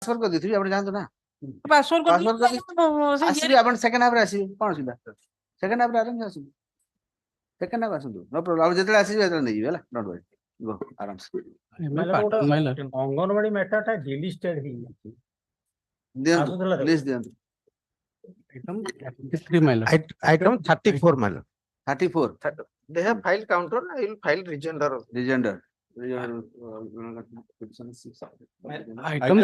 Transfer कर देथि आपण जानतो ना पासवर्ड पासवर्ड कर आसी आपण सेकंड हाफ रे आसी कोन सुदा सेकंड हाफ रे आराम से आसी सेकंड हाफ आसु नो प्रॉब्लम अब जेतले आसी जेतले नै जिवे हला डोंट वरी गो आराम से अंगनवाड़ी मेटा टा डिलिस्टेड ही दियंतु list दियंतु item 33 my lord. Item 34, my lord. 34 They have file counter. I will file regender. legender Item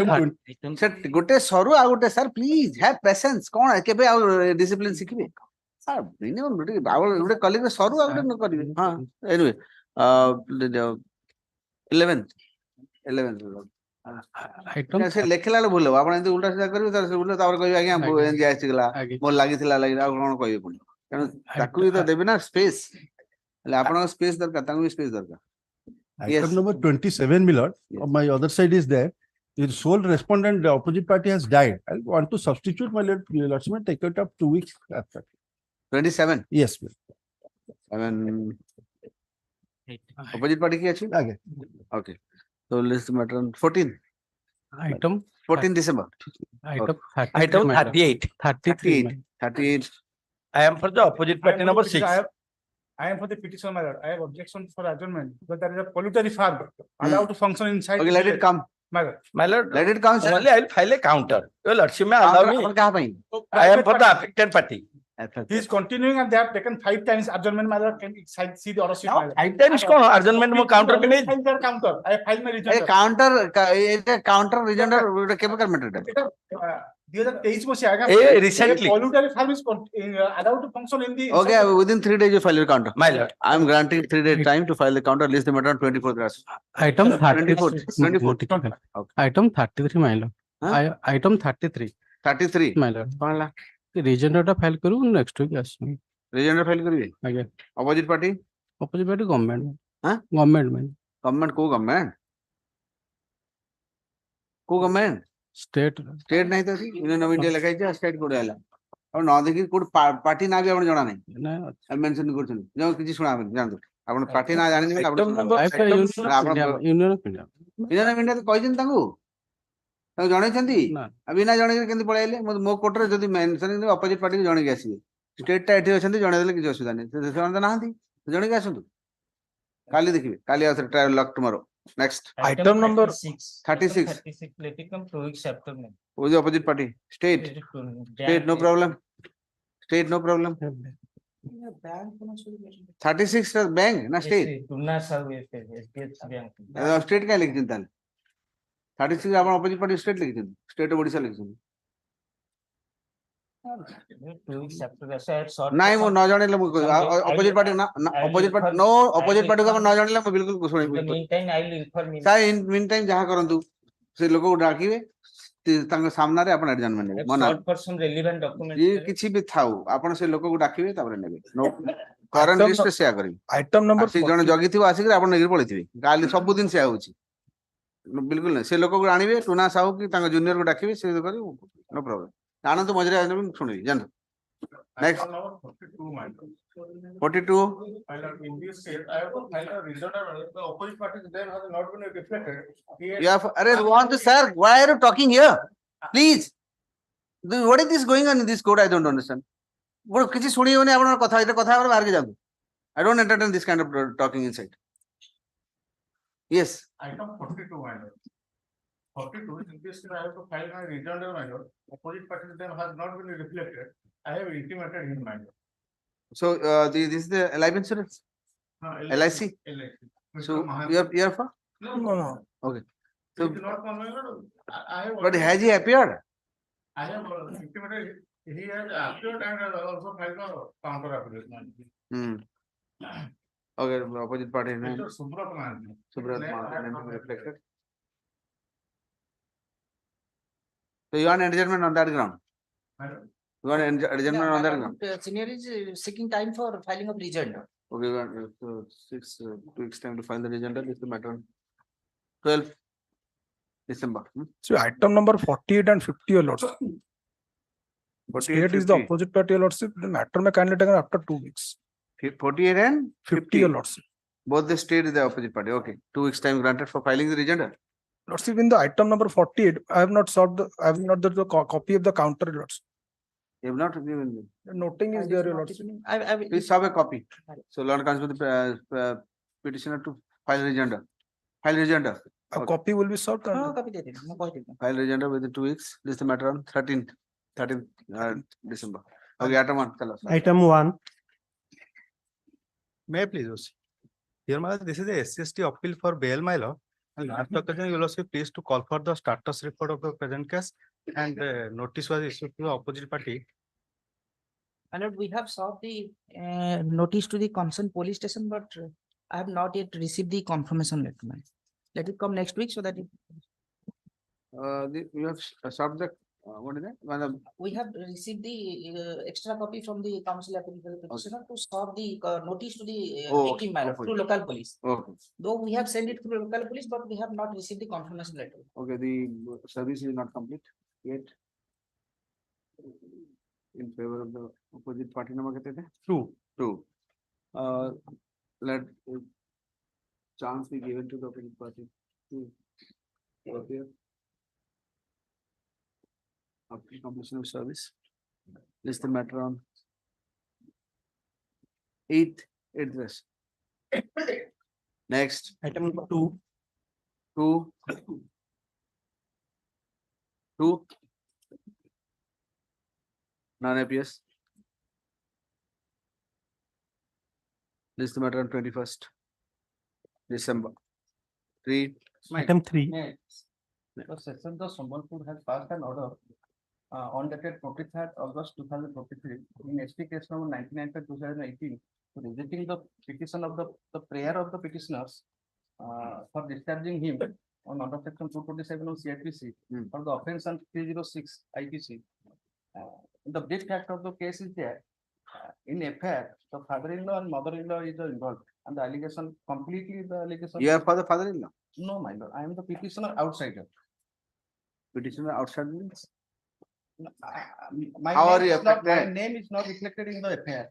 sir गोटे सरू आ गोटे सर प्लीज हैव पेशेंस कोन केबे आ डिसिप्लिन सिखबे सर मिनिमम गोटे कलिग सरू आ गोटे न करबे हां एनीवे 11 item से लेखला ले भूल आपण एंती उल्टा सीधा करबे तर से उल्टा तावर कहबे आज्ञा एंती आसीगला मोर लागिथिला लागिला आ कोन कहबे पुनी कारण ताकू तो देबे ना स्पेस ले आपण स्पेस दरकार ताकू स्पेस दरकार Item number 27, my lord. Yes. My other side is there. The sole respondent, the opposite party has died. I want to substitute my lordship, take it up 2 weeks after. 27 Yes, ma'am. I mean opposite party ki achi Okay. okay so list matter on 14 item 14 December item Item 38. 33 my 38 I am for the opposite party number 6. I am for the petition, my lord. I have objection for adjournment because there is a pollutary farm allowed to function inside. okay let it come My lord. My lord, let it come sir only I will file a counter. Your lordship may allow me. अपन कहां पाई I am for the affected party. He is continuing and they have taken 5 times adjournment, my lord. Can you see the order sheet, my lord? 5 times कौन adjournment में counter के नहीं? File their counter. I file my ए rejoinder. Counter rejoinder केबे कर matter 2023 मसीहा आएगा। Recently. Pollutary farm is allowed to function in the. okay within 3 days you file your counter My lord. I am granting 3 days time to file the counter list the matter on 24th grass item 24 item 33 my lord. Huh? Item 33 33 my lord. कोनला Regender टा file करू next week आसमी रिजेंडर file करिवे आगे opposite party opposite party government हाँ? Government में government को government state state नहीं तो union of India लिखाई छै स्टेट कोड आला और न देखि कोड पार्टी ना भी आपण जणा नहीं ना मेंशन करछन जो किछि सुना जानतो आपण पार्टी ना जानि नहीं Item number union of India union of India तो कहिजन तांगू तांगू जणे छंती ना अभी ना जणे केंति पळाइले मो कोर्ट रे जदी मेंशन अपोजिट पार्टी के जणे के आसीबे स्टेट टा एठी अछंती जणे देले किछि असुविधा नहीं से जणे नाहंती जणे के आसंतु काली देखिबे काली आसे trial lock tomorrow next Item number 36 let it come 2 weeks after me. वो जो opposite party state no problem state no problem 36 bank ना state Tuna service SBH bank. State का लिखिन ताल 36 आपण अपोजिट पार्टी स्टेट लिखिन स्टेट ऑफ ओडिशा लिखिन 2 weeks after that, sir, short. नाही मो न जानिले मो अपोजिट पार्टी ना opposite party no opposite party को आपण न जानिले मो बिल्कुल In the सुनै meantime, I will inform you. Sir in mean time जहां करंतु से लोग को डाकिबे तांग सामना रे आपण एडजमेंट नेबे If मना short for some relevant documents. ये किछि भी थाउ आपण से लोग को डाकिबे तापर नेबे no current Item list share करी Item number से जण जगी थिबो आसी के आपण नेगिर पळिथिबे काली सब दिन से होची बिल्कुल नहीं से लोग को आनिबे टुना साहू की तांग जूनियर को डाकिबे से करी नो प्रॉब्लम जानत मजरे आने सुनी जान next 42, my lord. 42 My lord, in this case, I have to file a rejoinder. The opposite party then has not been reflected. you have अरे want to sir why are you talking here please what is this going on in this court I don't understand वो किछि सुनी होने आपण कथा इते कथा बाहर के जाऊ I don't entertain this kind of talking inside yes Item 42, my lord. 42, in this case, I have to file my rejoinder, my lord. Opposite party then has not been reflected. I have intimated him, my lord. so this is the life insurance LIC LIC. so Mr. Mahan- you are for No. okay So, so not come, my lord. I have. but has he appeared I have intimated. He has appeared and has also filed a counter application. okay opposite party name Mr. Subrat Mahan. Subrat Name I Mahan have name not reflected so you want adjournment on that ground My lord. you want adjournment on that ground Senior is seeking time for filing of rejoinder. okay you want 2 weeks time to file the rejoinder this is the matter on 12 December So item number 48 and 50, your lordship. 48, State is the 50. opposite party, your lordship. The matter may kindly taken after 2 weeks. 48 and 50, your lordship. both the state is the opposite party okay 2 weeks time granted for filing the rejoinder Lordship, in the item number 48, I have not sought the, I have not the copy of the counter, Lordship. You have not given me. The noting is there, your Lordship. I will. Please have a copy. So Lord comes with the petitioner to file rejoinder. File rejoinder. A Okay. copy will be sought. No, copy date. No, copy date. File rejoinder within 2 weeks. This is the matter on 13th December. Okay, item 1, tell us. Item 1, May I please? OC? Here, my lord, this is a SCST appeal for bail, my lord. And last occasion, you will also please to call for the status report of the present case and notice was issued to the opposite party. My lord, we have sought the notice to the concerned police station, but I have not yet received the confirmation letter. ma'am. Let it come next week so that You have sought the, what is that? we have received the extra copy from the council appeal petitioner to stop the notice to the Oh, victim, my lord, okay. through local police. Okay, Though we have sent it through local police, but we have not received the confirmation letter. okay, the service is not complete yet. In favor of the opposite party number कितने थे? 2. Let chance be given to the opposite party to appear after completion of service. List the matter on 8th address. Next, item number 2, 2. None appears. List the matter on 21st December. 3. item 3, The session of Sambalpur has passed an order on dated 23rd August 2023 in ST case number 99/2018 rejecting the petition of the prayer of the petitioners for discharging him on under section 227 of CIPC for the offence on 306 IPC. The brief fact of the case is that in affair, the father-in-law and mother-in-law is involved, and the allegation completely the allegation. You are for the father-in-law. No, my lord, I am the petitioner outsider. Petitioner outside means. My How are name you is not- My affected? name is not reflected in the affair.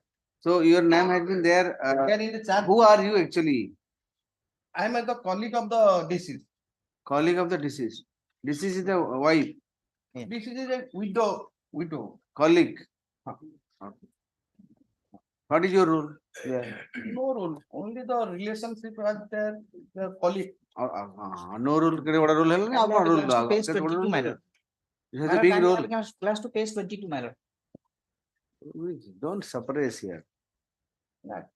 So your name has been there. There in the charge, Who are you actually? I am the colleague of the deceased. Colleague of the deceased. Deceased is the wife. This is a widow. Colleague. Huh. Okay. What is your role? Yeah. No rule, only the relationship was there, the colleague. No rule. What rule? Class Rule. to page 22, my lord. It has a big role. Class to page 22, my lord. Don't suppress here. Right.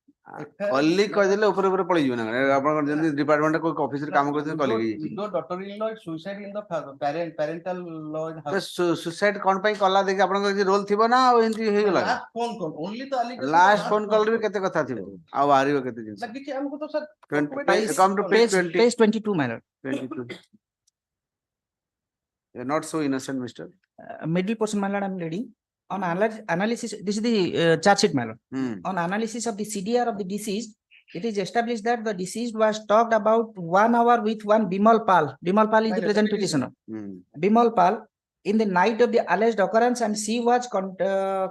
Colleague କହିଦେଲେ ଉପରେ ଉପରେ ପଳେଇଯିବ ନା ଆପଣଙ୍କର ଯେମିତି department କୋଉ ଅଫିସରେ କାମ କରୁଛନ୍ତି colleague Widow daughter-in-law is suicide in the parental law in house. Suicide କଣ ପାଇଁ କଲା ଦେଖି ଆପଣଙ୍କର କିଛି ରୋଲ ଥିବ ନା ଆଉ ଏମିତି ହେଇଗଲା Last phone call, only the allegation. Last phone କଲରେ ବି କେତେ କଥା ଥିବ ଆଉ ବାହାରିବ କେତେ ଜିନିଷ ନା କିଛି ଆମକୁ ତ sir 20 come to page 20 Page 22, my lord. 22 you're not so innocent mister Middle portion, my lord, I'm reading. On analysis, this is the charge sheet, my lord. On analysis of the CDR of the deceased, it is established that the deceased was talked about 1 hour with one Bimal Pal. Bimal Pal is the present petitioner. Bimal Pal in the night of the alleged occurrence, and she was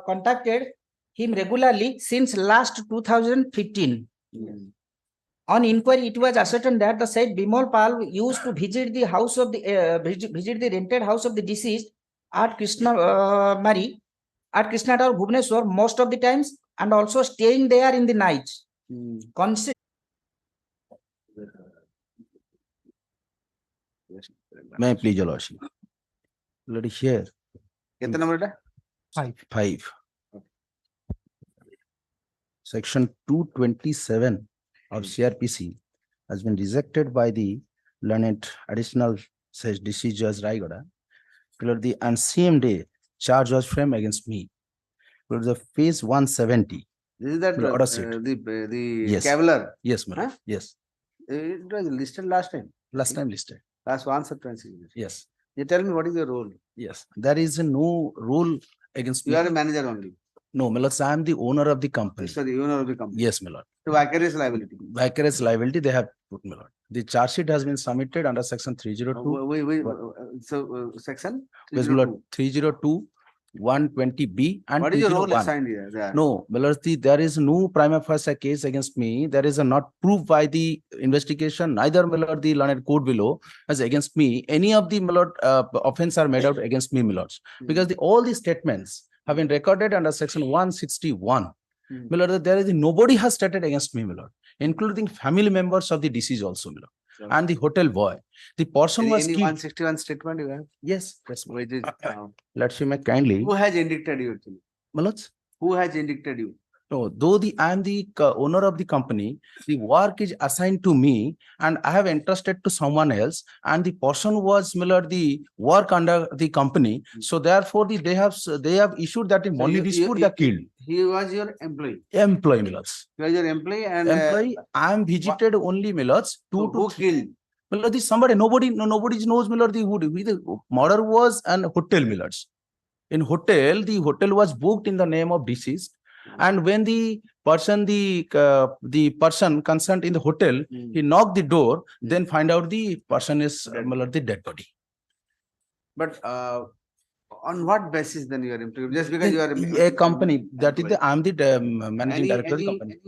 contacted him regularly since last 2015. On inquiry, it was ascertained that the said Bimal Pal used to visit the house of the visit the rented house of the deceased at Mari at Krishna Tower, Bhubaneswar most of the times, and also staying there in the night. May I please your lordship? Lord, here, କେତେ number ଏଟା 5. Section 227 of CRPC has been rejected by the learned additional says deceased Judge Raigada. Lord, the and same day charge was framed against me. Lord, the phase 170. this is that Will order sheet. the Yes. cavalier Yes, madam. Huh? Yes, it was listed last time last time listed. last once or twice Yes, you tell me what is your role yes. There is no rule against you me. are a manager only No, my lord, I am the owner of the company. sorry you know of the company Yes, my lord. so vicarious liability Vicarious liability they have put, my lord. The charge sheet has been submitted under section 302. so section Yes, my lord, 302, 120B and What is your role 201. assigned here? There? No, my lords, there is no prima facie case against me. There is a not proved by the investigation, neither my lord the learned court below as against me. Any of the my lord offense are made out against me, my lords, because all the statements have been recorded under section 161. Hmm. My lord, there is nobody has stated against me, my lord, including family members of the deceased also, my lord, Sure. and the hotel boy. The person was Any killed. 161 statement you have? Yes, yes. Which is, Let's see, kindly, who has indicted you actually? my lords. Who has indicted you? No, though I am the owner of the company, the work is assigned to me and I have entrusted to someone else, and the person was similar the work under the company. So therefore they have issued that the So money dispute they killed. He was your employee. Employee Millers. He was your employee and Employee, I am visited only Millers who killed? Miller, the somebody, nobody knows Miller the murder was an hotel Millers. In hotel, the hotel was booked in the name of deceased. And when the person concerned in the hotel, he knocked the door, then find out the person is the dead body. But on what basis then you are employed? Just because you are A company, that is I am the managing director of the company.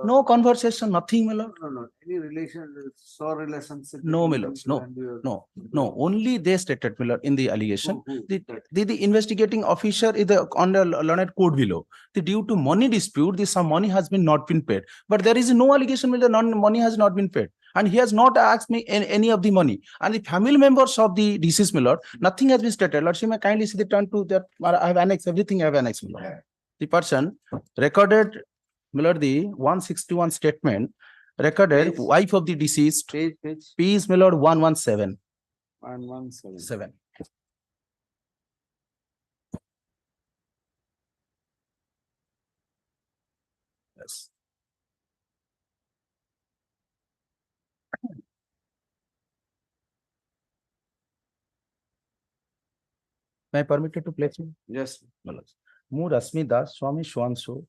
No conversation, nothing, Miller. No. Any relation, sore relationship? No, Millers, no. No, only they stated, Miller, in the allegation. The investigating officer is on the learned code below. The due to money dispute, some money has been not been paid. But there is no allegation, Miller, money has not been paid. And he has not asked me any of the money. And the family members of the deceased, Miller, nothing has been stated. Lordship, may kindly see the turn to that. I have annexed everything. I have annexed, Miller. The person recorded, Miller, the 161 statement recorded, wife of the deceased, Page. P. Miller 117. 117. 7. Yes. May I permitted to place me? Yes. Mu Rasmi Das, Swami Shwanshu.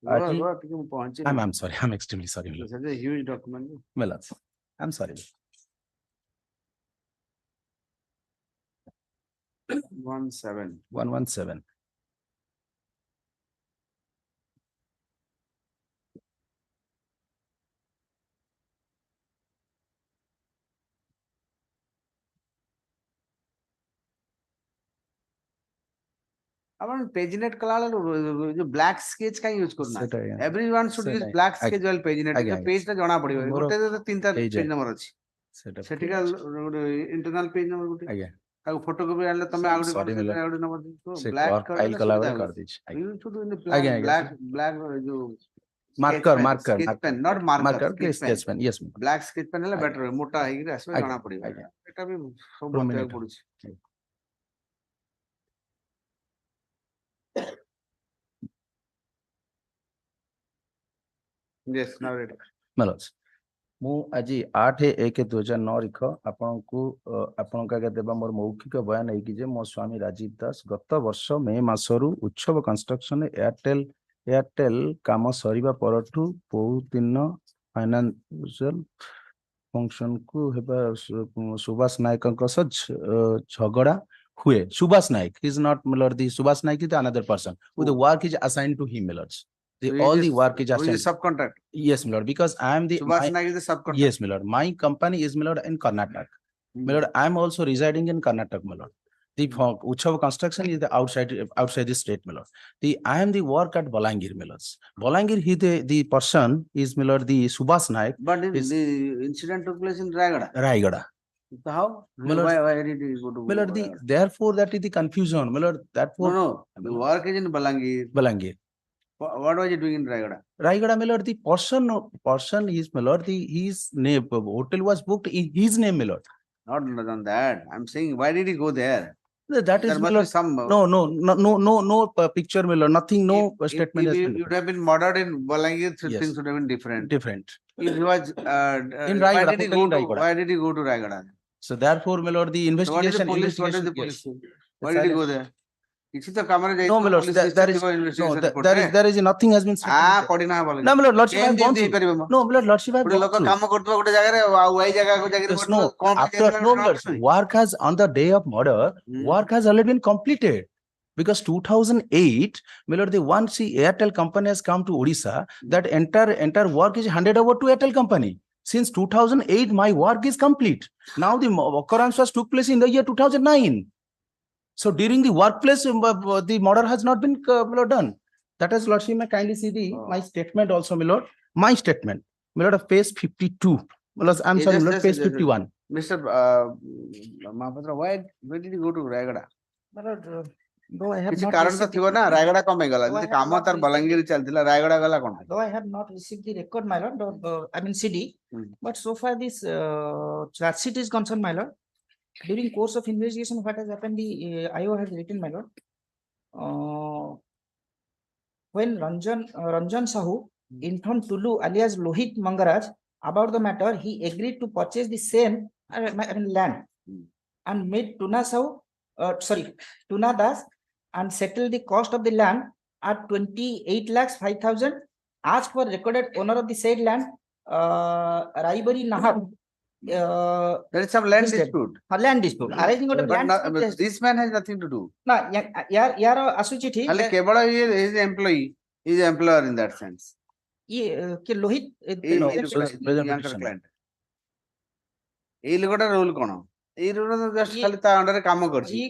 I'm sorry. I'm extremely sorry. Such a huge document. Millers. I'm sorry. 117. अपन पेजिनेट कलाला जो black sketch का use करना सेटा, yeah. Everyone should use सेटा, black sketch while पेजिनेट आगे, तो page टा जणा पड़िबो मोर गोटे तो तीनटा पेज पेज नंबर अछि Setup. सेटिका इंटरनल पेज नंबर गोटे आगे. ताको फोटोकॉपी आले तमे आउट Sorry, Miller. नंबर तो से ब्लैक फाइल कलर कर दीजिए. यू शुड इन द आगे, आगे, ब्लैक जो Marker. Sketch pen not marker Sketch pen. Yes. Black sketch pen है आगे. बेटर मोटा है कि आसबे आगे, जणा पड़िबो आगे. एटा भी सब Prominent. बताय पड़ुछि यस नाउ रेडी Millers. ମୁଁ ଆଜି 8/1/2009 ତାରିଖ ଆପଣଙ୍କୁ ଆପଣଙ୍କ ଆଗରେ ଦେବା ମୋର ମୌଖିକ ବୟାନ ହେଇକି ଯେ ମୋ ସ୍ୱାମୀ ରାଜୀବ ଦାସ ଗତ ବର୍ଷ ମେ ମାସରୁ ଉତ୍ସବ କନଷ୍ଟ୍ରକ୍ସନ ଏୟାରଟେଲ କାମ ସରିବା ପରଠୁ ବହୁତ ଦିନ ଫାଇନାନ୍ସିଆଲ ଫଙ୍କସନ କୁ ହେବା ସୁବାସ ନାୟକଙ୍କ ସହ ଝଗଡ଼ା ହୁଏ. ସୁବାସ Nayak is not Miller. The Subhash Naik is another person who the work is assigned to him, Millers. All the work is assigned. subcontract Yes, Miller. Because I am the Subhash Naik is the subcontract. Yes, Miller. My company is Miller in Karnataka. Miller, I am also residing in Karnataka, Miller. The Utsav construction is the outside the state, Miller. I am the work at Balangir, Millers. Balangir, the person is Miller, the Subhash Naik. But is the incident took place in Raigada. Raigada. So how? Miller, why did he go to Miller, therefore that is the confusion, Miller. Therefore, no. The work is in Balangir. Balangir. What was he doing in Raigada? Raigada, Miller, the person is Miller, his name, hotel was booked in his name, Miller. Not on that. I'm saying, why did he go there? That is There must Miller. be some. No picture, Miller. Nothing, no statement has If been you would have been murdered in Balangir, Yes. things would have been different. different. If he was, In why Raigada, did he hotel go in to? Raigada. Why did he go to Raigada? So therefore, Miller, the So what is the investigation. police? What is the yes. police? Why did he go there? किसी तो कमरे जाइए No, तो Miller, police there station is को investigation report there is nothing has been uh stated. पढ़ी ना बोले No, Miller, Lordship, I have କେମିତି gone ଏମିତି through. ହେଇପାରିବ ମ? No, Miller, Lordship, I have ଗୋଟେ gone ଲୋକ through. କାମ କରୁଥିବା ଗୋଟେ ଜାଗାରେ ଆଉ ଏଇ ଜାଗାକୁ ଚାକିରି Yes, କରୁଥିବ no, କଣ ପାଇଁ after ଯାଇଥିଲ no, ଜଣା Miller, ପଡୁନି? work has on the day of murder, work has already been completed. Because 2008, my lord, the one see Airtel company has come to Odisha, that entire work is handed over to Airtel company. Since 2008, my work is complete. Now the occurrence was took place in the year 2009. So during the workplace, the murder has not been my lord, done. That is, lordship, may kindly see the my statement also, my lord. My statement, my lord, of page 52. My lord, I'm sorry, my lord, page 51. Mr. Mahapatra, why did you go to Rayagada? My lord, though I have କିଛି not କାରଣ ତ received ଥିବ ନା ରାୟଗଡା କଣ ପାଇଁ ଗଲା No, I ଯଦି have କାମ not ତାର received ବଲାଙ୍ଗୀର ଚାଲିଥିଲା ରାୟଗଡା ଗଲା କଣ though I have not received the record, my lord, I mean CD, but so far this charge sheet is concerned, my lord. During course of investigation, what has happened, the IO has written, my lord. When Ranjan Sahu informed Tulu alias Lohit Mangaraj about the matter, he agreed to purchase the same land and made Tuna Das and settle the cost of the land at 28,05,000 as per recorded owner of the said land, Raibari Nahar. there is some land Listed. dispute Land dispute. Arranging of the but land dispute. this man has nothing to do Na, yar asuchiti. ଖାଲି କେବଳ his employee is employer in that sense କି ଲୋହିତ ଏଇ No, ଲୋକଟା- present ୟାଙ୍କର petition. client। ଏଇ ଲୋକଟା roll କଣ ଏଇ ରୋଲ ଜଷ୍ଟ ଇଏ- ଖାଲି ତା ଅଣ୍ଡରରେ କାମ କରିଛି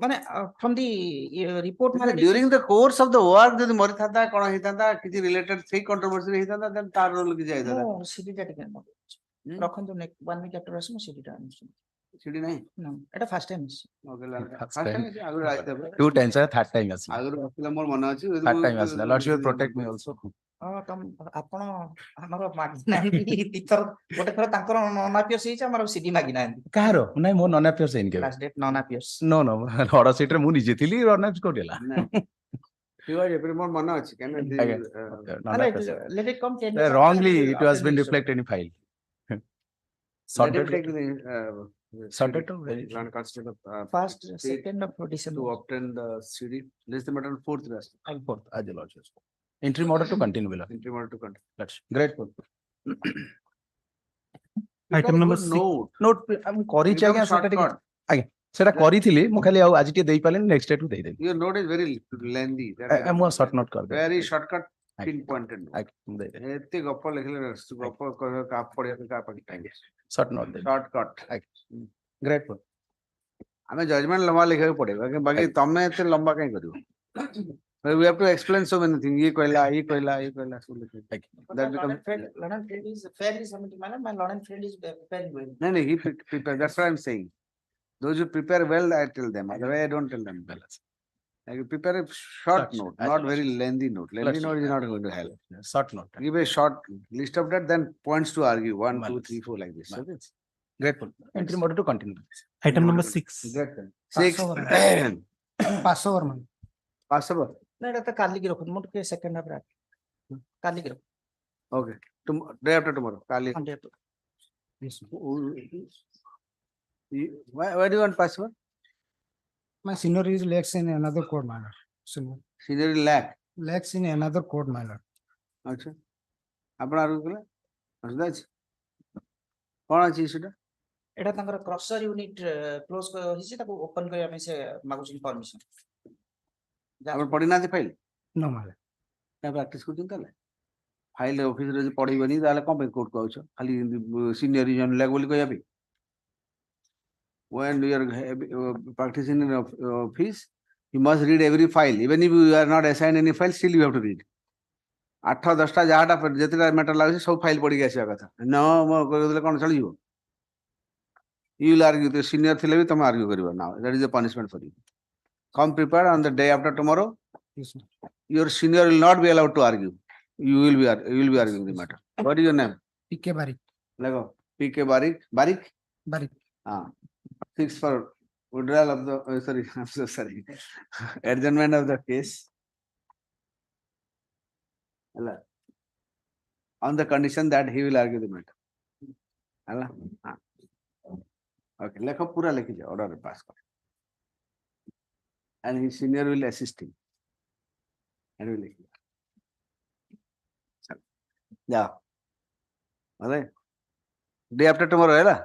ମାନେ from the report during the course of the work ଯଦି ମରିଥାନ୍ତା କଣ ହେଇଥାନ୍ତା କିଛି ରିଲେଟେଡ ସେଇ କଣ୍ଟ୍ରୋଭର୍ସି ହେଇଥାନ୍ତା then ତାର ରୋଲ କିଛି ହେଇଥାନ୍ତା ମୁଁ ସିଡିଟା ଟିକେ ରଖନ୍ତୁ ନେକ୍ସଟ 1 week after ଆସିବ ସିଡିଟା ଆଣିଛୁ ସେଠି ନାହିଁ ଏଟା ଫାର୍ଷ୍ଟ ଟାଇମ୍ First time ଆଗରୁ ଆସିଥିବ 2 times, third time as ଆଗରୁ ଆସିଥିଲା ମୋର ମନେ ଅଛି third time as lordship will protect me also. ଆପଣ ଆମର ମାଗି ନାହାନ୍ତି ଦିଥର ଗୋଟେ ଥର ତାଙ୍କର ନନ୍ ଆପିୟର୍ସ ହେଇଛି ଆମର ସିଡି ମାଗି ନାହାନ୍ତି କାହାର ନାଇଁ ମୋ ନନ୍ ଆପିୟର୍ସ ହେଇନି କେବେ last date non appears no order ସିଟରେ ମୁଁ ନିଜେ ଥିଲି ରନ୍ ଆପ୍ କୋଉଠି ହେଲା ଠିକ ଅଛି ଏବେ ମୋର ମନେ ଅଛି କାହିଁକି let it come 10 wrongly it has been reflected in file. Sorted sorted to very first second of to December obtain the CD. This is the matter of fourth rest. fourth as the lordship. Interim order to continue, my lord. Interim order to continue. That's grateful. Item number note. Note I'm କରିଛି Give ଆଜ୍ଞା them ସେଟା ଟିକେ shortcut. ଆଜ୍ଞା ସେଟା କରିଥିଲି ମୁଁ ଖାଲି ଆଉ ଆଜି ଟିକେ ଦେଇ ପାରିଲିନି ନେକ୍ସଟ ଡେ କୁ ଦେଇଦେବି Your note is very lengthy. ମୁଁ short note କରିଦେବି Very shortcut, ଆଜ୍ଞା। pinpointed. ଆଜ୍ଞା ମୁଁ ଦେଇଦେବି ଏତେ ଗପ ଲେଖିଲେ ଗପ କହିବା କାହା ପଢିବା ପାଇଁ କାହା ପାଖେ time ଅଛି? short note ଦେବି Shortcut. grateful ଆମେ judgment ଲମ୍ବା ଲେଖିବାକୁ ପଡିବ ବାକି ତମେ ଏତେ ଲମ୍ବା କାଇଁ କରିବ? We have to explain so many things. ଇଏ କହିଲା ସବୁ ଲେଖିବ। That becomes Learned friend is fairly submitting my learned friend is preparing well. no, he prepare. That's what I'm saying. Those who prepare well, I tell them. Otherwise, I don't tell them. Like you prepare a short note, not very lengthy note. Lengthy note is not going to help. short note Give a short list of that, then points to argue. 1, 2, 3, 4 like this. Okay? grateful interim order to continue. Item number 6. Great. 6. Passover man. Possible. ନା ଏଟା ତ କାଲିକି ରଖନ୍ତୁ ମୁଁ ଟିକେ second half କାଲିକି ରଖ Okay. Day after tomorrow. Kali. Why do you want password? My senior is lacks in another court matter. Senior lack. Lacks in another court matter. ଆଚ୍ଛା ଆପଣ ଆଗକୁ କଲେ ଅସୁବିଧା ଅଛି କଣ ଅଛି ସେଟା ଏଟା ତାଙ୍କର କ୍ରସର ୟୁନିଟ କ୍ଲୋଜ ହେଇଛି ତାକୁ ଓପନ କରିବା ପାଇଁ ସେ ମାଗୁଛନ୍ତି ପରମିଶନ ଆପଣ ପଢିନାହାନ୍ତି ଫାଇଲ No matter. ପ୍ରାକ୍ଟିସ କରୁଛନ୍ତି ତାହେଲେ ଫାଇଲ ଅଫିସରେ ଯଦି ପଢିବନି ତାହେଲେ କଣ ପାଇଁ କୋର୍ଟକୁ ଆଉଛ ଖାଲି ସିନିୟର ଲାଗ ବୋଲି କହିବା ପାଇଁ when you are practicing in office you must read every file even if you are not assigned any file still you have to read 8-10ଟା ଯାହାଟା ଯେତେଟା ମ୍ୟାଟର ଲାଗୁଛି ସବୁ ଫାଇଲ ପଢିକି ଆସିବା କଥା ନ କରିଦେଲେ କଣ ଚଳିଯିବ you will argue the senior ଥିଲେ ବି ତମେ argue କରିବ now that is a punishment for you come prepared on the day after tomorrow your senior will not be allowed to argue you will be arguing the matter what is your name PK Barik. lego PK Barik Barik. 6 for withdrawal of the sorry I'm so sorry adjournment of the case on the condition that he will argue the matter Hala? Okay lekho pura lekhi jao order pass kar and his senior will assist him and will lekhi ja अरे day after tomorrow है ना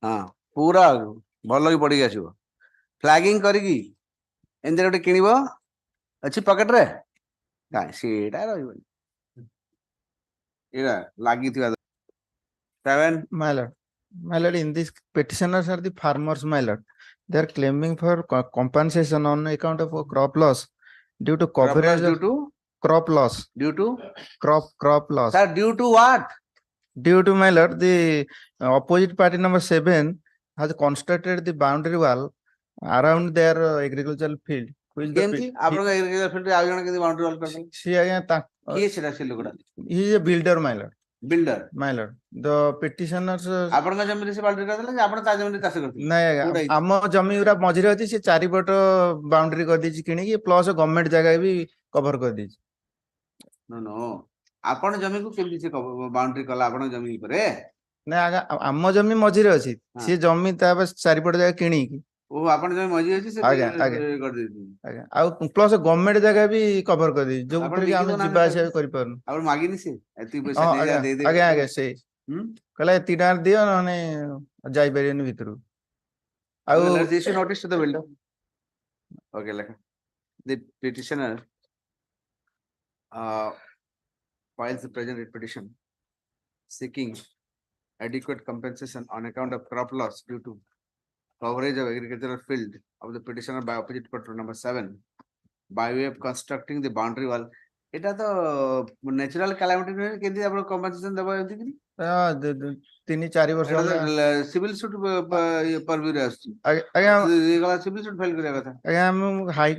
हाँ पूरा ଭଲ କି ପଢିକି ଆସିବ flagging କରିକି ଏମିତି ଗୋଟେ କିଣିବ ଅଛି ପକେଟରେ କାଇଁ ସେଇଟା ରହିବନି ଏଇଟା ଲାଗିଥିବା 7 My lord, in this petitioners are the farmers, my lord. They are claiming for compensation on account of crop loss due to coverage due of to crop loss, crop loss. sir due to what Due to, my lord, the opposite party number 7 has constructed the boundary wall around their agricultural field. Who is the କେମିତି ଆପଣଙ୍କ agriculture ଫିଲ୍ଡରେ ଆଉ ଜଣ କେମିତି boundary wall କରିଦେଲେ she again, କିଏ ସେଟା ସେ ଲୋକଟା he is a builder, my lord. Builder My lord, the petitioners ଆପଣଙ୍କ ଜମିରେ ସେ ବାଉଣ୍ଡରୀ କରିଦେଲେ ଯେ ଆପଣ ତା ଜମିରେ ଚାଷ କରିଥିଲେ ନାଇଁ କୋଉଟା ଆଜ୍ଞା ହେଇଛି? ଆମ ଜମି ଗୁରା ମଝିରେ ଅଛି ସେ ଚାରିପଟ ବାଉଣ୍ଡରୀ କରିଦେଇଛି କିଣିକି ପ୍ଲସ ଗଭର୍ଣ୍ଣମେଣ୍ଟ ଜାଗା ବି କଭର କରିଦେଇଛି। नो ଆପଣ ଜମିକୁ କେମିତି ସେ ବାଉଣ୍ଡରୀ କଲା ଆପଣଙ୍କ ଜମି ଉପରେ ନାଇଁ ଆଜ୍ଞା ଆମ ଜମି ମଝିରେ ଅଛି ହଁ। ସେ ଜମି ତାପରେ ଚାରିପଟ ଜାଗା କିଣିକି ଓ ଆପଣ ଜମି ମଝି ଅଛି ସେ ଆଜ୍ଞା, ଆଜ୍ଞା। କରିଦେଇଛନ୍ତି ଆଜ୍ଞା ଆଉ ପ୍ଲସ ଗଭର୍ଣ୍ଣମେଣ୍ଟ ଜାଗା ବି କଭର କରିଦେଇଛି ଆପଣ ଯୋଉଥିରେ କି ବିକି ଆମେ ଦଉନାହାନ୍ତି ଯିବା ତାକୁ। ଆସିବା ବି କରିପାରୁନୁ। ଆପଣ ମାଗିନି ସେ ଏତିକି ପଇସା ହଁ ନେଇଯା ଆଜ୍ଞା ଦେଇଦେବେ ଆଜ୍ଞା ଆଜ୍ଞା ସେଇ ହୁଁ କହିଲା ଏତିକି ଟଙ୍କା ଦିଅ ନହେଲେ ଯାଇପାରିବେନି ଭିତରୁ ଆଉ Okay, let's issue notice to the builder. Okay, like the petitioner files the present writ petition seeking adequate compensation on account of crop loss due to coverage of agricultural field of the petitioner by opposite party number 7 by way of constructing the boundary wall. এটা তো natural calamity নয় কিন্তু আমরা compensation দেব এমতি কি 3-4 ବର୍ଷ এটা তো ହେଲା সিভিল সুট পরবিরে আসছে ଆଜ୍ଞା ଏଗୁলা ସିଭିଲ ସୁଟ୍ ଫାଇଲ କରିବା କଥା ଆଜ୍ଞା ମୁଁ ହାଇ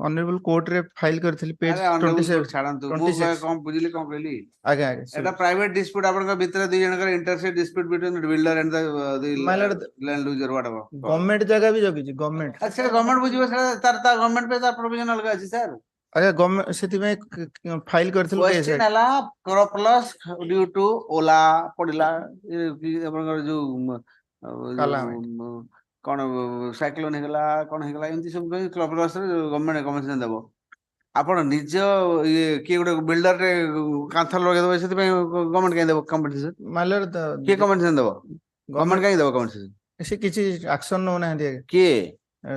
ଅନରେବଲ କୋର୍ଟରେ ଫାଇଲ କରିଥିଲି ପେଜ ଆରେ ଅନରେବଲ 27 କୋର୍ଟ ଛାଡନ୍ତୁ ମୁଁ 26 କଣ ବୁଝିଲି କଣ କହିଲି ଆଜ୍ଞା ଆଜ୍ଞା এটা ପ୍ରାଇଭେଟ ଡିସ୍ପ୍ୟୁଟ ଆପଣଙ୍କ ଭିତରେ ଦୁଇ ଜଣଙ୍କର inter se dispute between builder and the My lord, land loser whatever government ଜାଗା ବି ଜଗିଛି ଗଭର୍ଣ୍ଣମେଣ୍ଟ ସେଟା ଗଭର୍ଣ୍ଣମେଣ୍ଟ ବୁଝିବ ସେଟା ତାର ଗଭର୍ଣ୍ଣମେଣ୍ଟ ପାଇଁ ତାର ପ୍ରୋଭିଜନ ଅଲଗା ଅଛି ସାର୍ ଆଜ୍ଞା ଗଭର୍ଣ୍ଣମେଣ୍ଟ ସେଥିପାଇଁ ଫାଇଲ କରିଥିଲୁ କେସ୍ କ୍ୱେଶ୍ଚିନ୍ ହେଲା crop loss due to Ola ପଡିଲା ଆପଣଙ୍କର କାଲା ଯୋଉ କଣ ସାଇକ୍ଲୋନ ହେଇଗଲା କଣ ହେଇଗଲା ଏମିତି ସବୁ କ୍ରପ ଲସ୍ ରେ ଗଭର୍ଣ୍ଣମେଣ୍ଟ କମ୍ପେନସେସନ ଦେବ ଆପଣ ନିଜ ଇଏ କିଏ ଗୋଟେ ବିଲ୍ଡରରେ କାନ୍ଥ ଲଗେଇଦବ ସେଥିପାଇଁ ଗଭର୍ଣ୍ଣମେଣ୍ଟ କାହିଁ ଦେବ କମ୍ପେନସେସନ ମାଲର କିଏ କମ୍ପେନସେସନ ଦେବ ଗଭର୍ଣ୍ଣମେଣ୍ଟ କାହିଁ ଦେବ କମ୍ପେନସେସନ ସେ କିଛି ଆକ୍ସନ ନଉନାହାନ୍ତି ଆଜ୍ଞା କିଏ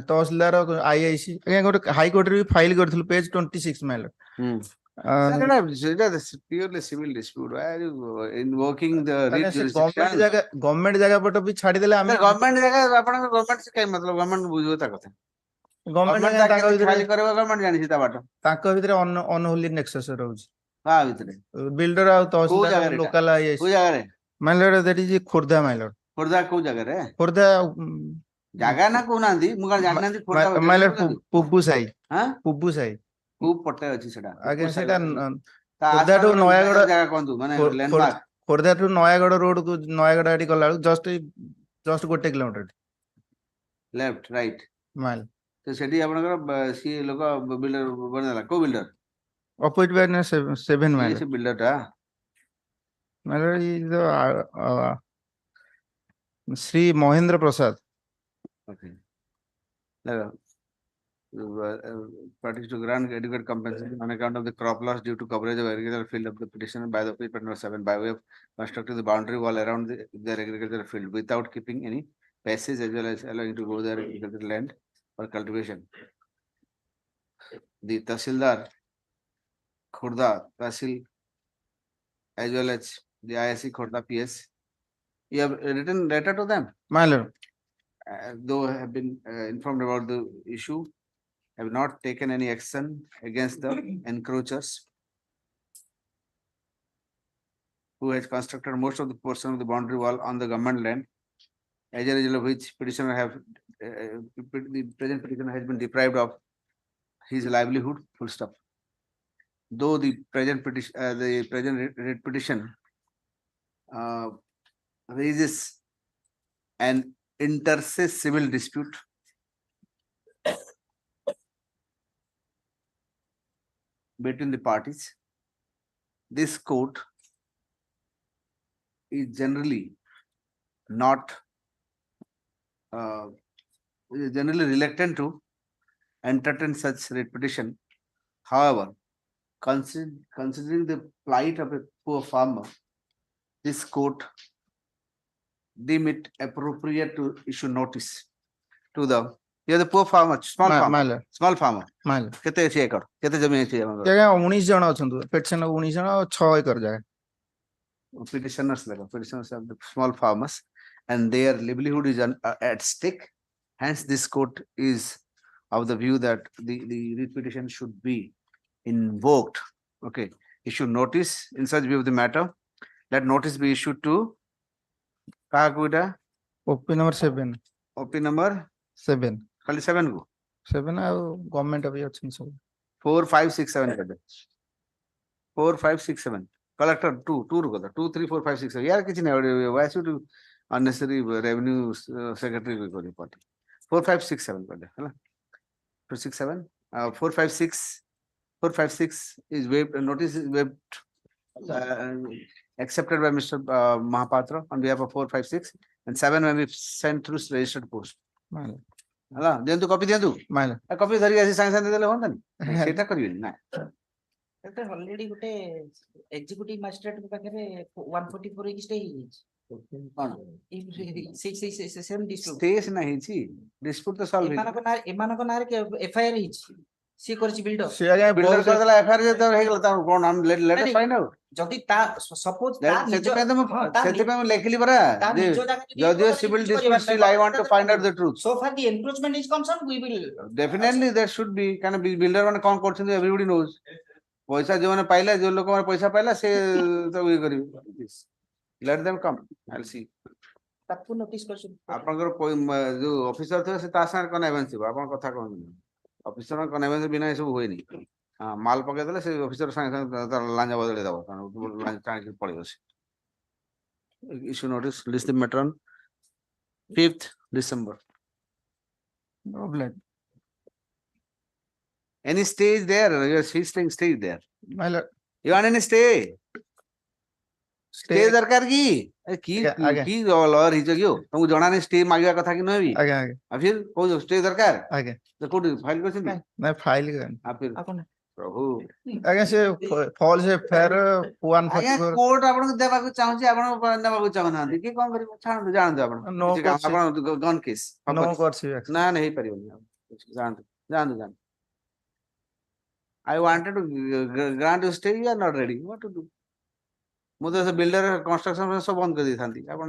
ତହସିଲଦାର ଆଇଆଇସି ଆଜ୍ଞା ଗୋଟେ ହାଇକୋର୍ଟରେ ବି ଫାଇଲ କରିଥିଲୁ ପେଜ 26 ମାଇଲର ସେଇଟା purely civil dispute. Why are you invoking the writ ଆଜ୍ଞା ସେ jurisdiction? ଗଭର୍ଣ୍ଣମେଣ୍ଟ ଜାଗା ପଟ ବି ଛାଡିଦେଲେ ଆମେ ଗଭର୍ଣ୍ଣମେଣ୍ଟ ଜାଗା ଆପଣଙ୍କ ଗଭର୍ଣ୍ଣମେଣ୍ଟ ସେ କାହିଁ ମତଲବ ଗଭର୍ଣ୍ଣମେଣ୍ଟ ବୁଝିବ ତା କଥା ଗଭର୍ଣ୍ଣମେଣ୍ଟ ଗଭର୍ଣ୍ଣମେଣ୍ଟ ଜାଗା ତା କେମିତି ଖାଲି କରିବ ଗଭର୍ଣ୍ଣମେଣ୍ଟ ଜାଣିଛି ତା ବାଟ ତାଙ୍କ ଭିତରେ ଅନହୋଲି ନେକ୍ସସ ରହୁଛି କାହା ଭିତରେ ବିଲ୍ଡର ଆଉ କୋଉ ତହସିଲଦାର ଜାଗାରେ ଏଟା? ଲୋକାଲ କୋଉ ଆଇଆଇସି ଜାଗାରେ ମାଇଲର ଦ୍ୟାଟ ଇଜ ଖୋର୍ଦ୍ଧା ମାଇଲର ଖୋର୍ଦ୍ଧା କୋଉ ଜାଗାରେ ଖୋର୍ଦ୍ଧା ଜାଗା ନା କହୁନାହାନ୍ତି ମୁଁ କଣ ଜାଣିନାହାନ୍ତି ଖୋର୍ଦ୍ଧା ମାଇଲର ପୁବୁ ସାହି ହଁ ପୁବୁ ସାହି କୋଉ ପଟେ ଅଛି ସେଟା ଆଜ୍ଞା ସେଇଟା ତା ଖୋର୍ଦ୍ଧାଠୁ ଆସପାସ ନୟାଗଡ଼ ଜାଗା କୁହନ୍ତୁ ମାନେ ଲ୍ୟାଣ୍ଡମାର୍କ ଖୋର୍ଦ୍ଧାଠୁ ନୟାଗଡ଼ ରୋଡ କୁ ନୟାଗଡ଼ ଆଡି ଗଲା ବେଳକୁ just 1 kilometre left right mile ତ ସେଠି ଆପଣଙ୍କର ସିଏ ଲୋକ ବିଲ୍ଡର ବନେଇଲା କୋଉ ବିଲ୍ଡର ଅପୋଜିଟ ବାଇ 7 ମାଇଲ ସେ ବିଲ୍ଡର ଟା ମାଇଲର ଶ୍ରୀ ମହେନ୍ଦ୍ର ପ୍ରସାଦ Okay. Parties to grant adequate compensation on account of the crop loss due to coverage of agricultural field of the petitioner by the opposite party number 7 by way of constructing the boundary wall around their agricultural field without keeping any passage as well as allowing to go their agricultural land for cultivation. The Tahsildar, Khurda, Tahsil, as well as the ISC Khurda PS, you have written letter to them. ମାଇଲର Though have been informed about the issue, have not taken any action against the encroachers who has constructed most of the portion of the boundary wall on the government land, as a result of which petitioner have the present petitioner has been deprived of his livelihood. Full stop. Though the present writ petition raises an inter-se civil dispute between the parties, this court is generally not generally reluctant to entertain such writ petition. However, considering the plight of a poor farmer, this court deem it appropriate to issue notice to the You're the poor farmer, small farmer, Mailer, small farmer. Mailer. କେତେ ଅଛି acre? କେତେ ଜମି ଅଛି ଆମର? ଆଜ୍ଞା 19 ଜଣ ଅଛନ୍ତି ପେଟିସନ 19 ଜଣ 6 ଏକର ଜାଗା। Petitioners like petitioners are the small farmers and their livelihood is at stake. Hence, this court is of the view that the writ petition should be invoked. Okay, issue notice in such view of the matter. Let notice be issued to Kahakuida, OP number 7 OP number 7 खाली 7 को 7 ଆଉ government ବି ଅଛନ୍ତି ସବୁ। 4, 5, 6, 7 कर दे 4, 5, 6, 7 collector 2 रुको था 2, 3, 4, 5, 6 यार किसी ने why should you unnecessary revenue secretary को करी पार्टी 4, 5, 6, 7 कर दे है ना 2, 6, 7 4, 5, 6 4, 5, 6 is waived notice is waived accepted by Mr. Mahapatra on behalf of 4, 5, 6 and 7 when we sent through registered post Mailer, ହେଲା ଦିଅନ୍ତୁ କପି ଦିଅନ୍ତୁ Mailer. କପି ଧରିକି ଆସି ସାଙ୍ଗେ ସାଙ୍ଗେ ଦେଲେ ହୁଅନ୍ତାନି ସେଇଟା କରିବେନି ନା ଅଲରେଡି ଗୋଟେ ଏକ୍ଜିକ୍ୟୁଟିଭ ମାଜିଷ୍ଟ୍ରେଟ ପାଖରେ 144 ହେଇକି ଷ୍ଟେ ହେଇଯାଇଛି। କଣ ସେମ୍ ଡିସ୍ଟ୍ରିକ୍ଟ ଷ୍ଟେସ୍ ନା ହେଇଛି ଡିସ୍ପ୍ୟୁଟ ତ ସଲ୍ଭ ହେଇଛି ଏମାନଙ୍କ ନାଁରେ ଏଫଆଇଆର ହେଇଛି। ସିଏ କରିଛି ବିଲ୍ଡର। ସେ ଆଜ୍ଞା ବିଲ୍ଡର ବହୁତ କରିଦେଲା ଏଫଆଇଆର ଯେତେବେଳେ ହେଇଗଲା ତାର କଣ ଆମେ ଲେଟେଷ୍ଟ ଫାଇଣ୍ଡ ଆଉଟ୍ ଯଦି ତା ସପୋଜ ସେଥିପାଇଁ ତ ମୁଁ ଲେଖିଲି ପରା ଯେ ଯଦିଓ civil dispute still I want to find out the truth so far the encroachment is concerned we will definitely there should be କାରଣ ବିଲ୍ଡର ମାନେ କଣ କରୁଛନ୍ତି everybody knows ପଇସା ଯୋଉମାନେ ପାଇଲା ଯୋଉ ଲୋକମାନେ ପଇସା ପାଇଲା ସେ ତ ଇଏ କରିବେ let them come I'll see ତାକୁ ନୋଟିସ କରୁଛୁ। ଆପଣଙ୍କର ଯୋଉ ଅଫିସର ଥିବ ସେ ତା ସାଙ୍ଗରେ କନେଭେନ୍ସ ଥିବ ଆପଣ କଥା କହନ୍ତୁ ଅଫିସର କନେଭେନ୍ସ ବିନା ଏସବୁ ହୁଏନି ହଁ ମାଲ ପକେଇଦେଲେ ସେ ଅଫିସର ସାଙ୍ଗେ ସାଙ୍ଗେ ତାର ଲାଞ୍ଜ ବଦଳେଇ ଦବ ଟାଣିକି ପଳେଇବ ସେ issue notice list the matter on 5th December any stage there your staying stay there Mailer, you want any stay stay stay ଦରକାର କି କି ଆଜ୍ଞା। କି ଲୟର ହେଇଛ କି ତମକୁ ଜଣା ନାହିଁ ଷ୍ଟେ ମାଗିବା କଥା କି ନୁହେଁ ବି ଆଜ୍ଞା ଆଜ୍ଞା ଆଉ ଫିର କହୁଛ ଷ୍ଟେ ଦରକାର ଆଜ୍ଞା କୋଉଠି ଫାଇଲ କରିଛନ୍ତି ନାଇଁ ଫାଇଲ ଆଉ ଫିର ପ୍ରଭୁ ଆଜ୍ଞା ସେ ଫଲସ ଏଫଆଇଆର ଆଜ୍ଞା 144 କୋର୍ଟ ଆପଣଙ୍କୁ ଦେବାକୁ ଚାହୁଁଛି ଆପଣ ନେବାକୁ ଚାହୁଁନାହାନ୍ତି କି କଣ କରିବ ଛାଣନ୍ତୁ ଜାଣନ୍ତୁ ଆପଣ No କିଛି କାମ- କରୁଛି। ଆପଣ ଗନ କେସ୍ ନ କରିଛି ନା ନା ହେଇପାରିବନି ଆଉ। ଜାଣନ୍ତୁ ଜାଣନ୍ତୁ ଜାଣନ୍ତୁ I wanted to grant you stay you are not ready what to do ମୁଁ ତ ସେ ବିଲ୍ଡର କନଷ୍ଟ୍ରକ୍ସନ ସବୁ ବନ୍ଦ କରିଦେଇଥାନ୍ତି ଆପଣ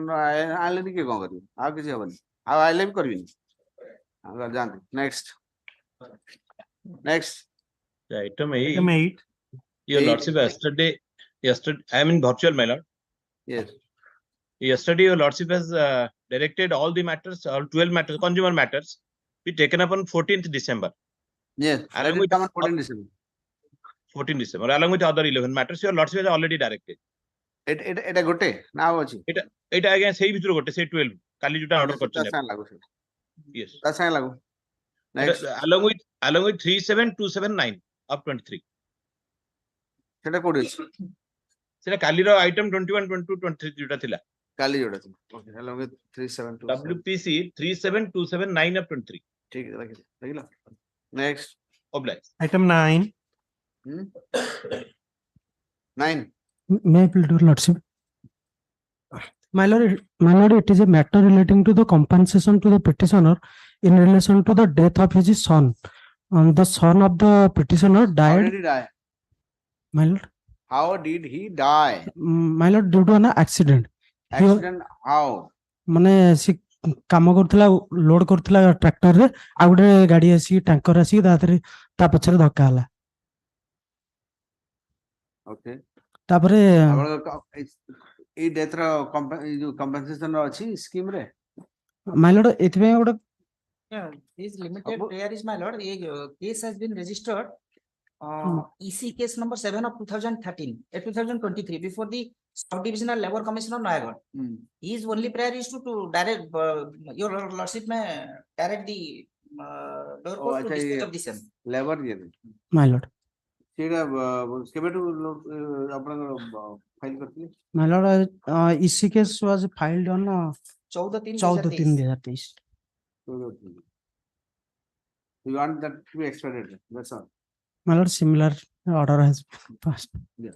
ଆଣିଲେନି କିଏ କଣ କରିବେ ଆଉ କିଛି ହବନି ଆଉ ଆଇଲେ ବି କରିବିନି ଯାଆନ୍ତୁ next next Item 8. Your Lordship, yesterday, I am in virtual, my lord. yes Yesterday, your Lordship has directed all the matters, all 12 matters, consumer matters, be taken up on 14th December. yes Along with 14 December 14th December, along with other 11 matters, your Lordship has already directed. এটা ଗୋଟେ ନା ଆଉ ଅଛି এটা again সেই ভিতরে গোটে সেই 12 কালি যেটা অর্ডার ତା করছেন ସାଙ୍ଗେ ଲାଗୁ ସେଇଟା yes ତା ସାଙ୍ଗେ ଲାଗୁ ନେକ୍ସଟ along with 37279 of 23 ସେଟା କୋଉଠି ଅଛି সেটা কালির আইটেম 21 22 23 যেটা ଥିଲା କାଲି ଯୋଉଟା ଥିଲା ଓକେ ହେଲା 3727 WPC 37279 of 23 ଠିକ ଅଛି ଦେଖିଲ next oblige. Item 9. 9 May I plead your lordship? My lord, it is a matter relating to the compensation to the petitioner in relation to the death of his son. The son of the petitioner how died. did he die My lord, how did he die my lord, due to an accident. accident how ମାନେ ସେ କାମ କରୁଥିଲା load କରୁଥିଲା tractor ରେ ଆଉ ଗୋଟେ ଗାଡି ଆସିକି ଟ୍ୟାଙ୍କର ଆସିକି ତା ଦେହରେ ତା ପଛରେ ଧକ୍କା ହେଲା okay ତାପରେ ଆପଣଙ୍କ ଏଇ ଡେଥ ର ଏଇ ଯୋଉ କମ୍ପେନସେସନ ଅଛି ସ୍କିମ ରେ my lord ଏଥିପାଇଁ ଗୋଟେ Yeah, this limited prayer is my lord. A case has been registered. EC case number 7 of 2013, 2023 before the Sub-Divisional Labor Commission of Noyagarh. His only prayer is to direct your lordship may direct the lower court to dispose of the same. Labour ଇଏ my lord ସେଇଟା କେବେଠୁ ଆପଣଙ୍କର file କରିଥିଲେ my lord EC case was filed on 14/3/2023 you want that to be expedited that's all my lord similar order has passed yeah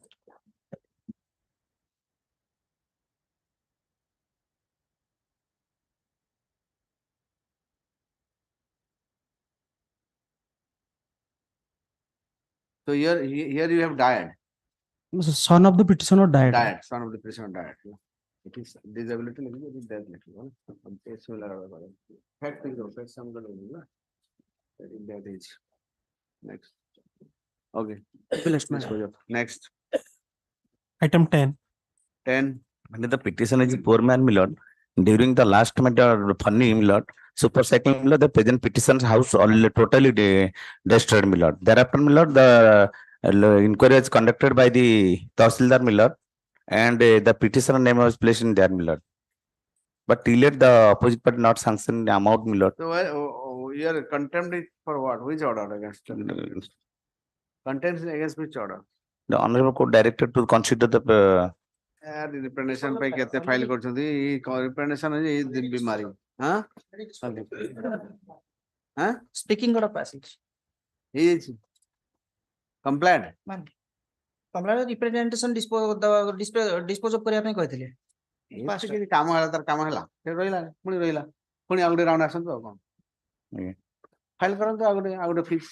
So here you have died, Son of the petitioner died. son of the petitioner died. Yeah. It is disability, it is death. It's similar. Fact is also some that is next. Okay. Next. Item 10. 10. When the petition is poor man, my lord, during the last matter, funny, my lord, supercycle, my lord, the present petition's house all totally destroyed, my lord. Thereafter, my lord, the inquiry was conducted by the Tahsildar, my lord, and the petitioner name was placed in there, my lord. But till yet, the opposite party not sanctioned the amount, my lord. So your contempt is for what? Which order against? Contempt is against which order? The honorable court directed to consider the Representation पे कितने file कर चुकी representation है ये दिन बीमारी हाँ हाँ Speaking of passage. he is complained Complaint representation dispose of କରିବା ପାଇଁ କହିଥିଲେ କିଛି କାମ ହେଲା ତାର କାମ ହେଲା ସେ ରହିଲା ପୁଣି ଆଉ ଗୋଟେ ରାଉଣ୍ଡ ଆସନ୍ତୁ ଆଉ କଣ ଫାଇଲ କରନ୍ତୁ ଆଉ ଗୋଟେ ଫିକ୍ସ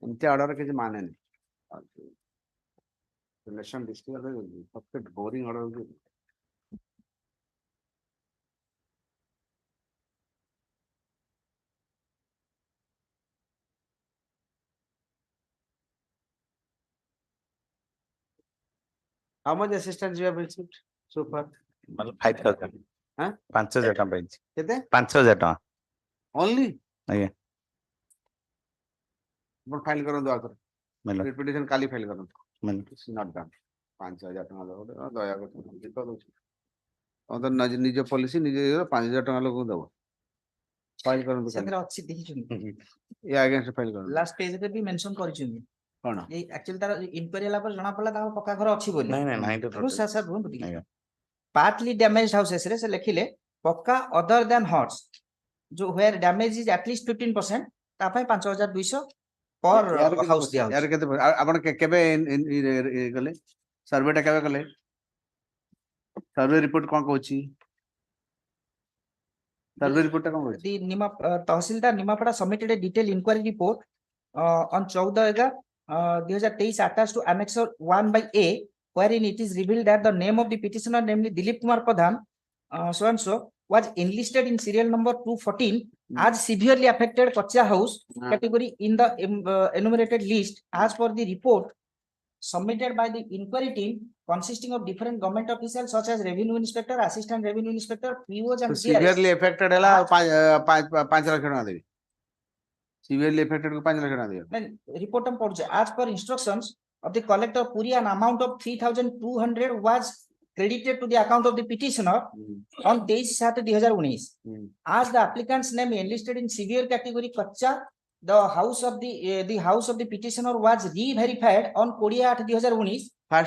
ଏମିତି ଅର୍ଡର କିଛି ମାନେ ନାହିଁ relation district boring order. How much assistance you have received so far? 5,000. Huh? 5,000 ଟଙ୍କା ପାଇଛି। କେତେ? 5,000 ଟଙ୍କା। Only? ଆଜ୍ଞା। ଆପଣ ଫାଇଲ କରନ୍ତୁ ଆଉଥରେ। ମିଳିଲା। ରିପିଟିସନ କାଲି ଫାଇଲ କରନ୍ତୁ। ମିଳିଲା। It's not done. 5,000 ଟଙ୍କା ଦବ ଦୟା କରୁଛି ଦଉଛି। ନିଜ ପଲିସି ନିଜ 5,000 ଟଙ୍କା ଲୋକଙ୍କୁ ଦବ। ଫାଇଲ କରନ୍ତୁ। ସେଥିରେ ଅଛି ଦେଖିଛନ୍ତି। ଏ ଆଗେନ୍ଷ୍ଟ ଫାଇଲ କରନ୍ତୁ। ଲାଷ୍ଟ ପେଜ ରେ ବି ମେନସନ କରିଛନ୍ତି। କଣ? ଏଇ ଆକ୍ଚୁଆଲି ତାର ଇନକ୍ୱାରି ହେଲା ପରେ ଜଣା ପଡିଲା ତାଙ୍କ ପକ୍କା ଘର ଅଛି ବୋଲି। ନାଇଁ ସାର୍ ରୁହନ୍ତୁ ଟିକେ। ପାର୍ଟଲି ଡ୍ୟାମେଜଡ ହାଉସେସ୍ ରେ ସେ ଲେଖିଲେ ପକ୍କା ଅଦର ଦ୍ୟାନ ହର୍ସ ଯୋଉ where damage is at least 15% ତା ପାଇଁ 5,200 per house ଦିଆ ୟାର କେତେ ଆପଣ କେବେ କଲେ ସର୍ଭେ ଟା କେବେ କଲେ ସର୍ଭେ ରିପୋର୍ଟ କଣ କହୁଛି ସର୍ଭେ ରିପୋର୍ଟ ଟା କଣ କହୁଛି the tehsildar Nimapada submitted a detailed inquiry report on 14/11/2023 attached to annexure 1/A wherein it is revealed that the name of the petitioner namely Dilip Kumar Pradhan so and so was enlisted in serial number 214 as severely affected Kacha house category in the enumerated list as per the report submitted by the inquiry team consisting of different government officials such as revenue inspector, assistant revenue inspector, POs and severely affected ହେଲା 5 लाख ଟଙ୍କା ଦେବି severely affected को 5 लाख ଟଙ୍କା ଦେବି report हम पढ़ुचे as per instructions of the collector Puri an amount of 3,200 was credited to the account of the petitioner on 23/7/2019 as the applicant's name enlisted in severe category Kacha the house of the petitioner was re-verified on 20/8/2019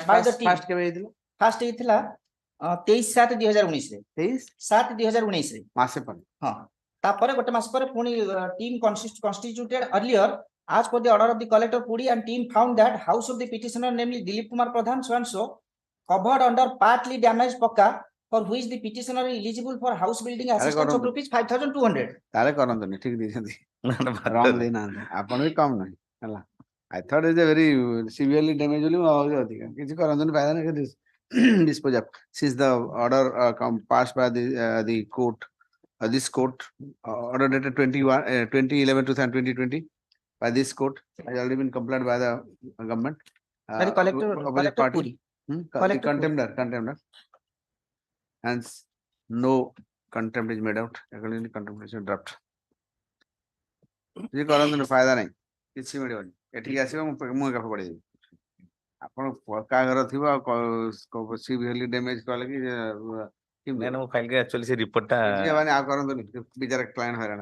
by the team first କେବେ ହେଇଥିଲା first ହେଇଥିଲା 23/7/2019 ରେ 23/7/2019 ରେ ମାସେ ପରେ ହଁ ତାପରେ ଗୋଟେ ମାସ ପରେ ପୁଣି team constituted earlier as per the order of the collector Puri and team found that house of the petitioner namely Dilip Kumar Pradhan so and so covered under partly damaged pakka for which the petitioner is eligible for house building assistance of rupees 5,200 ତାଲେ କରନ୍ତୁନି ଠିକ ଦେଇଛନ୍ତି ରଙ୍ଗ ଦେଇନାହାନ୍ତି ଆପଣ ବି କମ ନାହିଁ ହେଲା I thought it's a very severely damaged ବୋଲି ଭାବୁଛି ଅଧିକା କିଛି କରନ୍ତୁନି ଫାଇଦା ନାହିଁ dispose of since the order passed by the court this court order dated 20/11/2020 by this court has already been complied by the government by the collector party contemptor hence no contempt is made out accordingly contempt is dropped ये କରନ୍ତୁନି ଫାଇଦା ନାହିଁ କିଛି ମିଳିବନି ଏଠିକି ଆସିବ ମୁଁ ଏକା ପଡିଯିବି ଆପଣ ପକ୍କା ଘର ଥିବ ଆଉ ସିଭିୟରଲି ଡ୍ୟାମେଜ କଲେ କି నేను ఫైల్ గా యాక్చువల్లీ ସେ ରିପୋର୍ଟ ଟା ମାନେ ଆଉ କରନ୍ତୁନି ବିଚାର କ୍ଲାଏଣ୍ଟ ହଇରାଣ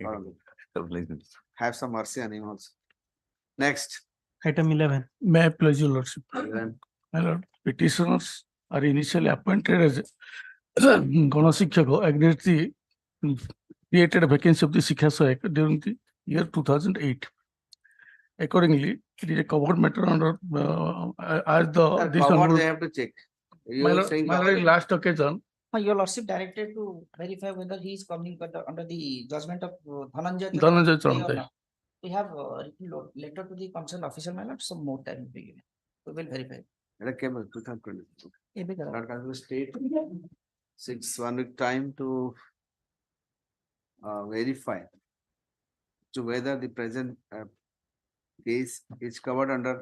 କରନ୍ତୁ have some mercy on him also next Item 11. May I pledge your lordship? My lord, petitioners are initially appointed as Gana Shikshaka against the created vacancy of the Shiksha Sahayaka during the year 2008. Accordingly, it is a covered matter under as this covered, one. they have to check My lord, in last occasion, your lordship directed to verify whether he is coming under the judgment of Dhananjay Dhananjay Chanday. We have written letter to the concerned official, my lord, some more time will be given. We will verify. এটা কেবল 2020 Ebe kara. Karnataka has a state 1 week time to verify to whether the present case is covered under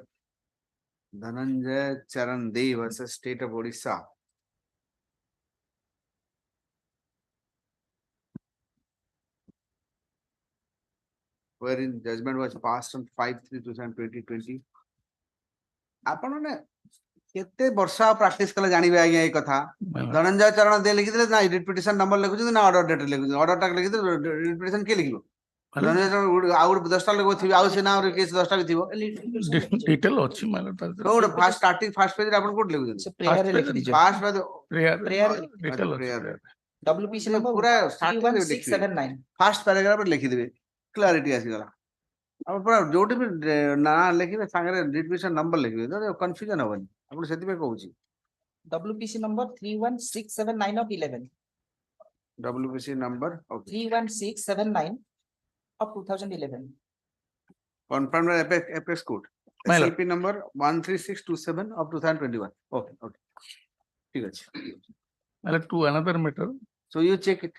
Dhananjay Charan Dey versus State of Odisha. Wherein judgment was passed on 5/3/2020. ଆପଣ ମାନେ କେତେ ବର୍ଷ practice କଲେ ଜାଣିବେ ଆଜ୍ଞା ଏଇ କଥା ଧନଞ୍ଜୟ ଚରଣ ଦେ ଲେଖିଥିଲେ ନା ରିଟ୍ ପିଟିସନ ନମ୍ବର ଲେଖୁଛନ୍ତି ନା ଅର୍ଡର ଡେଟ୍ ଲେଖୁଛନ୍ତି ଅର୍ଡର ଟା ଲେଖିଥିଲେ ରିଟ୍ ପିଟିସନ କିଏ ଲେଖିବ ଧନଞ୍ଜୟ ଚରଣ ଆଉ ଗୋଟେ 10ଟା ଲୋକ ଥିବେ ଆଉ ସେ ନାଁରେ କେସ୍ 10ଟା ବି ଥିବ ଡିଟେଲ ଅଛି ମାନେ କୋଉଠି ଫାର୍ଷ୍ଟ ଷ୍ଟାର୍ଟିଂ ଫାର୍ଷ୍ଟ ପେଜରେ ଆପଣ କୋଉଠି ଲେଖୁଛନ୍ତି Se prayer ରେ ଲେଖି ଦେଇଛ। ଫାର୍ଷ୍ଟ ପେଜ Prayer ଡିଟେଲ ଅଛି prayer WPC number ପୁରା starting ରେ 31679. ଫାର୍ଷ୍ଟ ପ୍ୟାରାଗ୍ରାଫରେ ଲେଖିଦେବେ କ୍ଲାରିଟି ଆସିଗଲା ଆପଣ ପୁରା ଯୋଉଠି ବି ନାଁ ଲେଖିବେ ସାଙ୍ଗରେ ରିଟ୍ ପିଟିସନ ନମ୍ବର ଲେଖିବେ କନଫ୍ୟୁଜନ ହବନି ଆପଣ ସେଥିପାଇଁ କହୁଛି WPC number 31679 of 11. WBC number 31679 of 2011. confirmed by apex court My lord. SCP number 13627 of 2021 okay ঠিক আছে to another matter, so you check it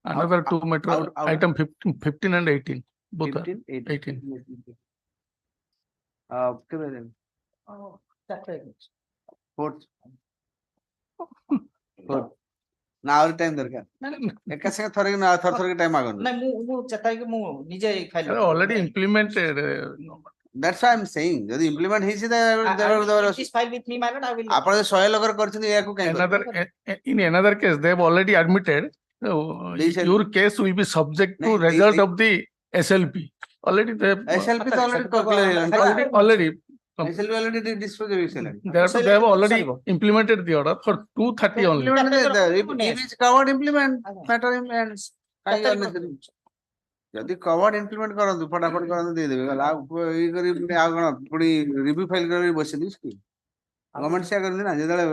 another two matter, out- item 15 and 18, both are 15 18. କେବେ ଦେବେ? Oh, that way. Fourth. ନା ଆହୁରି time ଦରକାର ଏକା ସାଙ୍ଗେ ଥରେ ନା ଥର ଟାଇମ ମାଗନ୍ତୁ ନାଇଁ ମୁଁ ଚାହିଁକି କି ମୁଁ ନିଜେ file Already implemented. that's why I'm saying ଯଦି ଇମ୍ପ୍ଲିମେଣ୍ଟ ହେଇଛି this file with me, my lord, I will. ଆପଣ ଯଦି 100 ଲୋକର କରିଛନ୍ତି ଏହାକୁ କାଇଁ Another, in another case, they have already admitted, They said- your case will be subject to Nahin, result they- of the SLP. Already they have. SLP ତ already Already. SLP already dispose of SLP They have already implemented the order for 230 only. if it's covered implement matter implements କାଇଁ unnecessary? ଯଦି covered implement କରନ୍ତୁ ଫଟାଫଟ କରନ୍ତୁ ଦେଇଦେବେ ଗଲା ଆଉ ଇଏ କରି ପୁଣି ଆଉ କଣ ପୁଣି ରିଭ୍ୟୁ ଫାଇଲ କରି ବସିଦିସ୍ କି ଗଭର୍ଣ୍ଣମେଣ୍ଟ ସେୟା କରନ୍ତି ନା ଯେତେବେଳେ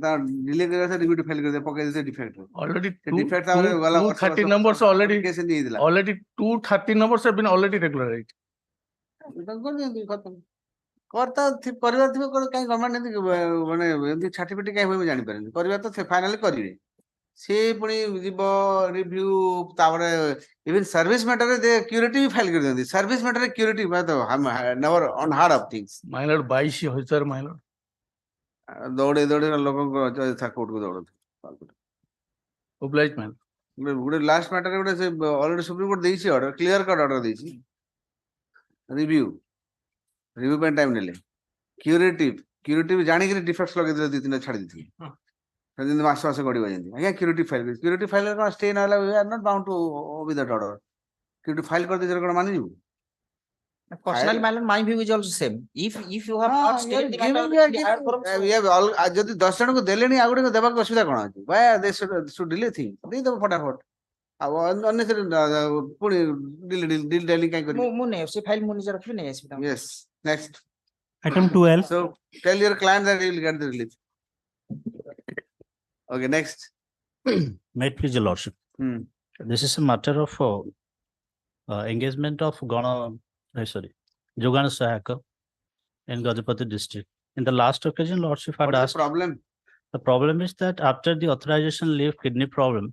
ତା ଡିଲେ କରିବା ରିଭ୍ୟୁ ଫାଇଲ କରିଦେବେ ପକେଇ ଦେଇଥିବେ ଡିଫେକ୍ଟ Already defect ତାପରେ ଗଲା 230 numbers already, କେସ୍ ଏମିତି ହେଇଥିଲା already 230 numbers have been already regularized. କରିଦିଅନ୍ତି ଖତମ କରିତା କରିବାର ଥିବ କାହିଁ ଗଭର୍ଣ୍ଣମେଣ୍ଟ ଏମିତି ମାନେ ଏମିତି ଛାଟିପିଟି କାହିଁ ହୁଏ ମୁଁ ଜାଣିପାରେନି କରିବା ତ ଫାଇନାଲି କରିବେ ସେ ପୁଣି ଯିବ ରିଭ୍ୟୁ ତାପରେ ଇଭେନ୍ ସର୍ଭିସ ମ୍ୟାଟରରେ ଦେ କ୍ୟୁରେଟିଭ ଫାଇଲ କରିଦିଅନ୍ତି ସର୍ଭିସ ମ୍ୟାଟରରେ curative never unheard of things My lord, 22,000, my lord. ଦୌଡେ ଦୌଡେ ଲୋକଙ୍କ କୋର୍ଟକୁ ଦୌଡନ୍ତି Obliged, my lord. ଗୋଟେ ଲାଷ୍ଟ ମ୍ୟାଟରରେ ଗୋଟେ ସେ ଅଲରେଡି ସୁପ୍ରିମକୋର୍ଟ ଦେଇଛି ଅର୍ଡର କ୍ଲିୟର କଟ୍ ଅର୍ଡର ଦେଇଛି ରିଭ୍ୟୁ ପାଇଁ ଟାଇମ ନେଲେ କ୍ୟୁରେଟିଭ ଜାଣିକିରି ଡିଫେକ୍ଟ ଲଗେଇଦେଲେ 2-3 ଛାଡି ଦେଇଥିଲେ ଯେମିତି ମାସ ଗଡିବ ଯେମିତି ଆଜ୍ଞା କ୍ୟୁରେଟିଭ ଫାଇଲ କଣ ଷ୍ଟେ ନହେଲା we are not bound to obey that order curative file କରିଦେଇଛ କଣ ମାନିଯିବୁ Personally, my lord, my view is also same. If you have not stated the matter, ଯଦି 10 ଜଣଙ୍କୁ ଦେଲେଣି ଆଉ ଗୋଟେ ଦେବାକୁ ଅସୁବିଧା କଣ ଅଛି ଦେ should delay thing ଦେଇଦେବ ଫଟାଫଟ ଆଉ unnecessary ପୁଣି ଡିଲ୍ କାଇଁ କରିବି ମୁଁ ନେଇ ସେ ଫାଇଲ ମୁଁ ନିଜେ ରଖିବି ନେଇ ଆସିବି ତାଙ୍କୁ। yes next Item 12. so tell your client that he will get the relief okay next May it please your lordship. This is a matter of engagement of Jogana Sahaka in Gajapati district. In the last occasion, lordship had what is asked. the problem The problem is that after the authorization leave kidney problem,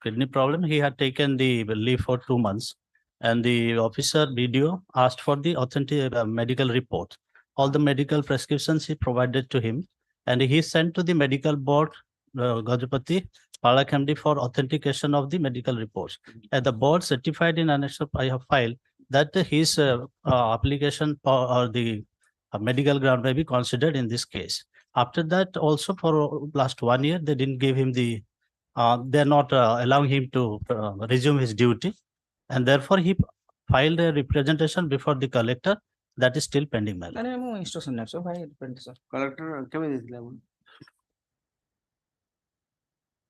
kidney problem, he had taken the leave for 2 months, and the officer BDO asked for the authentic medical report. All the medical prescriptions he provided to him, and he sent to the medical board, Gajapati Palakhamdi, for authentication of the medical reports. And the board certified in annex of I have filed that his application or the medical ground may be considered in this case. After that, also for last 1 year, they didn't give him the, they're not allowing him to resume his duty. And therefore, he filed a representation before the collector that is still pending. My lord. ନାଇଁ ମୁଁ instruction ନେବି ସର ଭାଇ representation. collector କେବେ ଦେଇଥିଲେ ଆପଣ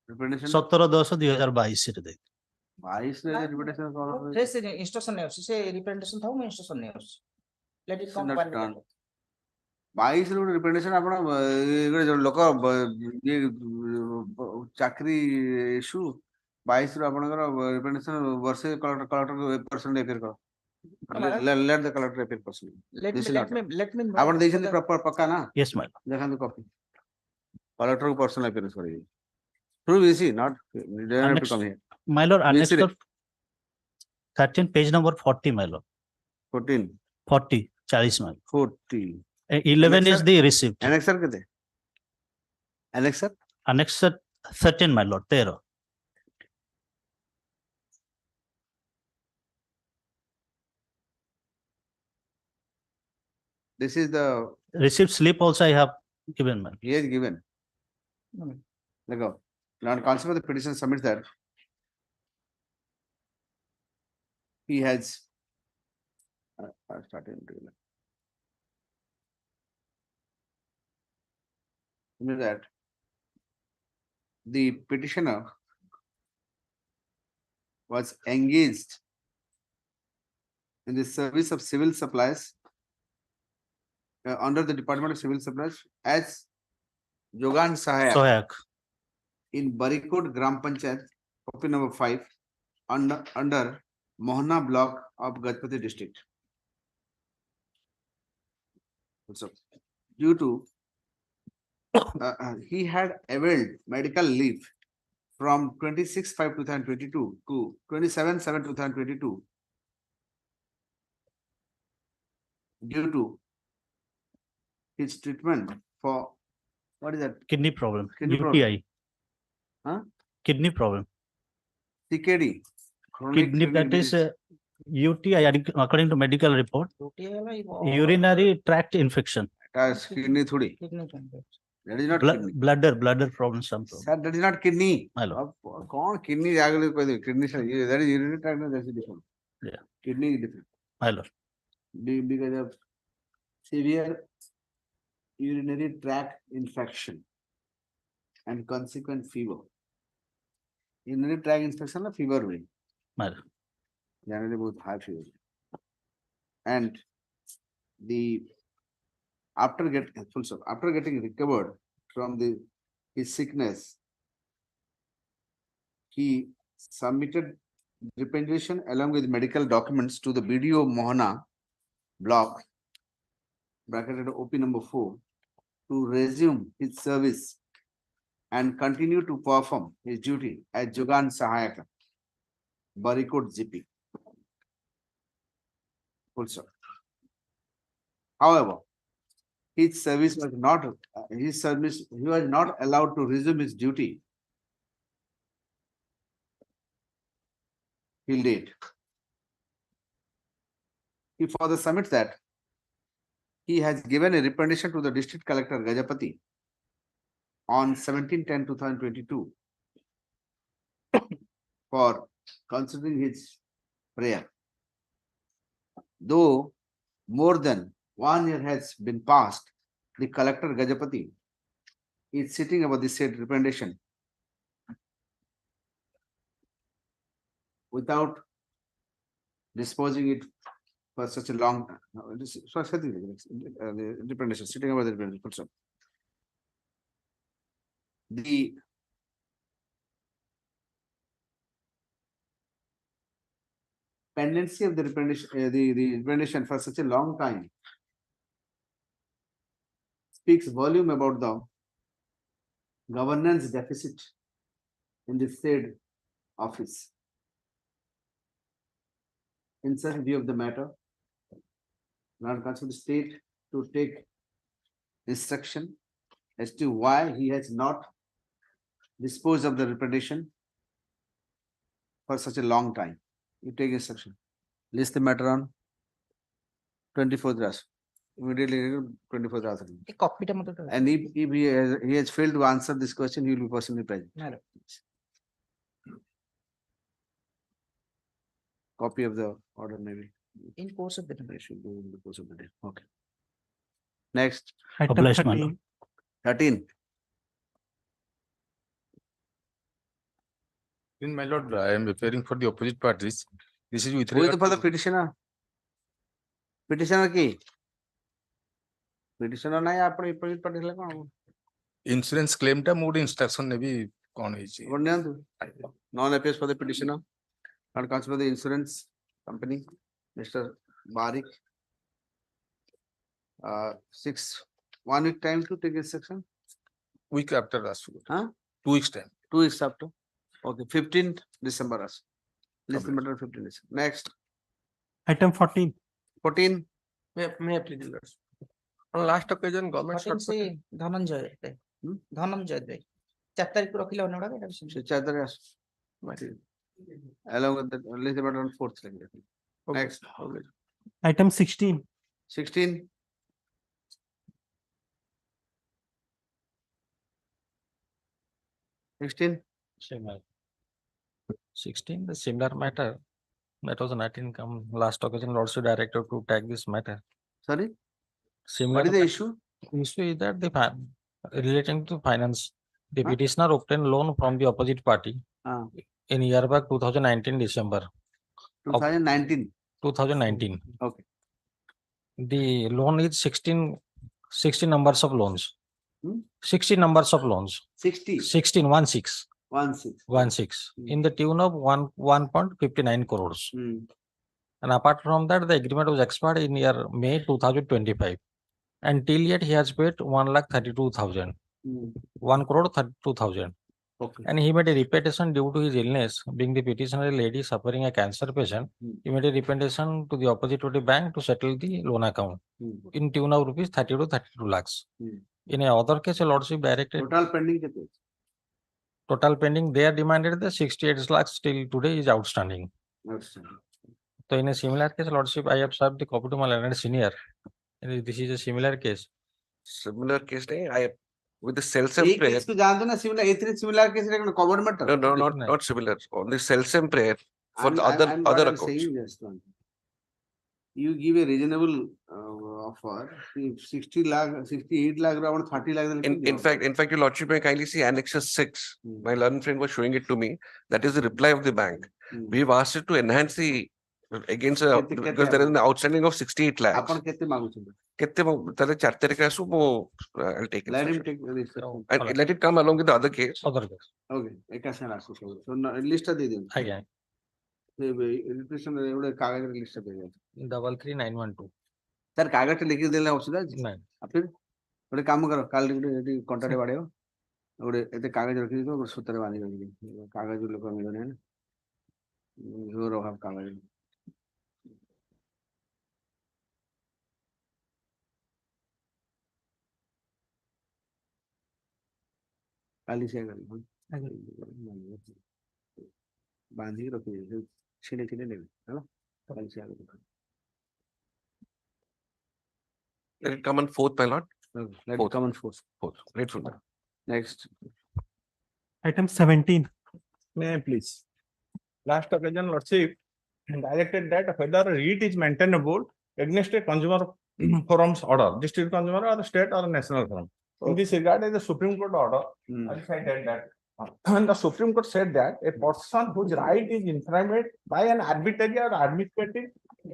representation 17/10/2022 ରେ ଦେଇଥିଲେ। 22 ରେ representation କଣ ଫ୍ରେଶ instruction ନେଇ ଆସୁଛି ସେ representation ଥାଉ ମୁଁ instruction ନେଇ ଆସୁଛି let it come one minute. 22 ରେ ଗୋଟେ representation ଆପଣ ଗୋଟେ ଲୋକ ଚାକିରି ଇସ୍ୟୁ 22 ରୁ ଆପଣଙ୍କର representation ବର୍ଷେ collector person appear କର madam. let the collector appear person Let this me, is let not me, let me. ଆପଣ know ଦେଇଛନ୍ତି the- proper ପକ୍କା ନା Yes, my lord. ଦେଖନ୍ତୁ copy collector କୁ personal appearance କରିବେ through VC not you don't have to Annex- come here My lord, annex Yes, sir. 13, page number 40, my lord. 14 40, 40, my lord. 40 11 is Annexer? the receipt. annexer କେତେ annexer Annex 13, my lord, 13. this is the Receipt slip also I have given, my lord. he has given let go now concept of the petition submits that he has started that the petitioner was engaged in the service of civil supplies under the Department of Civil Supplies as Jogan Sahayak Sohayak. in Barikod Gram Panchayat, copy number 5, under Mohna block of Gajpati district. So, due to he had availed medical leave from 26/5/2022 to 27/7/2022 due to his treatment for what is that Kidney problem. Kidney UTI. Huh? Kidney problem. CKD chronic Kidney, that is disease. UTI, according to medical report. Urinary tract infection. That's kidney thodi. That is not kidney. Bladder problem, some problem. Sir, that is not kidney. My lord. कौन kidney आगे कोई kidney से that is urinary tract में that's different. Yeah. Kidney is different. My lord. Because of severe urinary tract infection and consequent fever. Urinary tract infection ना fever हुई. My lord. Generally बहुत high fever. And the after getting recovered from his sickness, he submitted representation along with medical documents to the BDO Mohana block bracketed OP number 4 to resume his service and continue to perform his duty as Jogan Sahayaka, Barikot GP. Full stop. However, he was not allowed to resume his duty till date. He further submits that he has given a representation to the district collector Gajapati on 17/10/2022 for considering his prayer. Though more than 1 year has been passed, the collector Gajapati is sitting about the said representation without disposing it for such a long representation, sitting about the representation. The pendency of the representation, the representation for such a long time speaks volume about the governance deficit in the said office. In such view of the matter, not consider the state to take instruction as to why he has not disposed of the representation for such a long time. You take instruction. List the matter on 24th draft. Immediately 24th draft. Copy টা মতো And if he has failed to answer this question, he will be personally present. Copy of the order maybe. in course of the They should do in the course of the day. Okay. Next, Item Obliged, my 13. lord. 13. In my lord, I am referring for the opposite parties. This is with Who is regard for the to petitioner? Petitioner ki? Petitioner nahi apne opposite party le kaun? insurance claim টা ମୁଁ ଗୋଟେ instruction ନେବି कौन ହେଇଛି? What niyantu? Non-appeals for the petitioner and counsel for the insurance company, Mr. Barik. 1 week time to take instruction, week after last week. huh? 2 weeks time. 2 weeks after. Okay, 15th December. December 15th December. Next, Item 14. 14. May I please, Lord? On last occasion, government. ସେ ଧନଞ୍ଜୟ ରାୟ। ଧନଞ୍ଜୟ ରାୟ। 4 ତାରିଖ ରଖିଲେ ଅନ୍ୟ ଗୁଡାକ ଏଇଟା ବି So, Chadar has. Along with the Elizabeth on 4th. Next, Item 16. 16. 16. Similar. 16, the similar matter. That was not income. Last occasion, Lordship directed to take this matter. Sorry. Similar. What is the issue? Issue is that relating to finance, the petitioner obtained loan from the opposite party in year back 2019 December. 2019. 2019. Okay. The loan is 60 numbers of loans. 60 numbers of loans. 16. 16. 16 in the tune of 1.59 crores. And apart from that, the agreement was expired in year May 2025. And till yet he has paid 1,32,000. 1 crore 32,000. Okay. And he made a repetition due to his illness, being the petitioner a lady suffering a cancer patient. He made a repetition to the opposite party bank to settle the loan account in tune of rupees 30 to 32 lakhs. In a other case, a lordship directed total pending. They are demanded the 68 lakhs till today is outstanding. So in a similar case, lordship, I have served the copy to my learned senior. And this is a similar case. Similar case, I with the cell एक prayer. case को जानते ना similar similar case है covered matter. No, not similar. Only cell prayer for the other accounts. Saying just one. You give a reasonable offer. 60 lakh, 68 lakh, around 30 lakh. In fact, your lordship may kindly see Annexus 6. My learned friend was showing it to me. That is the reply of the bank. We've asked it to enhance the against because there is an outstanding of 68 lakhs. अपन कितने मांगो चुके? कितने ताले 4 तारीख का वो I'll take it. Let him take this. And let it come along with the other case. Other case. Okay. एक ऐसा रास्ता So list दे दें. Again. Registration एवढे कागज list दे दें. 33912. सर कागज लिख देना औषधा नहीं. अब फिर थोड़े काम करो काल ये कॉन्ट्रैक्ट वाले हो थोड़े इतने कागज रख दीजिए और सूत्र बांध दीजिए कागज लोग को मिलने हैं जो रोहा कागज काली से बांध के रख दीजिए छिले छिले नहीं है ना काली से Let it come on 4th, my lord. Let it come on 4th. Grateful. Next. Item 17. May I please? Last occasion, lordship directed that whether writ is maintainable against a consumer forum's order, district consumer or state or national forum. In this regard, is the Supreme Court order. I cited that. And the Supreme Court said that a person whose right is infringed by an arbitrary or administrative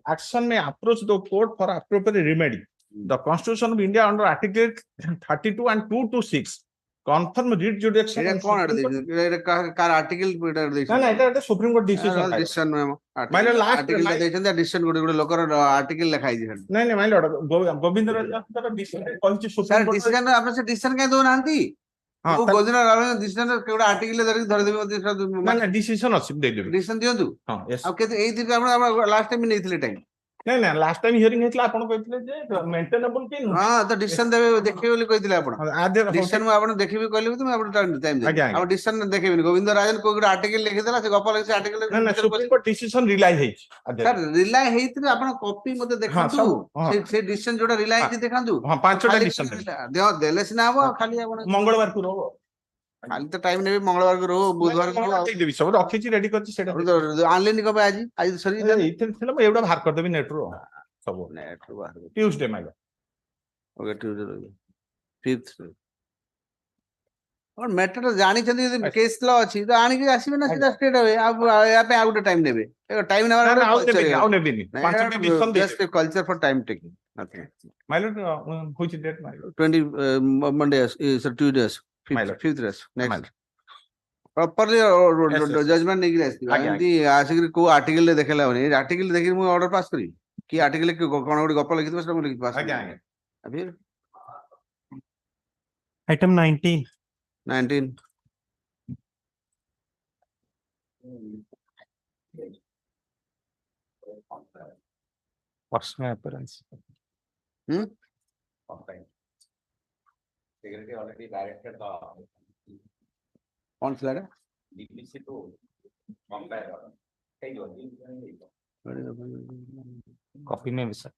action may approach the court for appropriate remedy. The Constitution of India under Article 32 and 2 to 6 confirm writ jurisdiction. ये कौन car article No, it is Supreme Court decision. Decision में My lord, last article decision the decision गुड़े लोकर article लिखाई थी sir नहीं my lord Govind Raj decision कौन सी sir decision आपने से decision क्या दो नांती वो गोविंद राज decision केवड़ा आर्टिकल धर देवी decision ना decision अच्छी दे दो decision दियो तू हाँ yes अब कहते एक दिन का अपना last time नहीं थी टाइम नहीं लास्ट टाइम हियरिंग हेतला आपण कहथिले जे मेंटेनेबल कि हां तो डिसीजन देबे देखिबे बोली कहथिले आपण डिसीजन में आपण देखिबे कहले तो मैं आपण टाइम दे अब डिसीजन देखिबे गोविंद राजन को एक आर्टिकल लिखि देला से गोपाल से आर्टिकल ना सुप्रीम कोर्ट डिसीजन रिलाय हेइ सर रिलाय हेइतरे आपण कॉपी मते देखांतु से डिसीजन जोडा रिलाय हेइ देखांतु हां पांचटा डिसीजन देओ देले सिना हबो खाली आपण मंगलवार को रहबो खाली तो टाइम नेबे मंगलवार को रहो बुधवार को ठीक देबी सब रखिछि रेडी करछि सेटा ऑनलाइन कबे आज सरी इथिन थिला मैं एवडा बाहर कर देबी नेट रो सब नेट रो बाहर ट्यूसडे माइला ओके ट्यूसडे 5th और मैटर जानी चंदी यदि केस लॉ अछि तो आनी के आसीबे ना सीधा स्ट्रेट अवे अब या पे आउट टाइम नेबे टाइम ना आउ नेबी पांचटा decision just culture for time taking nothing माइला व्हिच डेट माइला 20 Monday is Tuesday 5th rest next properly Yes, yes. judgment ନେଇକି ଆସିଥିବେ ଆଜ୍ଞା, ଏମିତି ଆସିକିରି କୋଉ ଆର୍ଟିକଲ ରେ ଦେଖେଇଲା ହବନି ଆର୍ଟିକଲ ଦେଖିକି ମୁଁ ଅର୍ଡର ପାସ୍ କରିବି କି ଆର୍ଟିକଲ କଣ ଗୋଟେ ଗପ ଲେଖିଥିବ ସେଟା ମୁଁ ଲେଖି ପାସ୍ ଆଜ୍ଞା, ଆଜ୍ଞା। କରିବି Item 19. 19 Personal appearance. hmm Secretary already directed the କଣ ଥିଲା ଏଟା DPC to compare. Copy में भी sir.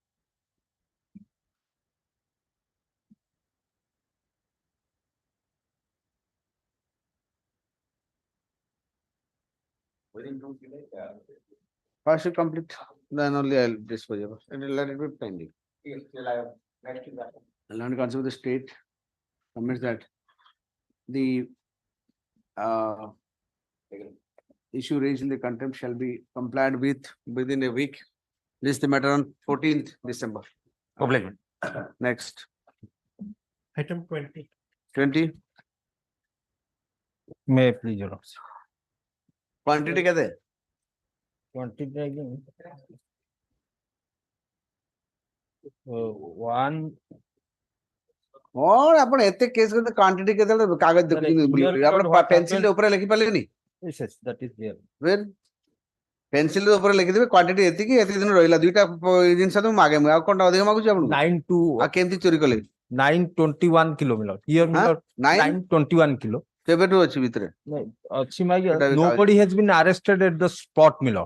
first you complete then only I'll dispose of it let it be pending Learned Council of the state commits that the issue raised in the contempt shall be complied with within a week. This is the matter on 14th December. Problem. Next, Item 20. 20, May please your lordship. quantity क्या थे? Quantity again. One. और आपण एते case करते quantity केते कागज देखुछिन आपण pencil रे ऊपर लिखि पालेनी Yes, yes, that is there. फिर पेंसिल रे ऊपर लिखि देबे क्वांटिटी एति की एति दिन रहिला दुईटा जिंस तो मागे आ कोनटा अधिक मागुछ आपण 9 आ केमती चोरी कले 921 kilo मिलो. Here मिलो 921 kilo. केबेटु अछि भितरे अच्छी मागिया nobody has been arrested at the spot मिलो.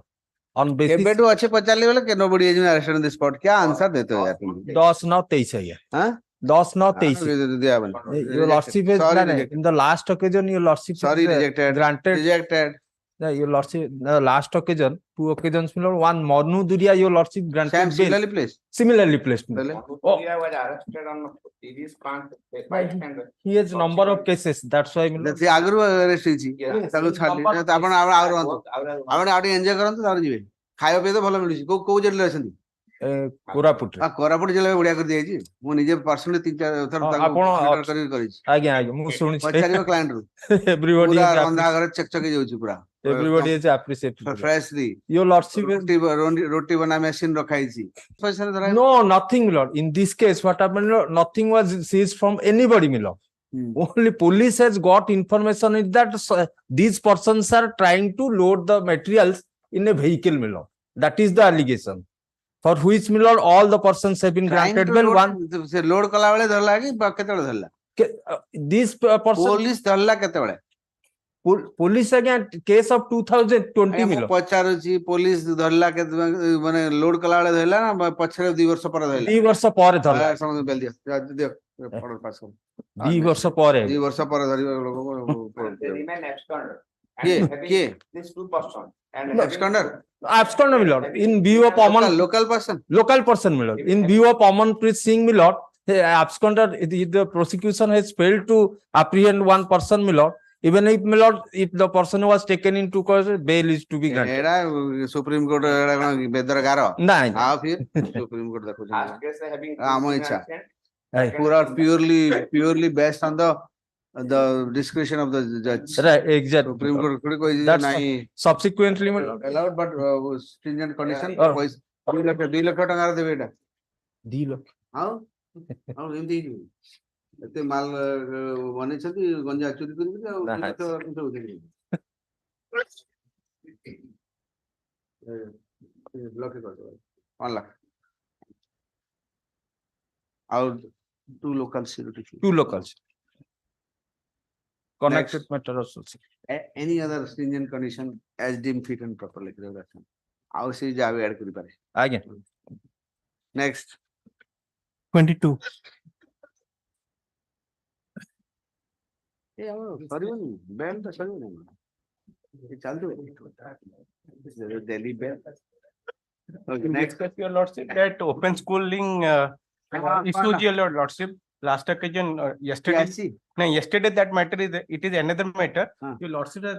On basis केबेटु अछि पचारले वाला के nobody is arrested in the spot क्या आंसर देते हो यार तुम 10/9/23 है. हां 10/9/23. Your lordship is in the last occasion your lordship sorry is rejected granted. Your lordship the last occasion 2 occasions मिलो. One Manu Duria your lordship granted Sam bail. similarly placed Similarly placed. was arrested on series He has number of cases. That's why मिलो. से आगरु arrest हिची ताको छाडी त आपण आउर रहंतो आपण आउट एन्जॉय करंतो तार जिवे खायो पे तो भलो मिलुची को जेल अछंती कोरापुट रे. कोरापुट जिले बढ़िया कर दिया मु निजे पर्सनली 3-4 थर ताको करिछि आज्ञा आज्ञा मु सुनि पचारियो क्लाइंट रु everybody पूरा is रंधा घर चकचकी जाउची पूरा everybody is appreciated. Freshly Your lordship is रोटी बना मशीन रखाइछि पैसा धरा no nothing my lord. In this case what happened nothing was seized from anybody my lord. Only police has got information is that these persons are trying to load the materials in a vehicle my lord. That is the allegation. For which my lord all the persons have been granted bail. One से load कला बेले धरला कि केतेले धरला this person police धरला केतेले police again case of 2020 मिलो. पचारुची police धरला के माने लोड कला बेले धरला ना पछरे 2 वर्ष पर धरला 2 वर्ष पर धरला समझ बेल दिया दियो ऑर्डर पास कर 2 वर्ष पर 2 वर्ष पर धरिबा लोग They remain absconded. के These 2 persons and absconder abscond my lord. In view of common local person my lord. In view of Amanpreet Singh my lord, absconded the prosecution has failed to apprehend one person my lord. Even if my lord, if the person was taken into court, bail is to be granted. एड़ा supreme court एड़ा कोन बेदर गारो नहीं आ फिर supreme court देखो As case having आमो इच्छा Right. पूरा purely based on the discretion of the judge Right, exactly. Supreme court थोड़ी कोई That's नहीं subsequently my lord. allowed but stringent condition Oh. कोई 2 लाख टका देबे एटा 2 लाख हां हां एमती एते माल बने छथि गंजा चोरी करिबि आ तो किछ होते ब्लॉक कर दो 1 लाख और 2 local security 2 locals. Connected matter also. any other stringent condition as deemed fit and proper like that आउ से जावे ऐड करि पारे Again. next 22. ए अब सरिबनी बेल त सरिबनी चलतो दिल्ली बेल Okay, next is your lordship that open schooling issues your lordship last occasion yesterday. No, yesterday that matter is it is another matter. Your lordship has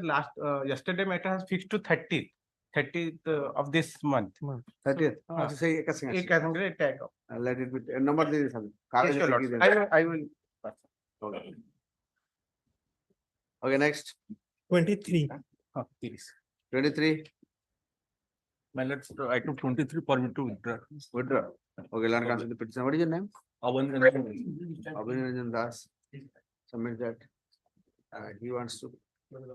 yesterday matter has fixed to 30th of this month. 30th. Say एक संगे tag. Let it be number दे दे सब Yes, your lordship. I will. Okay, next. 23. 23. My lord, item 23 permit to withdraw. Withdraw. Okay, learn counsel the petition. What is your name? Abhinandan Das. Submit that. He wants to withdraw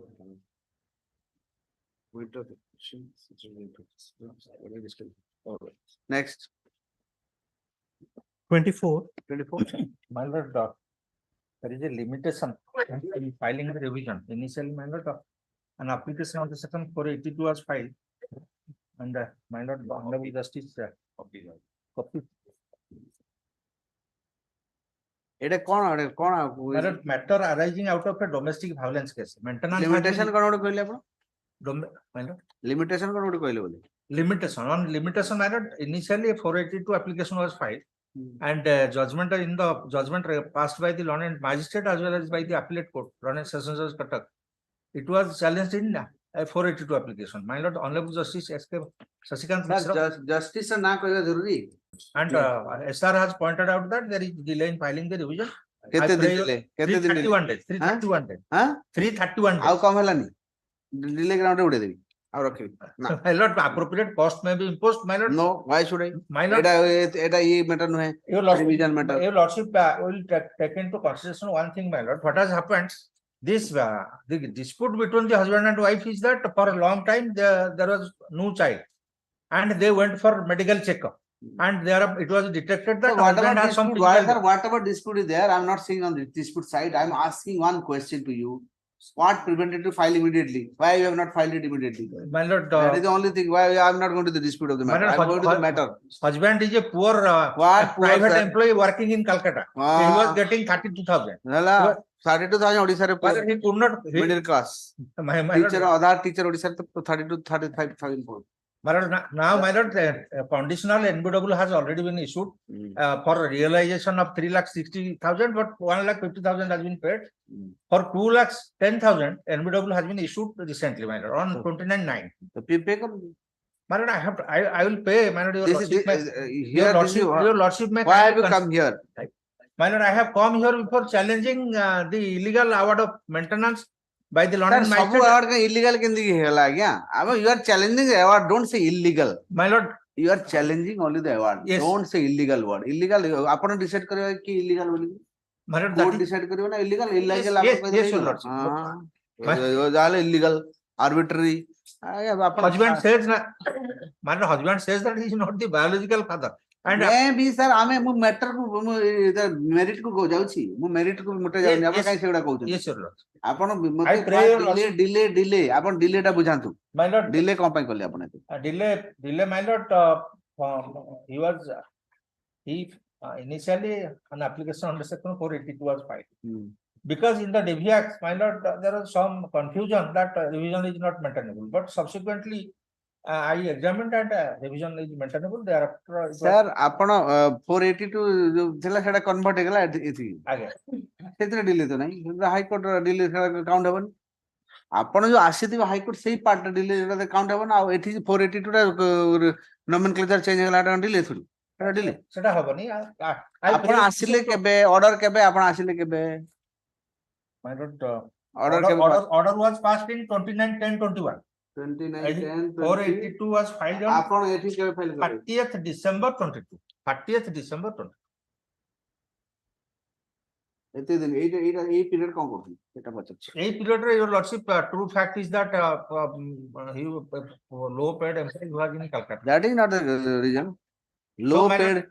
the petition. Next. 24. 24. My lord, there is a limitation in filing the revision. Initially, my lord, an application of the section 482 was filed. And my lord, the Honorable Justice copy. It कौन My lord, matter arising out of a domestic violence case. Maintenance. limitation कौन उड़े कोई ले अपना? My lord. Limitation कौन उड़े कोई ले बोले? Limitation. On limitation, my lord, initially a 482 application was filed. And judgment passed by the learned magistrate as well as by the appellate court, learned Sessions Judge Cuttack. It was challenged in a 482 application. My lord, Honorable Justice S.K. Sasikant Mishra. Justice से ना कोई जरूरी. And SR has pointed out that there is delay in filing the revision. कितने दिन delay? 331 days. 331 days. हाँ? 331 days. How come है लानी? Delay ground उड़े देवी. How रखे? ना. My lord, appropriate cost may be imposed. My lord. No, why should I? My lord. एटा ये matter no है. Your lordship, Revision matter. Your lordship will take into consideration one thing, my lord. What has happened? This the dispute between the husband and wife is that for a long time there was no child, and they went for medical checkup, and it was detected that husband has some whatever dispute is there, I'm not saying on the dispute side. I'm asking one question to you. What prevented you to file immediately? Why you have not filed it immediately? My lord, that is the only thing. Why I'm not going to the dispute of the matter. I'm going to the matter. Husband is a poor private employee working in Calcutta. He was getting 32,000. 32,000 Odisha re But he could not. middle class. Teacher, other teacher Odisha to 32,000-35,000. My lord, now, my lord, conditional NBW has already been issued for realization of 3,60,000, but 1,50,000 has been paid. For 2,10,000, NBW has been issued recently, my lord, on 29/9. The pay My lord, I will pay. My lord, your lordship may. Why have you come here? My lord, I have come here before challenging the illegal award of maintenance by the London Sir, magistrate. award illegal you are challenging the award. Don't say illegal. My lord, you are challenging only the award. Yes. Don't say illegal word. Illegal. Apna decide करेगा कि illegal बोली. My lord, Court decide करेगा ना illegal. Illegal. Yes, your lordship. हाँ. Illegal, arbitrary. Husband says that. My lord, husband says that he is not the biological father. And भी sir आमे मु matter को मेरिट को जाउछि मु मेरिट को मुटे जाउनि आपण काई सेगडा कहउछ yes, your lord. आपण मते डिले आपण डिले टा बुझांतु My lord, डिले कोन पय करले आपण delay, my lord, he initially an application under section 482 was filed. Because in the DV Act, my lord, there was some confusion that revision is not maintainable, but subsequently I examined that revision is maintainable. Thereafter, sir आपण 482 जो थिला सेडा convert हेगला एथि आगे सेतरे delay तो नहीं high court delay count Hepburn आपण जो आसीथि high court सेही पार्ट डिले जेटा काउंट हेबन आ एथि 482 टा नोमेनक्लेचर चेंज हेगला टा डिले थुडी सेटा डिले सेटा हबनी आपण आसिले केबे ऑर्डर केबे आपण आसिले केबे my lord, order was passed in 29/10/21. 482 was filed on आपण एथि केबे फाइल करे 30th December 22. 30th December 22. एते दिन ए पीरियड कोन करथि सेटा पचछ A period रे your lordship, true fact is that he low paid employee was in Calcutta. that is not the reason low paid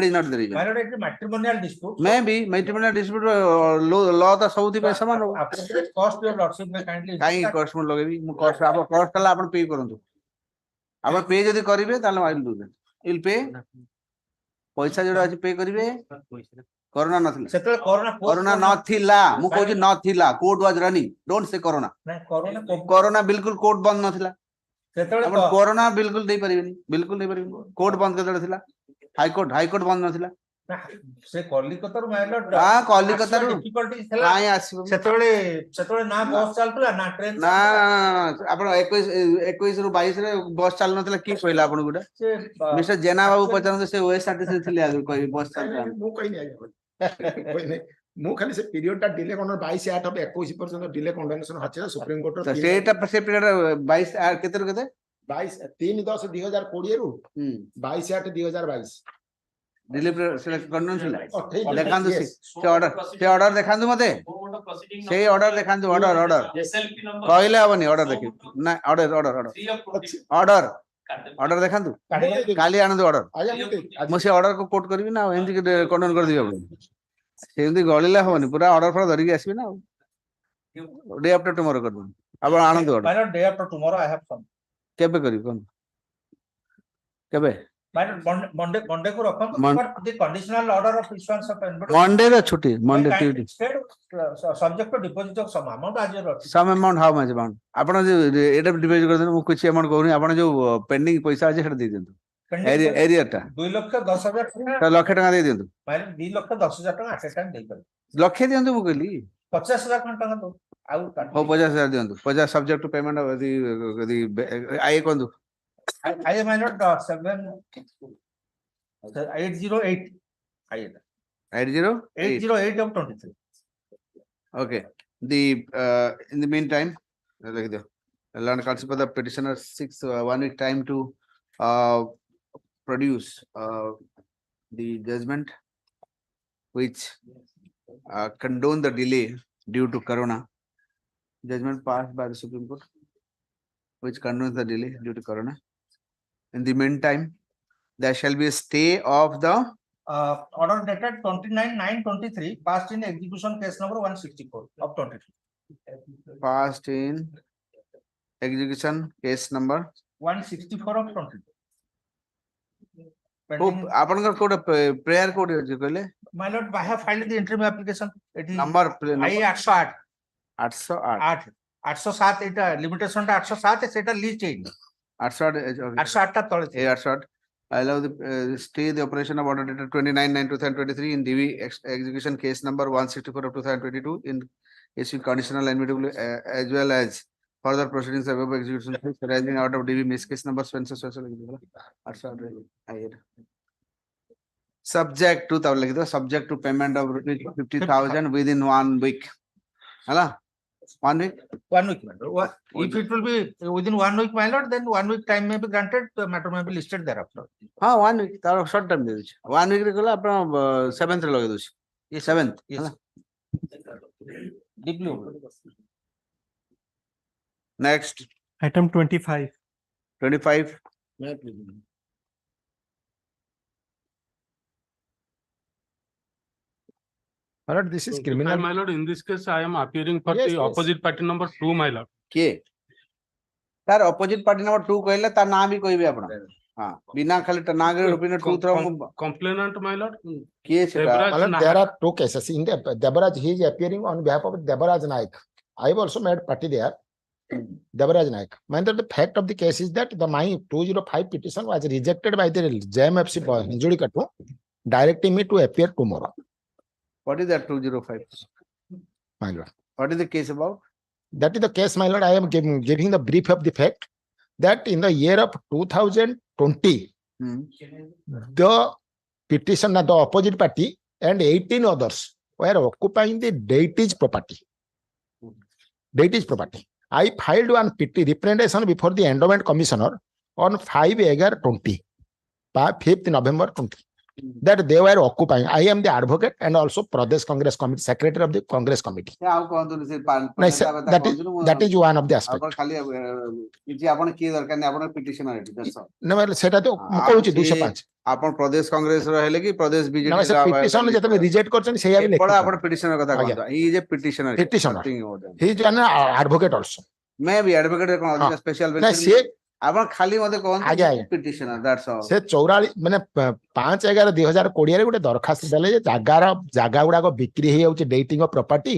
is not the reason My lord, it is matrimonial dispute. maybe matrimonial dispute law ta सबथि पे समान हो Appropriate cost your lordship may kindly. काई cost में लगेबी मु cost आप cost कला आपण पे करंतु आपण पे जदी करिवे ताले I will do that will pay पैसा जोडा अछि पे करिवे कोरोना नथिला सेतले कोरोना नथिला मु कहू छी नथिला court was running don't say corona नहीं कोरोना बिल्कुल कोर्ट बंद नथिला सेतले आपण कोरोना बिल्कुल दे परिबेनी कोर्ट बंद कर देथिला हाई कोर्ट बंद नथिला से कलिकतार my lord, कलिकतार difficulties थला काई आसीबो सेतले ना बस चलतला ना ट्रेन ना आपण 21 रु 22 रे बस चाल नथिला की कहला आपण गुडा मिस्टर जेना बाबू पचारन से ओएसआरटीसी थिले आ कोई बस चलता मु कहि नै ମୁଁ ଖାଲି ସେ ପିରିୟଡ ଟା ଡିଲେ କଣ 22/8/21 ପର୍ଯ୍ୟନ୍ତ ଡିଲେ କଣ୍ଡେନସନ ଅଛି ସୁପ୍ରିମ କୋର୍ଟ ତ ସେଇଟା ସେ ପିରିୟଡ 22 କେତେ ରୁ କେତେ 3/10/2020 ରୁ 22/8/2022 ଡିଲେ ଦେଖାନ୍ତୁ ସେ ଅର୍ଡର ଦେଖାନ୍ତୁ ମତେ ସେଇ ଅର୍ଡର ଦେଖାନ୍ତୁ ଅର୍ଡର କହିଲେ ହବନି ଅର୍ଡର ଦେଖିବି ନା ଅର୍ଡର ଦେଖାନ୍ତୁ କାଲି ଆଣନ୍ତୁ ଅର୍ଡର ମୁଁ ସେ ଅର୍ଡର କୁ କୋଟ କରିବି ନା ଏମିତି କଣ୍ଡନ କରିଦେବି ଆପଣ ସେମିତି ଗଳିଲେ ହବନି ପୁରା ଅର୍ଡର ଫର ଧରିକି ଆସିବି ନା ଆଉ ଡେ ଆଫ୍ଟର ଟୁମରୋ କରିଦେବି ଆପଣ ଆଣନ୍ତୁ order My lord, day after tomorrow I have some. କେବେ କରିବି କୁହନ୍ତୁ କେବେ My lord, Monday को रखो but the conditional order of issuance of envelope Monday ର ଛୁଟି Monday Tuesday subject to deposit of some amount as your some amount how much amount ଆପଣ ଏଇଟା ଡିଭାଇଡ୍ କରିଦିଅନ୍ତୁ ମୁଁ କିଛି ଆମାଉଣ୍ଟ କହୁନି ଆପଣ ଯୋଉ ପେଣ୍ଡିଂ ପଇସା ଅଛି ସେଟା ଦେଇ ଦିଅନ୍ତୁ ଏରିଆ ଟା 2,10,000 ଲକ୍ଷେ ଟଙ୍କା ଦେଇ ଦିଅନ୍ତୁ My lord, 2,10,000 ଟଙ୍କା at a time ଦେଇପାରିବେ ଲକ୍ଷେ ଦିଅନ୍ତୁ ମୁଁ କହିଲି 50,000 ଟଙ୍କା ଦଉ ଆଉ ହଉ 50,000 ଦିଅନ୍ତୁ 50 ସବଜେକ୍ଟ ଟୁ ପେମେଣ୍ଟ ଆଇ କୁହନ୍ତୁ I am my lord 808 808 of 23 okay in the meantime like the learn concept of the petitioner 1 week time to produce the judgment which condone the delay due to corona judgment passed by the Supreme Court which condones the delay due to corona. In the meantime, there shall be a stay of the order dated 29/9/23 passed in execution case number 164 of 23 passed in execution case number 164 of 23 ଆପଣଙ୍କର କୋଉଟା prayer କୋଉଠି ଅଛି କହିଲେ My lord, I have filed the interim application it is number I 808 808 807 এটা limitation টা 807 সেটা list ହେଇନି 808 টা তলে 808 I allow the stay the operation of order dated 29/9/2023 in DV execution case number 164 of 2022 in issuing conditional immutable as well as further proceedings above execution arising out of DV miss case number subject to subject to payment of 50,000 within 1 week hala 1 week if it will be within 1 week my lord then 1 week time may be granted the matter may be listed thereafter ha 1 week tar short time de 1 week re kala apna 7th re lagay dosi 7th hala deeply next Item 25. My lord, this is criminal. My lord, in this case, I am appearing for Yes, the yes. opposite party number 2, my lord. କିଏ ତାର opposite party number 2 କହିଲେ ତା ନାଁ ବି କହିବେ ଆପଣ ହଁ ବିନା ଖାଲି ନାଁ ରେ ରିପିଟ୍ 2 ଥର Complainant, my lord. କିଏ ସେଟା Devraj My lord, Nayak. there are two cases. In the Devaraj, he is appearing on behalf of Devaraj Naik. I have also made party there. Devaraj Naik. My lord, the fact of the case is that my 205 petition was rejected by the JMFC Hinjudicatu, directing me to appear tomorrow. what is that 205 My lord. what is the case about That is the case, my lord. I am giving the brief of the fact that in the year of 2020, the petitioner, the opposite party, and 18 others were occupying the deity's property. Deity's property. I filed one representation before the endowment commissioner on 5/11/20, 5th November 20. That they were occupying. I am the advocate and also Pradesh Congress Committee, secretary of the Congress Committee. ଆଉ କହନ୍ତୁନି ସେ No, sir, that is one of the aspects. ଆପଣ ଖାଲି କିଛି ଆପଣ କିଏ ଦରକାର ନାହିଁ ଆପଣ ପିଟିସନର ଏଠି ଦର୍ଶ No, ସେଟା ତ ମୁଁ କହୁଛି 205. ଆପଣ ପ୍ରଦେଶ କଂଗ୍ରେସ ର ହେଲେ କି ପ୍ରଦେଶ No, ବିଜେପି ସେ petition ଯେତେବେଳେ ରିଜେକ୍ଟ କରିଛନ୍ତି ସେଇଆ ବି କେବଳ ଲେଖିଛନ୍ତି. ଆପଣ ପିଟିସନର କଥା ଆଜ୍ଞା। କହନ୍ତୁ he is a petitioner Petitioner. He is an advocate also. May be advocate କଣ ଅଧିକ ସ୍ପେଶାଲ ନା ସିଏ ଆପଣ ଖାଲି ମତେ ଆଜ୍ଞା, କହନ୍ତୁ ଆଜ୍ଞା। ପିଟିସନର ଦ୍ୟାଟ୍ସ ଅଲ୍ ସେ 44 ମାନେ 5/11/2020 ରେ ଗୋଟେ ଦରଖାସ୍ତ ଦେଲେ ଯେ ଜାଗା ଗୁଡାକ ବିକ୍ରି ହେଇଯାଉଛି ଡେଟିଂ ଅଫ ପ୍ରପର୍ଟି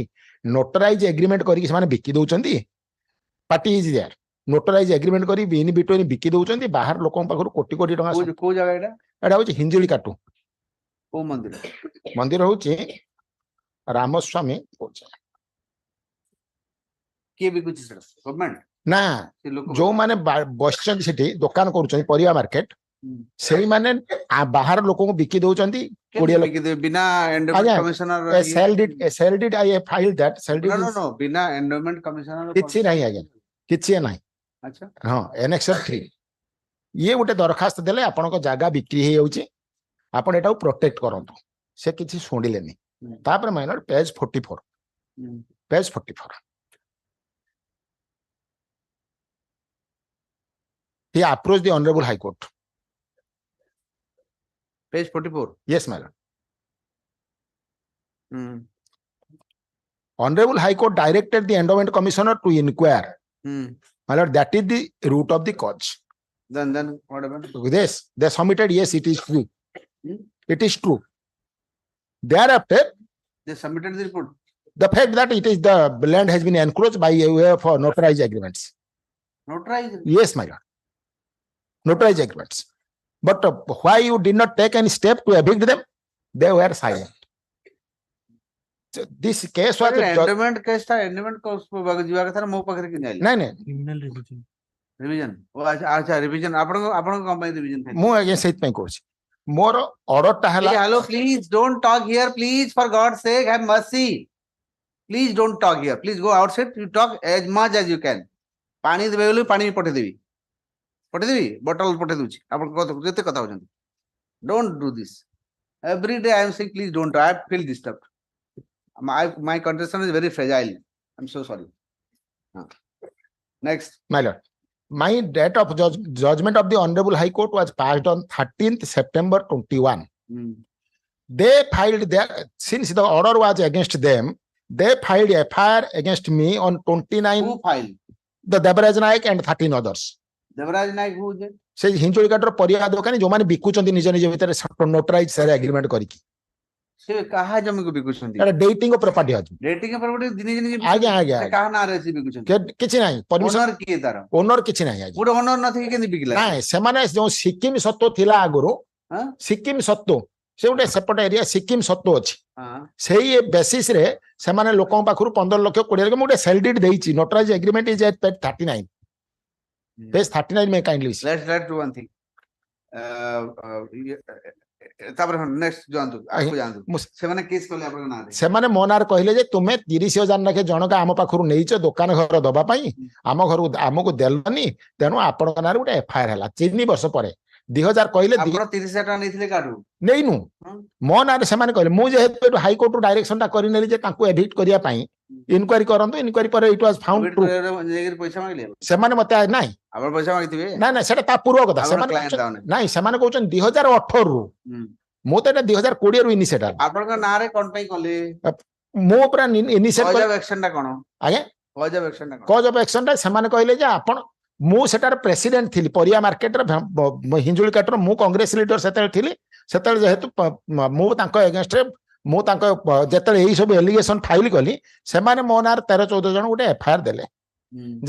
ନୋଟରାଇଜ ଏଗ୍ରିମେଣ୍ଟ କରିକି ସେମାନେ ବିକି ଦଉଛନ୍ତି ପାର୍ଟି ଇଜ ଦେୟାର ନୋଟରାଇଜ ଏଗ୍ରିମେଣ୍ଟ କରି ଇନ୍ ବିଟୱିନ୍ ବିକି ଦଉଛନ୍ତି ବାହାର ଲୋକଙ୍କ ପାଖରୁ କୋଟି କୋଟି ଟଙ୍କା କୋଉ ଜାଗା ଏଟା ଏଟା ହଉଛି ହିଞ୍ଜୁଳି କାଟୁ କୋଉ ମନ୍ଦିର ମନ୍ଦିର ହଉଛି ରାମସ୍ୱାମୀ କିଏ ବିକୁଛି ସେଟା ଗଭର୍ଣ୍ଣମେଣ୍ଟ ନା ଯୋଉମାନେ ବସିଛନ୍ତି ସେଠି ଦୋକାନ କରୁଛନ୍ତି ପରିବା ମାର୍କେଟ सेही माने बाहर लोक को बिकी दउचंती 20 लाख बिना endowment commissioner SLD I have filed that SLD नो बिना एंडोमेंट कमिश्नर किछि नाही आज्ञा किछि नाही अच्छा हां एनेक्सर 3 ये गोटे दरखास्त देले आपण को जागा बिक्री हे होउची आपण एटा प्रोटेक्ट करंतु से किछि सुनिलेनी तापर minor page 44 page 44 he approached the honorable high court page 44 yes my lord honorable high court directed the endowment commissioner to inquire my lord that is the root of the cause then what happened this they submitted yes it is true it is true thereafter they submitted the report the fact that it is the land has been encroached by way of notarized agreements notarized yes my lord notarized agreements but why you did not take any step to evict them they were silent so this case was endowment case था endowment को उसको जीवा का था मो पकड़ के नहीं नहीं criminal revision रिवीजन ओ अच्छा रिवीजन आपण कंपनी रिवीजन था मो अगे सेट पे कोर्स मोर ऑर्डर ता हला hello please don't talk here please for God sake have mercy please don't talk here please go outside you talk as much as you can पानी देबे बोली पानी पठे देबी बोतल पठे दूची आपण केते कथा होजन don't do this every day I am saying please don't I feel disturbed my condition is very fragile I'm so sorry next my lord my date of judgment of the honorable high court was passed on 13th September 21 they filed their since the order was against them they filed FIR against me on 29 who filed the Devraj Naik and 13 others Devraj Naik who जे से Hincholi Carter परिया दुकानी जो माने बिकुचंती निज निज भीतर notarise share agreement करिकी से कहा जमी को बिकुचंती एटा डेटिंग को प्रॉपर्टी अछि डेटिंग के प्रॉपर्टी दिने दिने आगे आगे कहा ना रे बिकुचंती किछि नाही परमिशन ओनर किए तार ओनर किछि नाही आगे गुड ओनर नथि केंदी बिकला नाही से माने जो सिक्किम सत्तो थिला आगरो हां सिक्किम सत्तो से गोटे सेपट एरिया सिक्किम सत्तो अछि हां सेही बेसिस रे से माने लोकन पाखरु 15 लाख 20 लाख मोटे सेल डीड देइछि notarise agreement is at page 39 page 39 में kindly let's do one thing तापर नेक्स्ट जानतु आपको जानतु से माने केस कोले आपन ना से माने मोनार कहले जे तुमे 30,000 लाख जनका आम पाखरु नेइछ दुकान घर दबा पई आम घर आमको देलनी तेनु आपन नार गोटे एफआईआर हला 3 वर्ष परे 2000 कहले आपन 30,000 टका नेथिले काटू नेइनु मो नार से माने कहले मु जे हेतु हाई कोर्ट डायरेक्शन ता करि नेली जे तांको एडिक्ट करिया पई इनक्वायरी करंतु इनक्वायरी पर इट वाज फाउंड ट्रू पैसा मांगले से माने मते नाही आपन पैसा मांगथिबे ना ना सेटा ता पूर्व कथा से माने नाही से माने कहउछन 2018 रु मो त 2020 रु इनिशिएटर आपन का नारे कोन पई कले मो पूरा इनिशिएट कॉज ऑफ एक्शन ता कोन आगे कॉज ऑफ एक्शन ता कॉज ऑफ एक्शन ता से माने कहले जे आपन मु सेटार प्रेसिडेंट थिली परिया मार्केट रे हिंजुली काटर मु कांग्रेस लीडर सेतेल थिली सेतेल जेहेतु मु तांको अगेंस्ट रे मु तांको जेतेल एई सब एलिगेशन फाइल कली से माने मो नार 13-14 जन गोटे एफआईआर देले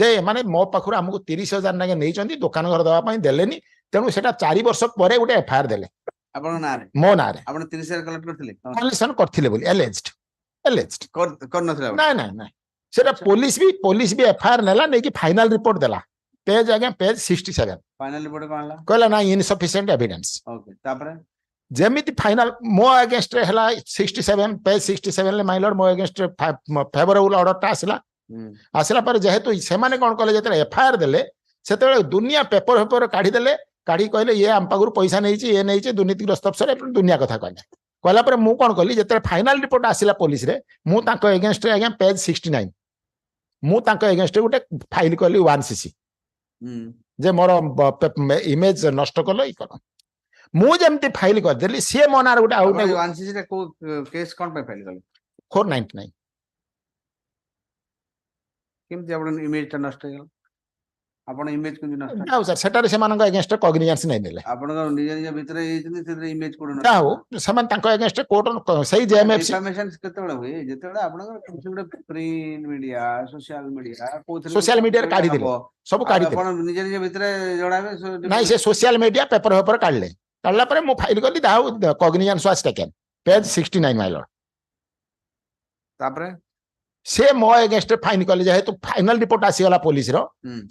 जे माने मो पाखुर हमकु 30,000 नागे नै चंदी दुकान घर दवा पई देलेनी तेनु सेटा 4 वर्ष परे गोटे एफआईआर देले आपन नारे मो नारे आपन 30,000 कलेक्ट करथिले कलेक्शन करथिले बोली एलेज्ड कर नथिला ना ना ना सेटा पुलिस भी एफआईआर नेला नै कि फाइनल रिपोर्ट देला पेज आगे पेज 67 फाइनल रिपोर्ट कोनला कहला ना इनसफिशिएंट एविडेंस ओके तापरे जेमिति फाइनल मो अगेंस्ट रे हला 67 पेज 67 ले माय लॉर्ड मो अगेंस्ट फेवरेबल ऑर्डर ता आसला पर जेहेतु से माने कोन कहले जेते एफआईआर देले सेते दुनिया पेपर काढी देले काढी कहले ये हम पागुर पैसा नै छी ये नै छी दुर्नीतिग्रस्त अफसर दुनिया कथा कहले कहला पर मु कोन कहली जेते फाइनल रिपोर्ट आसला पुलिस रे मु ताको अगेंस्ट रे आगे पेज 69 मु ताको अगेंस्ट रे गोटे फाइल कहली 1cc जे मोर इमेज नष्ट कलो ई करो मु जेमती फाइल कर देली से मोनार गोटे आउट 1cc रे को केस कोन पे फाइल कले 499 केमती आपन इमेज ता नष्ट गेल आपन इमेज कोन नष्ट ना सर सेटा रे सेमान अगेंस्ट कॉग्निजेंस नै देले आपन निज निज भीतर एइतनी से इमेज कोड ना हो समान तांको अगेंस्ट कोर्ट सही जेएमएफसी इन्फॉर्मेशन केतेबेले होई जेतेबेले आपन किछि गोटे प्रिंट मीडिया सोशल मीडिया कोथि सोशल मीडिया रे काढी देले सब काढी देले आपन निज निज भीतर जणाबे नाही से सोशल मीडिया पेपर काढले काढला पर मु फाइल करली दा cognizance was taken page 69 my Lord तापरे से मो अगेंस्ट फाइन कले जेहेतु फाइनल रिपोर्ट आसी गला पुलिस रो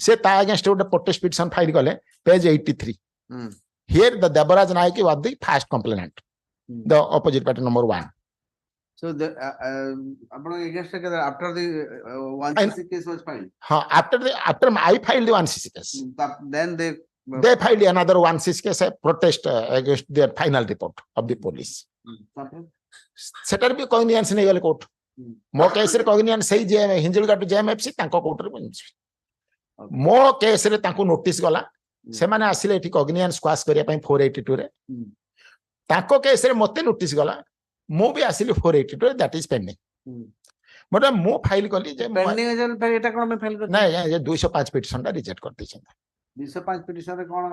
से ता अगेंस्ट गोटे प्रोटेस्ट पिटिशन फाइल कले page 83 Here the Debaraj Naik was the first complainant, the opposite party number 1. So the against after the 1CC case was filed. After I filed the 1CC case, Then they filed another 1CC case, a protest against their final report of the police. Setar भी cognizance नहीं गले court. मो case रे cognizance सही जे हिंजल काटू JMFC तांको court रे बनिछ. मो केस रे तांको नोटिस गला. से माने आसिले एठी cognizance स्क्वाश करिया पई 482 रे. तांको केस रे मते नोटिस गला. मो भी आसिले 482 that is pending. मतलब मो फाइल कली जे पेंडिंग एजल पे एटा कोन में फाइल कर नहीं ये 205 पिटिशन टा रिजेक्ट कर दैछन. 205 पिटिशन रे कोन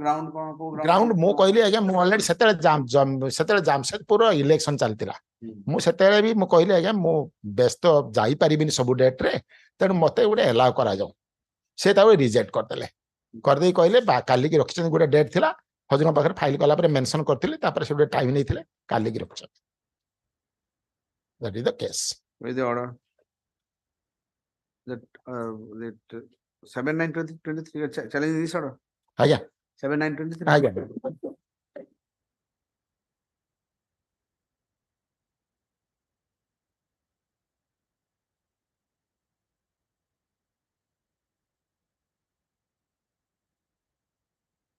ग्राउंड कोन को ग्राउंड मो कहली आज्ञा मु ऑलरेडी सेतेले जामशेदपुर इलेक्शन चलतिला मु सेतेले भी मु कहली आज्ञा मु व्यस्त जाई परिबिनी सब डेट रे तेन मते गुडे अलाउ करा जाऊ से तावे रिजेक्ट कर देले कर दे कहले काली की रखछन गुडे डेट थिला हजन पाखर फाइल कला पर मेंशन करथिले तापर से गुडे टाइम नैथिले काली की रखछन. That is the case. With the order that 7923 challenging this order. Yeah. 7923. Yeah.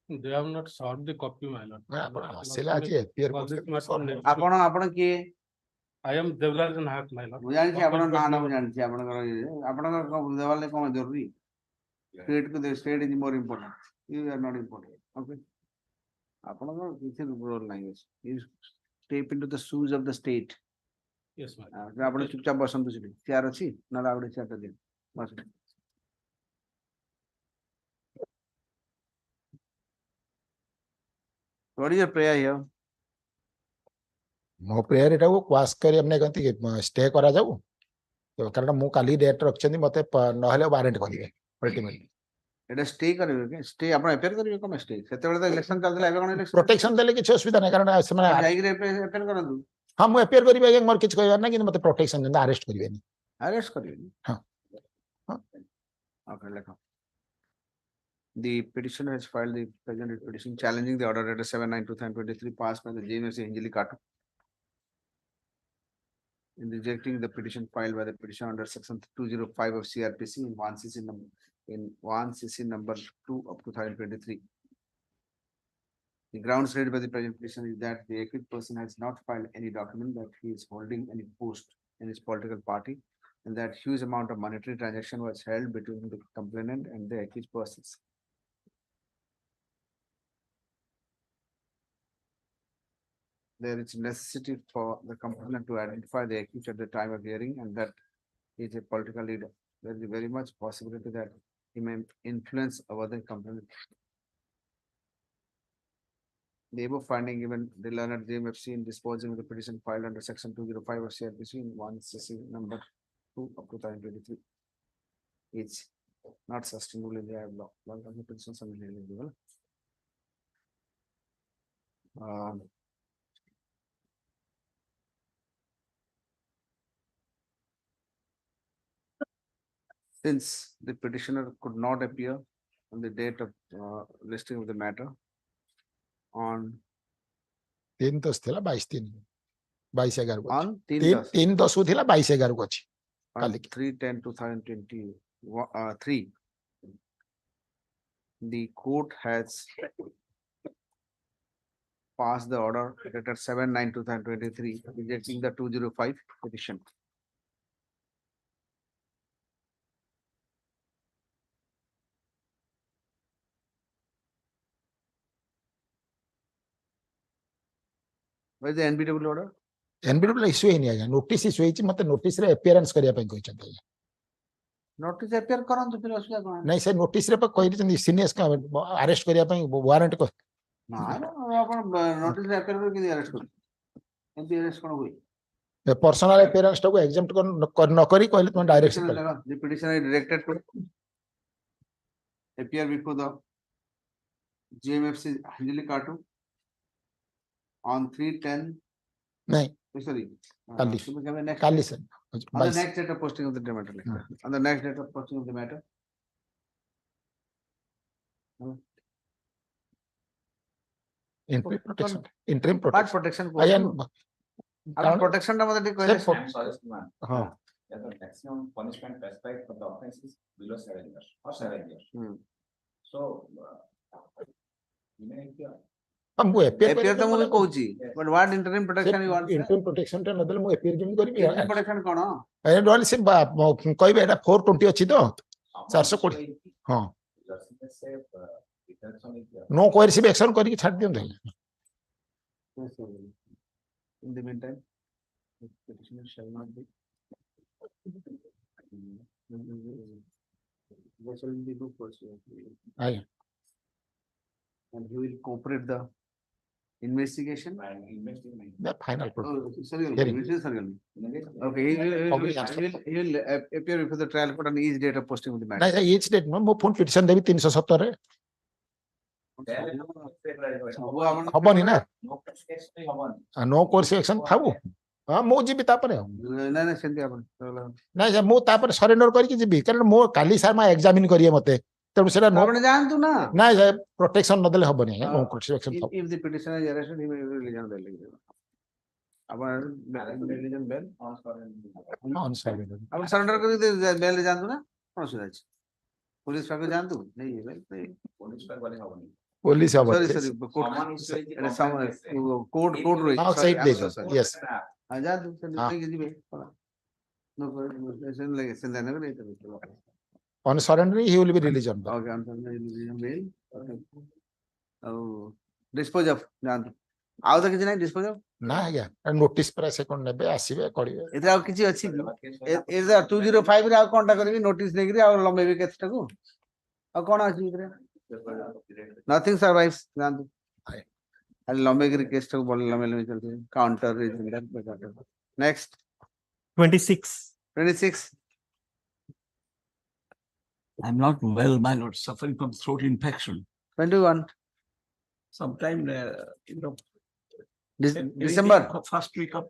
They have not sought the copy, my lord. आपण की I am Devraj Nayak, my lord. ମୁଁ ଜାଣିଛି ଆପଣ ନା ନା ମୁଁ ଜାଣିଛି ଆପଣଙ୍କର ଦେବାଲେ କଣ ଜରୁରୀ state is more important. You are not important. Okay. ଆପଣଙ୍କର କିଛି ରୋଲ ନାହିଁ. You step into the shoes of the state. Yes, my lord. ଆପଣ ଚୁପଚାପ ବସନ୍ତୁ ସେଠି ଚେୟାର ଅଛି ନହେଲେ ଆଉ ଗୋଟେ ଚେୟାରଟା ଦିଅ ବସନ୍ତୁ. What is your prayer here? मो प्रेयर एटा को क्वास करी हमने कहती स्टे करा जाऊ तो कारण मु काली डेट रखछनी मते नहले वारंट करिवे अल्टीमेटली एटा स्टे करिवे के स्टे आपण अपेयर करिवे कोन स्टे सेतेबेले तो इलेक्शन चलतला एबे कोन इलेक्शन प्रोटेक्शन देले किछ असुविधा नै कारण से माने जाई रे अपेयर करंदु. हां मु अपेयर करिवे मोर किछ कहबार नै कि मते प्रोटेक्शन देंदा अरेस्ट करिवे नि अरेस्ट करिवे. हां okay लेखो. The petitioner has filed the present petition challenging the order letter 79/2023 passed by the JMFC Hinjali Katu in rejecting the petition filed by the petitioner under section 205 of CRPC in 1CC number 2 of 2023. The grounds raised by the present petition is that the accused person has not filed any document that he is holding any post in his political party and that huge amount of monetary transaction was held between the complainant and the accused persons. There is necessity for the complainant to identify the accused at the time of hearing and that he is a political leader. There is very much possibility that he may influence over the complainant. The above finding given the learned JMFC in disposing of the petition filed under section 205 of CRPC in 1CC number 2 of 2023 is not sustainable in the eye of law. One of the petitions are eligible. Since the petitioner could not appear on the date of listing of the matter on 3/10 थिला 22/11 को on 3/10 थिला 22/11 को अछि on 3/10/2023 the court has passed the order letter 79/2023 rejecting the 205 petition. What is the NBW order? NBW issue ही नहीं आया notice issue हिची मते नोटिस रे अपीयरेंस करिया पई कहि छथि नोटिस अपेयर करन तो फिर असुविधा कोन नहीं से नोटिस रे पर कहि छथि सीनियर्स का अरेस्ट करिया पई वारंट को ना आपण नोटिस रे अपेयर कर कि अरेस्ट कर एमपी अरेस्ट कोन होई पर्सनल अपीयरेंस को एग्जाम्प्ट कर न करी कहले तुम direction the petitioner is directed to appear before the JMFC Hinjali Katu on 3/10 नहीं sorry Kali sir on the next date of posting of the matter on the next date of posting of the matter Interim protection. Interim What protection. protection? I am. Protection টা আমাদের ঠিক কইলে Sir, huh. The maximum punishment prescribed for the offense is below 7 years or 7 years. So, ମୁଁ APR ତ ମୁଁ ବି କହୁଛି but what interim protection you want? interim protection ଟା ନଦେଲେ ମୁଁ appear କେମିତି କରିବି? interim protection କଣ? ନହେଲେ ସେ କହିବେ ଏଟା 420 ଅଛି ତ 420 ହଁ no coercive action କରିକି ଛାଡି ଦିଅନ୍ତୁ। In the meantime, petitioner shall not be. There shall be no pursuit. Aye. And he will cooperate the investigation. The final. Sorry, Hearing. which is sorry. Okay, he will appear before the trial court on each date of posting of the matter. ନାଇଁ each date ମୁଁ ପୁଣି petition ଦେବି 370 ରେ ହବନି ନା no coercive action ଥାଉ ହଁ ମୁଁ ଯିବି ତାପରେ ନାଇଁ ସେମିତି ଆପଣ ନାଇଁ ମୁଁ ତାପରେ ସରେଣ୍ଡର କରିକି ଯିବି କାରଣ ମୁଁ କାଲି ସାର୍ ମା ଏକ୍ସାମିନ କରିବେ ମତେ ତେଣୁ ସେଟା ଆପଣ ଯାଆନ୍ତୁ ନା ନାଇଁ ପ୍ରୋଟେକ୍ସନ ନଦେଲେ ହବନି no coercive action ଥାଉ if the petitioner is arrested he will be religion bail ଆପଣ religion bail on surrender ଆପଣ ସରେଣ୍ଡର କରି bail ରେ ଯାଆନ୍ତୁ ନା କଣ ଅସୁବିଧା ଅଛି पुलिस पाके जानतु नहीं है भाई पुलिस पर वाले हवनी police sorry sorry court roi outside days yes आ जानतु से नहीं किसी में no ऐसे लगे से लेने को नहीं तो on surrender he will be released on okay on surrender religion bail ଆଉ dispose of जानतु ଆଉ ତ କିଛି ନାହିଁ dispose of ନା ଆଜ୍ଞା ନୋଟିସ ପରେ ସେ କଣ ନେବେ ଆସିବେ କରିବେ ଏଥିରେ ଆଉ କିଛି ଅଛି କି ଏଥିରେ 205 ରେ ଆଉ କଣଟା କରିବି ନୋଟିସ ନେଇକିରି ଆଉ ଲମ୍ବେଇବି କେସଟାକୁ ଆଉ କଣ ଅଛି ଏଥିରେ nothing survives जानतु ଖାଲି ଲମ୍ବେଇକିରି କେସଟାକୁ ବଲ ଲମ୍ବେଇ ଚାଲିଛି counter next 26 I'm not well, my lord, suffering from throat infection. 21 Sometime, December. First week of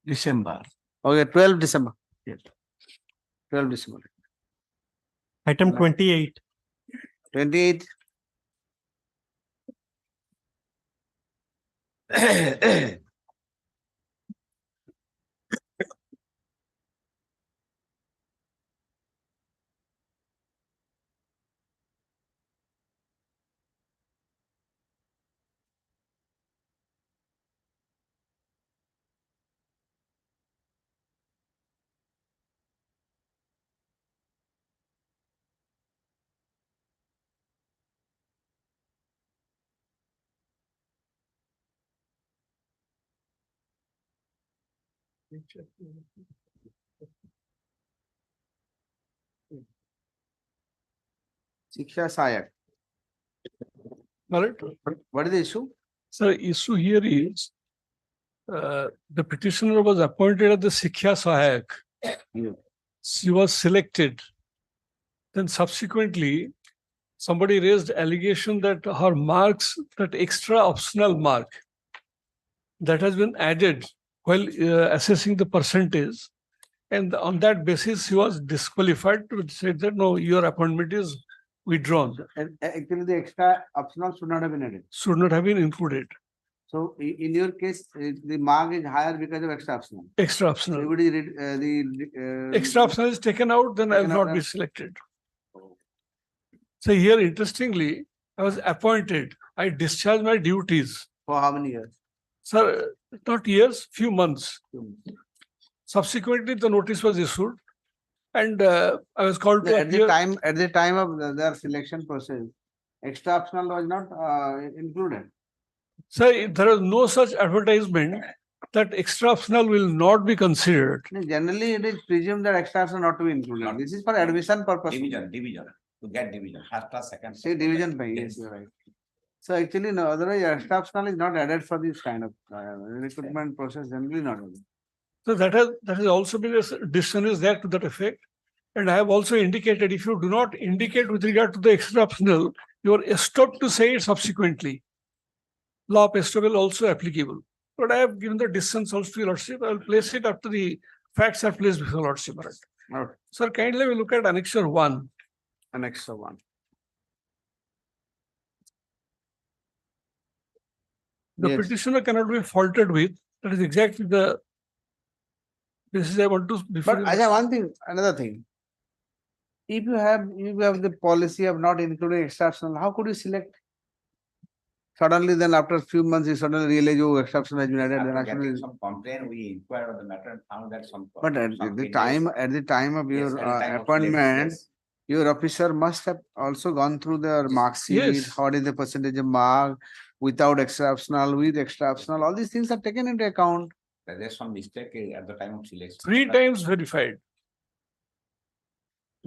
December. Okay, 12 December. Yes. 12 December. Item 28. 28. Shiksha Sayak. What is the issue? Sir, issue here is the petitioner was appointed as the Shiksha Sahayak. She was selected. Then subsequently, somebody raised allegation that her marks, that extra optional mark that has been added while assessing the percentage. And on that basis, she was disqualified to say that no, your appointment is withdrawn. And actually, the extra optional should not have been added. Should not have been included. So in your case, the mark is higher because of extra optional. Extra optional. So everybody read, extra optional is taken out, then I will not be selected. So here, interestingly, I was appointed. I discharged my duties. For how many years? Sir, not years, few months. Subsequently, the notice was issued, and I was called to at the time of their selection process. Extra optional was not included. Sir, there was no such advertisement that extra optional will not be considered. Generally, it is presumed that extra optional not to be included. This is for admission purpose. Division. To get division, first class, second. Say division by yes, you're right. So actually, no, otherwise extra optional is not added for this kind of recruitment process. Generally, not added. So that has also been a decision is there to that effect, and I have also indicated if you do not indicate with regard to the extra optional, you are stopped to say it subsequently. Law of estoppel also applicable. But I have given the distance also to your lordship. I will place it after the facts are placed before lordship. Okay. Sir, kindly we look at Annexure 1. Annexure 1. the Yes. petitioner cannot be faulted with. That is exactly the basis I want to. before But you- I have one thing, another thing. If you have the policy of not including exceptional, how could you select? Suddenly, then after a few months, you suddenly realize, oh, exception has been added. Then After getting actually, some complaint, we inquired on the matter and found that some. but at some the changes- time of Yes, your at the time of appointment, yes. your officer must have also gone through their mark sheet. Yes. What is the percentage of mark without exceptional, with exceptional? All these things are taken into account. There's some mistake at the time of selection. 3 times verified.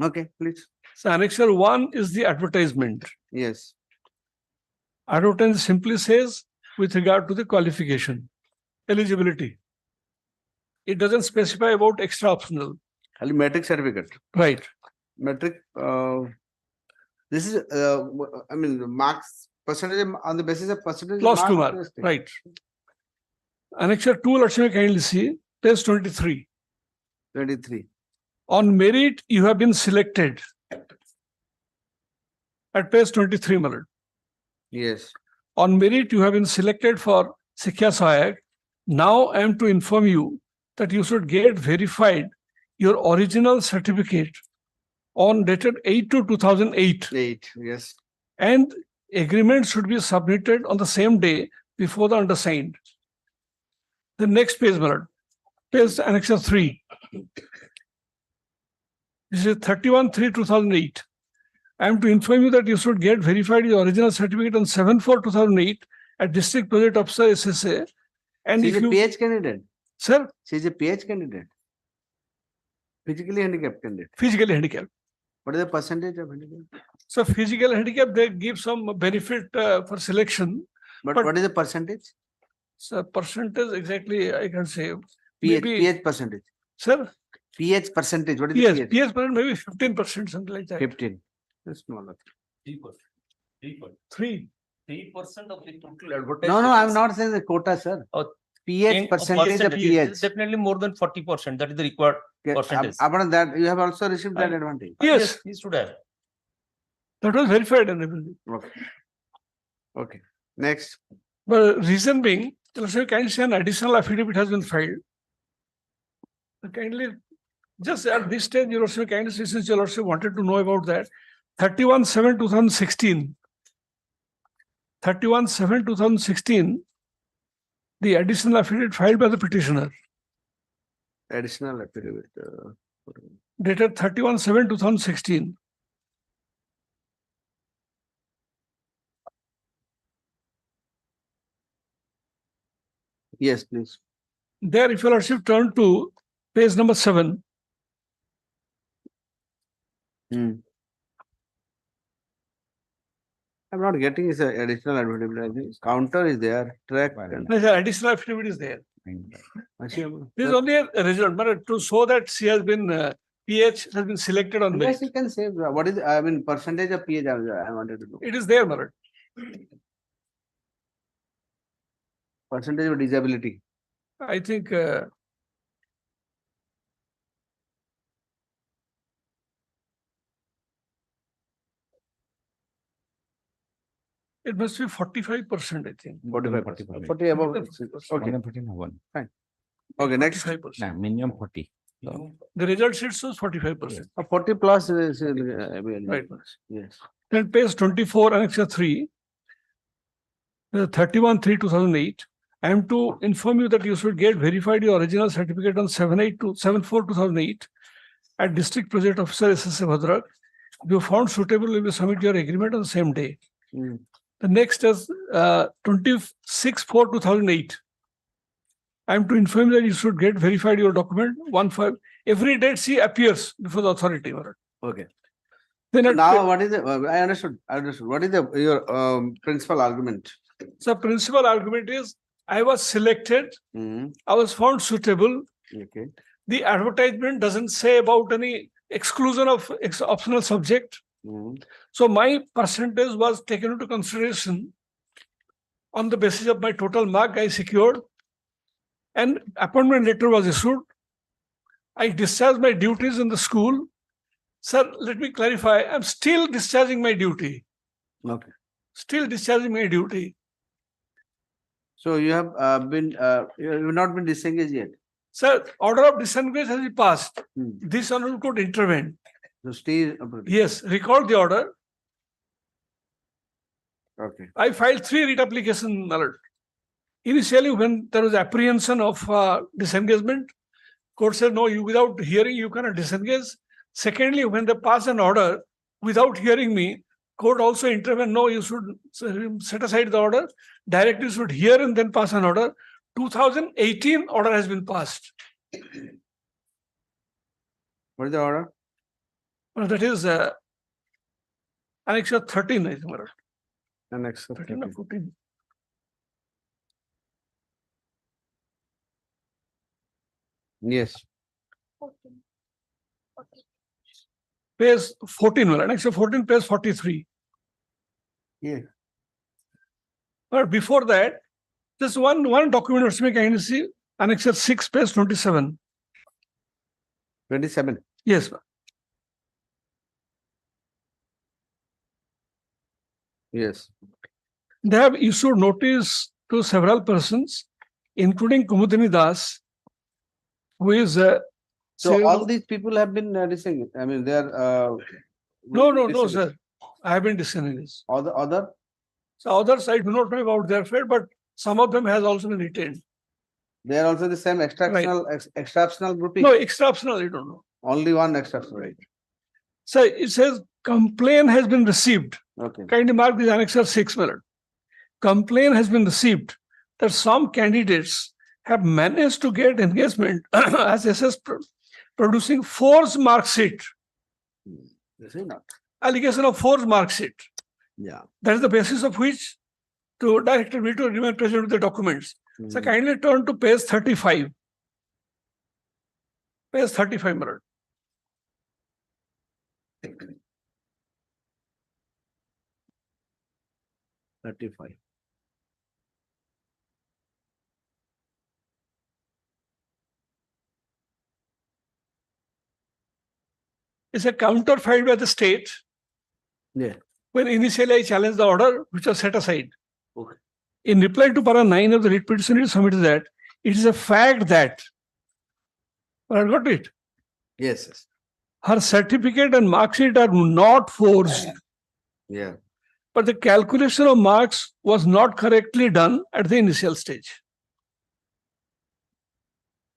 Okay, please. So annexure 1 is the advertisement. Yes. Advertisement simply says with regard to the qualification, eligibility. It doesn't specify about extra optional. Only metric certificate. Right. Metric. This is. I mean, marks percentage on the basis of percentage. Plus 2 mark, mark. Right. Annexure 2, let's kindly see, page 23. 23. On merit, you have been selected. At page 23, my lord. Yes. On merit, you have been selected for Shiksha Sahayak. Now I am to inform you that you should get verified your original certificate on dated 8/2/2008. 8, yes. And agreement should be submitted on the same day before the undersigned. The next page, my lord, page annexure 3. This is 31/3/2008. I am to inform you that you should get verified your original certificate on 7/4/2008 at District Project Officer SSA. And She if is a you, PH candidate. sir, She is a PH candidate. Physically handicapped candidate. physically handicapped. What is the percentage of handicap? So physical handicap, they give some benefit for selection. But But- what is the percentage? So percentage exactly, I can say. PH, Maybe, PH percentage. sir, PH percentage. What is yes, the PH? PS percent, maybe 15%, something like that. 15. That's smaller. 3%. 3% of the total advertised. No, I'm not saying the quota, sir. Oh, PH percentage of It is PH. definitely more than 40%. That is the required percentage. Upon that, you have also received that advantage. Yes, He should have. that was verified and everything. Okay. Okay. Next. But reason being, kindly say an additional affidavit has been filed. Kindly, just at this stage, your Lordship, kindly say, since your Lordship wanted to know about that, 31/7/2016. 31/7/2016, the additional affidavit filed by the petitioner, Additional affidavit. dated 31/7/2016. Yes, please. There, if your Lordship turn to page number 7, I'm not getting is additional affidavit. I think counter is there. Track. the additional affidavit is there. This is only a result, but to show that she has been, PH has been selected on Yes, merit. you can say what is I mean percentage of PH I wanted to know. It is there, Marat. Percentage of disability. I think it must be 45%, I think. 45%. 40 above. Okay. Fine. Okay, next. 45%. Minimum 40. The result sheet shows 45%. 40 plus is Right. yes. Then page 24, annexure 3, 31/3/2008. I am to inform you that you should get verified your original certificate on 7/4/2008 at District Project Officer SSA Bhadrak. If you found suitable, you will submit your agreement on the same day. The next is 26/4/2008. I am to inform you that you should get verified your document 1/5. Every date she appears before the authority. Marat. Okay. Then So at now what is the I understood. What is your principal argument? the principal argument is I was selected, I was found suitable. Okay. The advertisement doesn't say about any exclusion of optional subject. So my percentage was taken into consideration on the basis of my total mark I secured, and appointment letter was issued. I discharged my duties in the school. Sir, let me clarify, I'm still discharging my duty. Okay. Still discharging my duty. So you have you have not been disengaged yet. Sir, order of disengage has been passed. This honorable court intervened. So stay. Yes, record the order. Okay. I filed 3 writ application alert. Initially, when there was apprehension of disengagement, court said, no, you without hearing, you cannot disengage. Secondly, when they pass an order without hearing me, court also intervened, no, you should set aside the order. Directly should hear and then pass an order. 2018 order has been passed. What is the order? Well, that is Annexure 13, I think. Annexure 13 or 14. Yes. Page 14, well, Annexure 14, page 43. Yeah. But before that, just one document which we can see, Annexure 6, page 27. 27. Yes, sir. Yes. They have issued notice to several persons, including Kumudini Das, who is So all these people have been disengaged. I mean, they are. No, sir. I have been disengaged. Other? So others, I do not know about their fate, but some of them has also been retained. They are also the same extractional grouping. No, extractional, I don't know. Only one extractional, right? So it says complaint has been received. Okay. Kindly mark this Annexure 6 minute. Complaint has been received that some candidates have managed to get engagement as SS producing forged mark sheet. This is not. Allegation of forged mark sheet. Yeah. That is the basis of which to directed me to remain present with the documents. So kindly turn to page 35. Page 35 minute. It's a counter filed by the state. Yeah. When initially I challenged the order, which was set aside. Okay. In reply to para 9 of the writ petition, it submitted that it is a fact that. I got it. Yes, yes. Her certificate and mark sheet are not forged. Yeah. But the calculation of marks was not correctly done at the initial stage.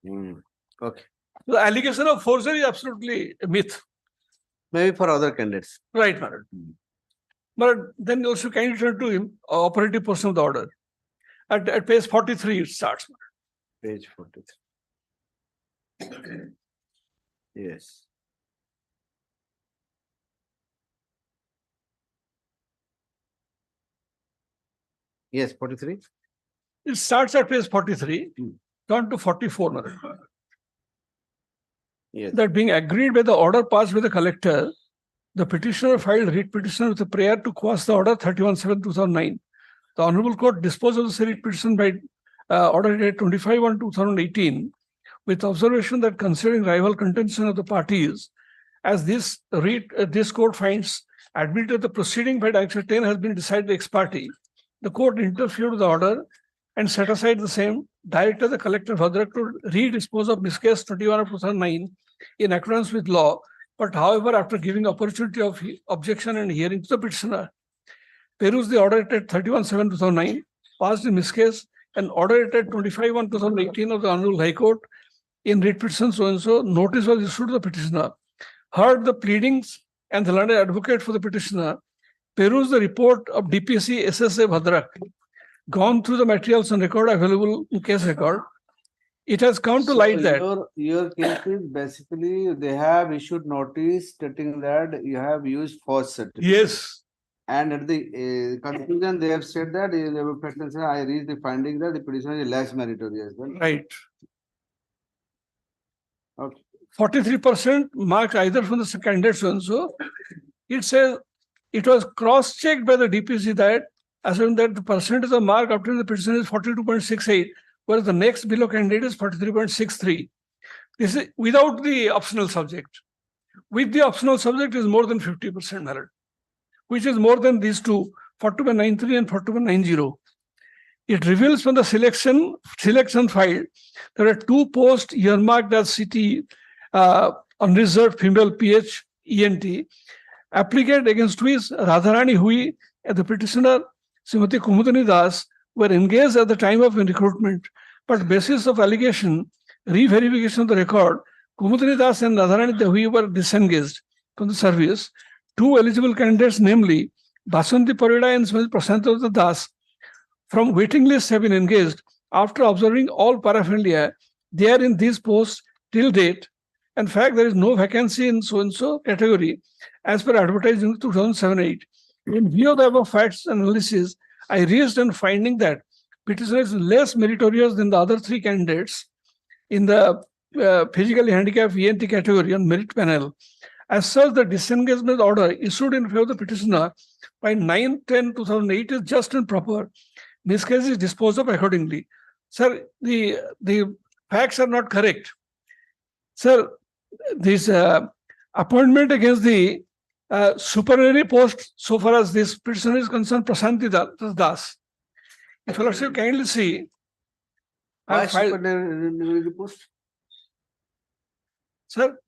Okay. The allegation of forgery is absolutely a myth. Maybe for other candidates. Right, madam. But then also kindly turn to him, operative portion of the order. At page 43 it starts. Page 43. Yes. Yes, 43. It starts at page 43, turn to 44. Madam. Yes. That being agreed by the order passed by the collector, the petitioner filed writ petition with a prayer to quash the order 31/7/2009. The Honorable Court disposed of the said writ petition by order dated 25/1/2018 with observation that considering rival contention of the parties, as this court finds admitted that the proceeding by Director 10 has been decided ex parte, the court interfered with the order and set aside the same, directed the collector Bhadrak to redispose of this case 21/2009 in accordance with law. But however, after giving opportunity of objection and hearing to the petitioner, perused the order dated 31/7/2009, passed in this case, and order dated 25/1/2018 of the Honorable High Court in writ petition so-and-so, notice was issued to the petitioner, heard the pleadings and the learned advocate for the petitioner, perused the report of DPC SSA Bhadrak, gone through the materials and record available in case record. It has come to light that your case is basically they have issued notice stating that you have used false certificate. Yes. And at the conclusion, they have said that I reached the finding that the petition is less meritorious. Right. Okay. 43% marks either from the candidates and so. It says it was cross-checked by the DPC that assuming that the percentage of mark obtained in the petition is 42.68, whereas the next below candidate is 43.63. This is without the optional subject. With the optional subject is more than 50% merit, which is more than these two, 42.93 and 42.90. It reveals from the selection file there are 2 posts earmarked as CT unreserved female PH ENT applicant against which Radharani Hui and the petitioner Srimati Kumudini Das were engaged at the time of recruitment, but basis of allegation, re-verification of the record, Kumudini Das and Radharani Hui were disengaged from the service. 2 eligible candidates, namely Basanti Parida and Srimati Prasanta Das, from waiting lists have been engaged after observing all paraphernalia. They are in these posts till date. In fact, there is no vacancy in so-and-so category as per advertised in 2007-8. In view of the above facts and analysis, I reached in finding that petitioner is less meritorious than the other 3 candidates in the physically handicapped ENT category on merit panel. As such, the disengagement order issued in favor of the petitioner by 9/10/2008 is just and proper. This case is disposed of accordingly. Sir, the facts are not correct. Sir, this appointment against the supernumerary post, so far as this petitioner is concerned, Prasanti Das. If you also kindly see, why supernumerary post? Sir,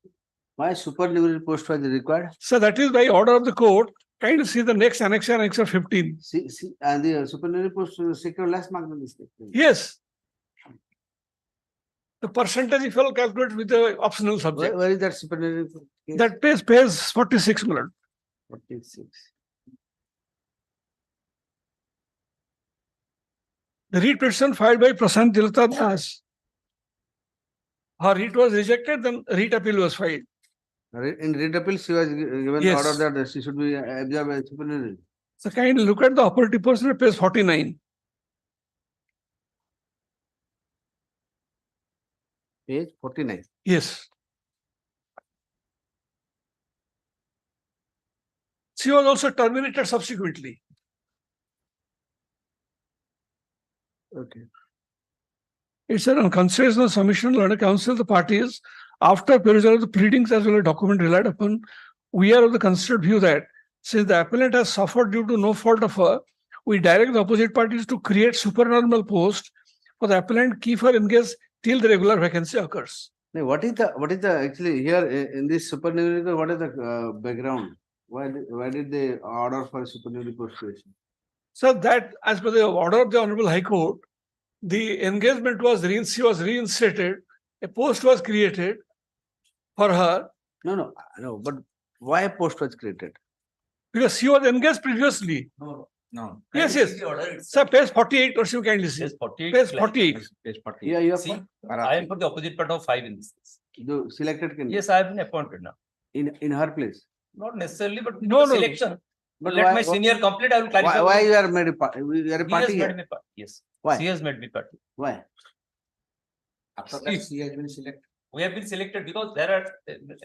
why supernumerary post was required? So that is by order of the court. Kindly see the next annexure 15. See, and the supernumerary post secure less mark than this. Yes. The percentage if you will calculate with the optional subject. Where is that supernumerary case? That pays 46 million. 46. The writ petition filed by Prasanti Lata Das. Her writ was rejected, then writ appeal was filed. In writ appeal, she was given Yes. order that she should be observed as supernumerary. So kindly look at the operative portion, it pays 49. Page 49. Yes. She was also terminated subsequently. Okay. It's an consensus submission under counsel of the parties after perusal of the pleadings as well as document relied upon. We are of the considered view that since the appellant has suffered due to no fault of her, we direct the opposite parties to create supernormal post for the appellant keep her engaged till the regular vacancy occurs. Now, what is the actually here in this supernumerary? What is the background? Why did they order for supernumerary post creation? So that as per the order of the Honorable High Court, the engagement was reinstated, a post was created for her. No, but why a post was created? Because she was engaged previously. No. Yes. Sir, page 48 or so kindly see. Page 48. Page 48. Page 48. Yeah, you are See, I am for the opposite part of 5 in this case. You selected can Yes, I have been appointed now. in her place. Not necessarily, but No. selection. But Let why- my senior complete, I will clarify. Why you are made a party? You are a He has party made here. me part. Yes. Why? He has made me part. Why? After that, he has been selected. We have been selected because there are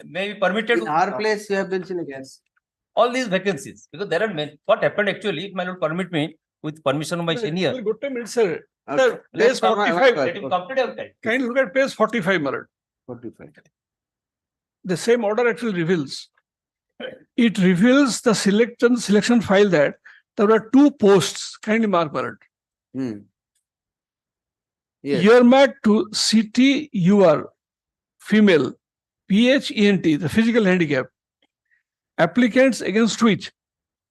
maybe permitted. In our place, you have been selected. Yes. All these vacancies, because there are many. What happened actually, if my lord permit me, with permission of my senior. Good time, sir. Okay. Sir, Let's page talk about 45. what- Let him complete our time. Kindly look at page 45, my lord. 45. The same order actually reveals. It reveals the selection file that there were 2 posts. Kindly mark, my lord. Yes. Earmarked to CTUR, female, PHENT, the physical handicap. Applicants against which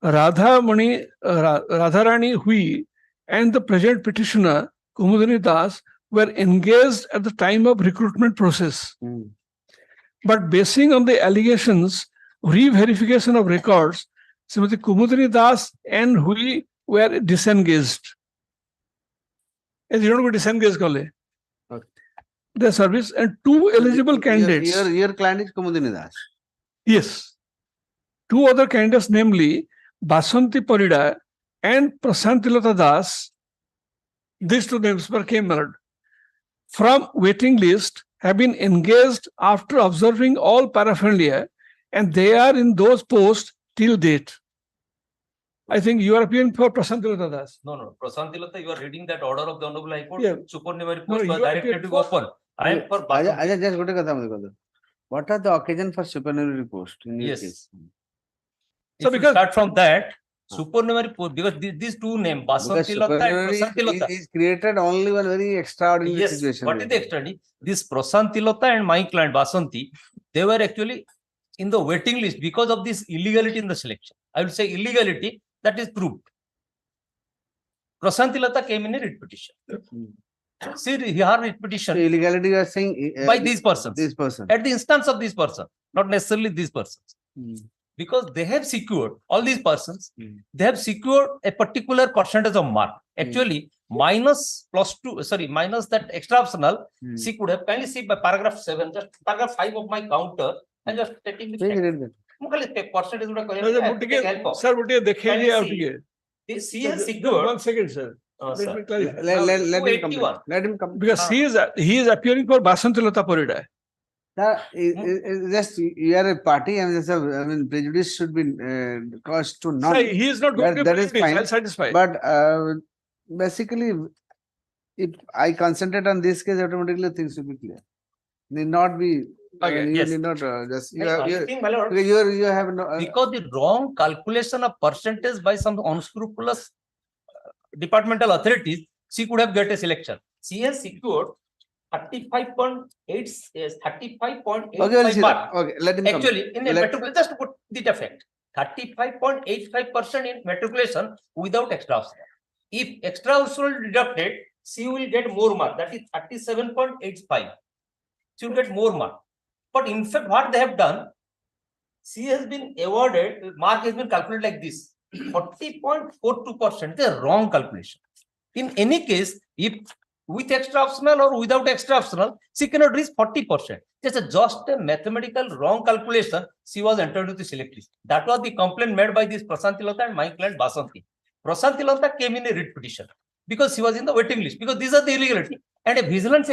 Radharani Hui and the present petitioner Kumudini Das were engaged at the time of recruitment process. But basing on the allegations, re-verification of records, Srimati Kumudini Das and Hui were disengaged. As you don't go disengaged, Kale. Okay. The service and 2 eligible candidates. Your client is Kumudini Das. Yes. 2 other candidates, namely Basanti Parida and Prasanti Lata Das, these 2 names came from waiting list, have been engaged after observing all paraphernalia, and they are in those posts till date. I think you are appealing for Prasanti Lata Das. No. Prasanti Lata, you are reading that order of the Honorable High Court. Yeah. Supernumerary No, post was you are directed appealing to for- open. I am for. Ajay, just go to Katha. What are the occasion for supernumerary post in your Yes. case? If we because- start from that, Supernumerary because these two names, Because Basanti Lata and supernumerary Prasanti Lata. is created only one very extraordinary Yes, situation. what is the extraordinary? This Prasanti Lata and my client Basanti, they were actually in the waiting list because of this illegality in the selection. I would say illegality that is proved. Prasanti Lata came in a writ petition. See, her writ petition. Illegality you are saying By these persons. This person. At the instance of this person, not necessarily these persons. Because they have secured, all these persons, they have secured a particular percentage of mark. Actually, minus that extra optional, she could have kindly see by paragraph 7, just paragraph 5 of my counter, and just taking the percentage would have Sir, what you she has secured. 1 second, sir. Let me clarify. Let him come. Let him come. Because he is appearing for Basanti Lata Parida. Just you are a party, and I mean prejudice should be caused to none. Sir, he is not going to that is fine. I'll satisfy. But basically, if I concentrate on this case, automatically things will be clear. Need not be. Okay, You yes. need not just. You have no. Because the wrong calculation of percentage by some unscrupulous departmental authorities, she could have get a selection. She has secured 35.8 Okay, mark. okay, let him Actually, come. in a matriculation, just to put the effect, 35.85% in matriculation without extra optional. If extra optional deducted, she will get more mark. That is 37.85. She will get more mark. But in fact, what they have done, she has been awarded, mark has been calculated like this, 40.42%. The wrong calculation. In any case, if with extra optional or without extra optional, she cannot reach 40%. Just a mathematical wrong calculation, she was entered into the select list. That was the complaint made by this Prasanti Lata and my client Basanti. Prasanti Lata came in a writ petition because she was in the waiting list, because these are the illegality, and a vigilance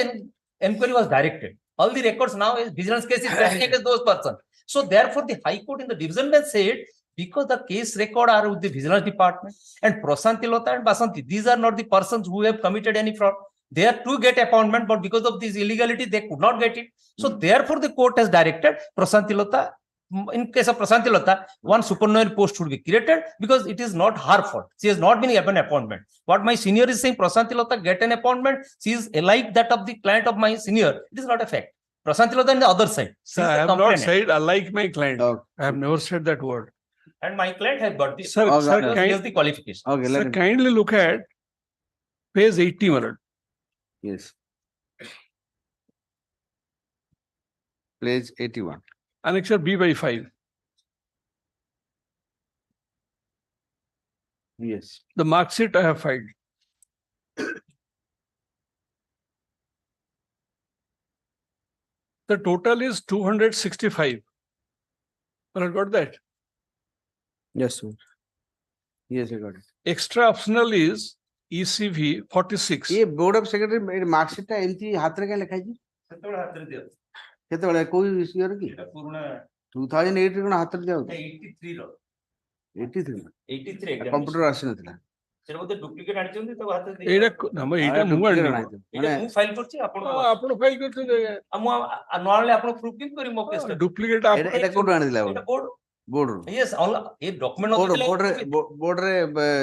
inquiry was directed. All the records now is vigilance case is pending against those persons. So therefore, the High Court in the division bench said, because the case record are with the vigilance department and Prasanti Lata and Basanti, these are not the persons who have committed any fraud. They are to get appointment, but because of this illegality, they could not get it. So therefore, the court has directed Prasanti Lata. In case of Prasanti Lata, one supernumerary post should be created because it is not her fault. She has not been given appointment. What my senior is saying, Prasanti Lata get an appointment. She is alike that of the client of my senior. It is not a fact. Prasanti Lata on the other side. Sir, I have not said alike my client. I have never said that word. And my client has got this. Sir, Here's the qualification. Okay, sir, kindly look at page 80, Manad. Yes. Page 81. Annexure B by 5. Yes. The mark sheet I have filed. The total is 265. I got that. Yes, sir. Yes, I got it. Extra optional is ECV 46. ये board of secretary marksheet टा एमती हाथ रे क्या लिखा है जी सेतोळे हाथ रे दियो केतोळे कोई ईयर की पूर्ण 2008 रे हाथ रे दियो 83 रो 83 exam कंप्यूटर आसी नथिला सेटा बोते डुप्लिकेट आनी चंदी तो हाथ रे एटा हम एटा मु आनी एटा मु फाइल करछि आपण फाइल करछे हम नॉर्मली आपण प्रूफ किन करी मो केस डुप्लिकेट एटा कोड आनी दिला एटा कोड बोर्ड यस ये डॉक्यूमेंट बोर्ड रे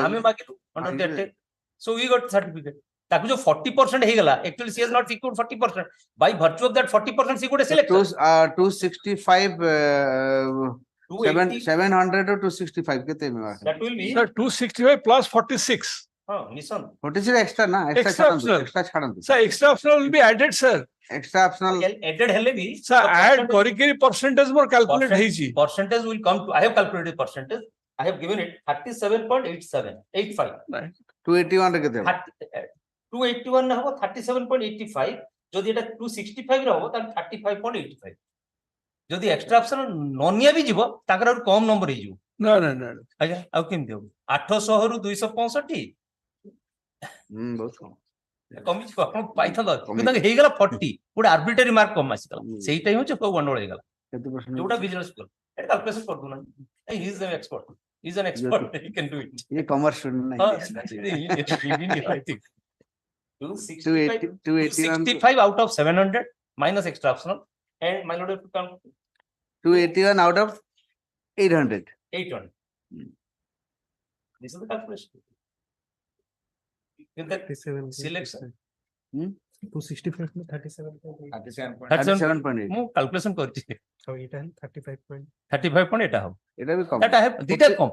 हमें मागिलु under that so we got certificate ताकि जो 40% हे गला actually she has not secured 40% by virtue of that 40% she could select 265 700 or 265 कितने में that will be sir 265 plus 46 हां निशन 46 extra ना extra छाड़न sir extra optional will be added sir extra optional added हेले भी sir add करिकरी percentage more calculate है जी percentage will come to I have calculated percentage I have given it 37.85 281 रे केते 281 ना हो 37.85 जदि एटा 265 रे हो त 35.85 जदि एक्स्ट्रा ऑप्शन ननिया भी जीवो ताकर और कम नंबर हे जीवो ना ना ना आज्ञा आ केम देउ 800 रु 265 बहुत कम कमी छ आपण पाइथल कि हे गेला 40 पुडा आर्बिट्ररी मार्क कम आसीला सेही टाइम छ को गंडोळ हे गेला केते परसेंट जोटा बिजनेस स्कूल एटा कैलकुलेशन कर दूना he is an expert he is an expert he can do it ये कॉमर्स स्टूडेंट नहीं I think 265 out of 700 minus extra optional and my lord to count 281 out of 800 800 This is the calculation. In the selection. 265 में 37.8 37.8 ମୁଁ calculation କରିଛି so এটা 35.8 35 ଏଟା ହବ এটা ବି কম ଏଟା ହେବ ଦିଟା କମ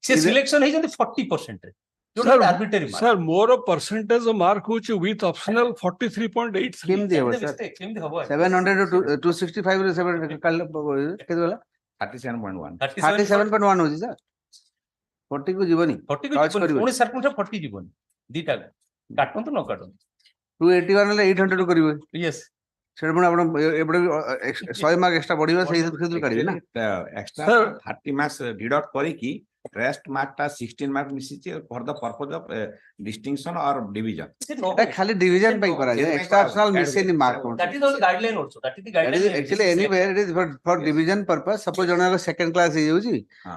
ସେ ସିଲେକ୍ସନ ହେଇଛନ୍ତି 40% ଯୋଉଟା ଆର୍ବିଟ୍ରାରୀ mark Sir, more of percentage of mark which with optional 43.83. କେମିତି ହେବ sir କେମିତି ହବ 700 to 265 ରେ 7 କାଲ କେତେ ଗଲା 37.1. 37.1 होची sir 40 को जीवनी 40 को जीवनी पुणी सर्कमस्टेंस 40 जीवनी ଦିଟା କାଟନ୍ତୁ ନ କାଟନ୍ତୁ 281 ले 800 କରିବେ yes ସେଟା ପୁଣି ଆପଣ ଏପଟେ 100 ମାର୍କ ଏକ୍ସଟ୍ରା ବଢିବ ସେଇ ସେଥିରୁ କାଢିବେ ନା Extra 30 marks deduct କରିକି rest mark ଟା 16 mark ମିଶିଛି for the purpose of distinction or division. এটা খালি ডিভিশন পাই করা যায় এক্সট্রা অপশনাল মিসেনি mark that is also guideline also that is the guideline actually anywhere it is for division purpose suppose ଜଣର second class ହେଇ ଯାଉଛି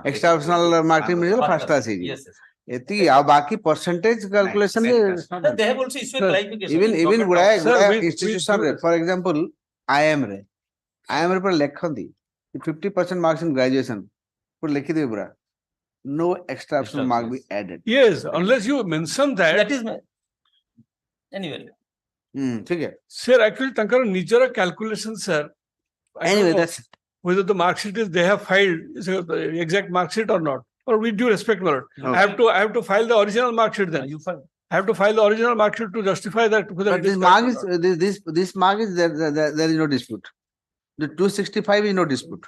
ଏକ୍ସଟ୍ରା ଅପଶନାଲ ମାର୍କିଂ ମିଳିବ ଫାର୍ଷ୍ଟ କ୍ଲାସ ହେଇ yes yes ଏତି ଆଉ ବାକି percentage calculation ରେ they have also issued clarification even ଗୁଡାଏ institution ରେ for example IIM ରେ पर ଲେଖନ୍ତି 50% marks in graduation ପୁରା ଲେଖି ଦେବେ ପୁରା no extra optional mark be added Yes, unless you mention that. that is anyway ठीक है Sir, actually ତାଙ୍କର ନିଜର calculation sir. I don't anyway know that's whether the mark sheet is they have filed is the exact mark sheet or not. Or with due respect, my lord. Okay. I have to file the original mark sheet then. you file I have to file the original mark sheet to justify that whether but it this is mark correct or is this mark is there is no dispute the 265 is no dispute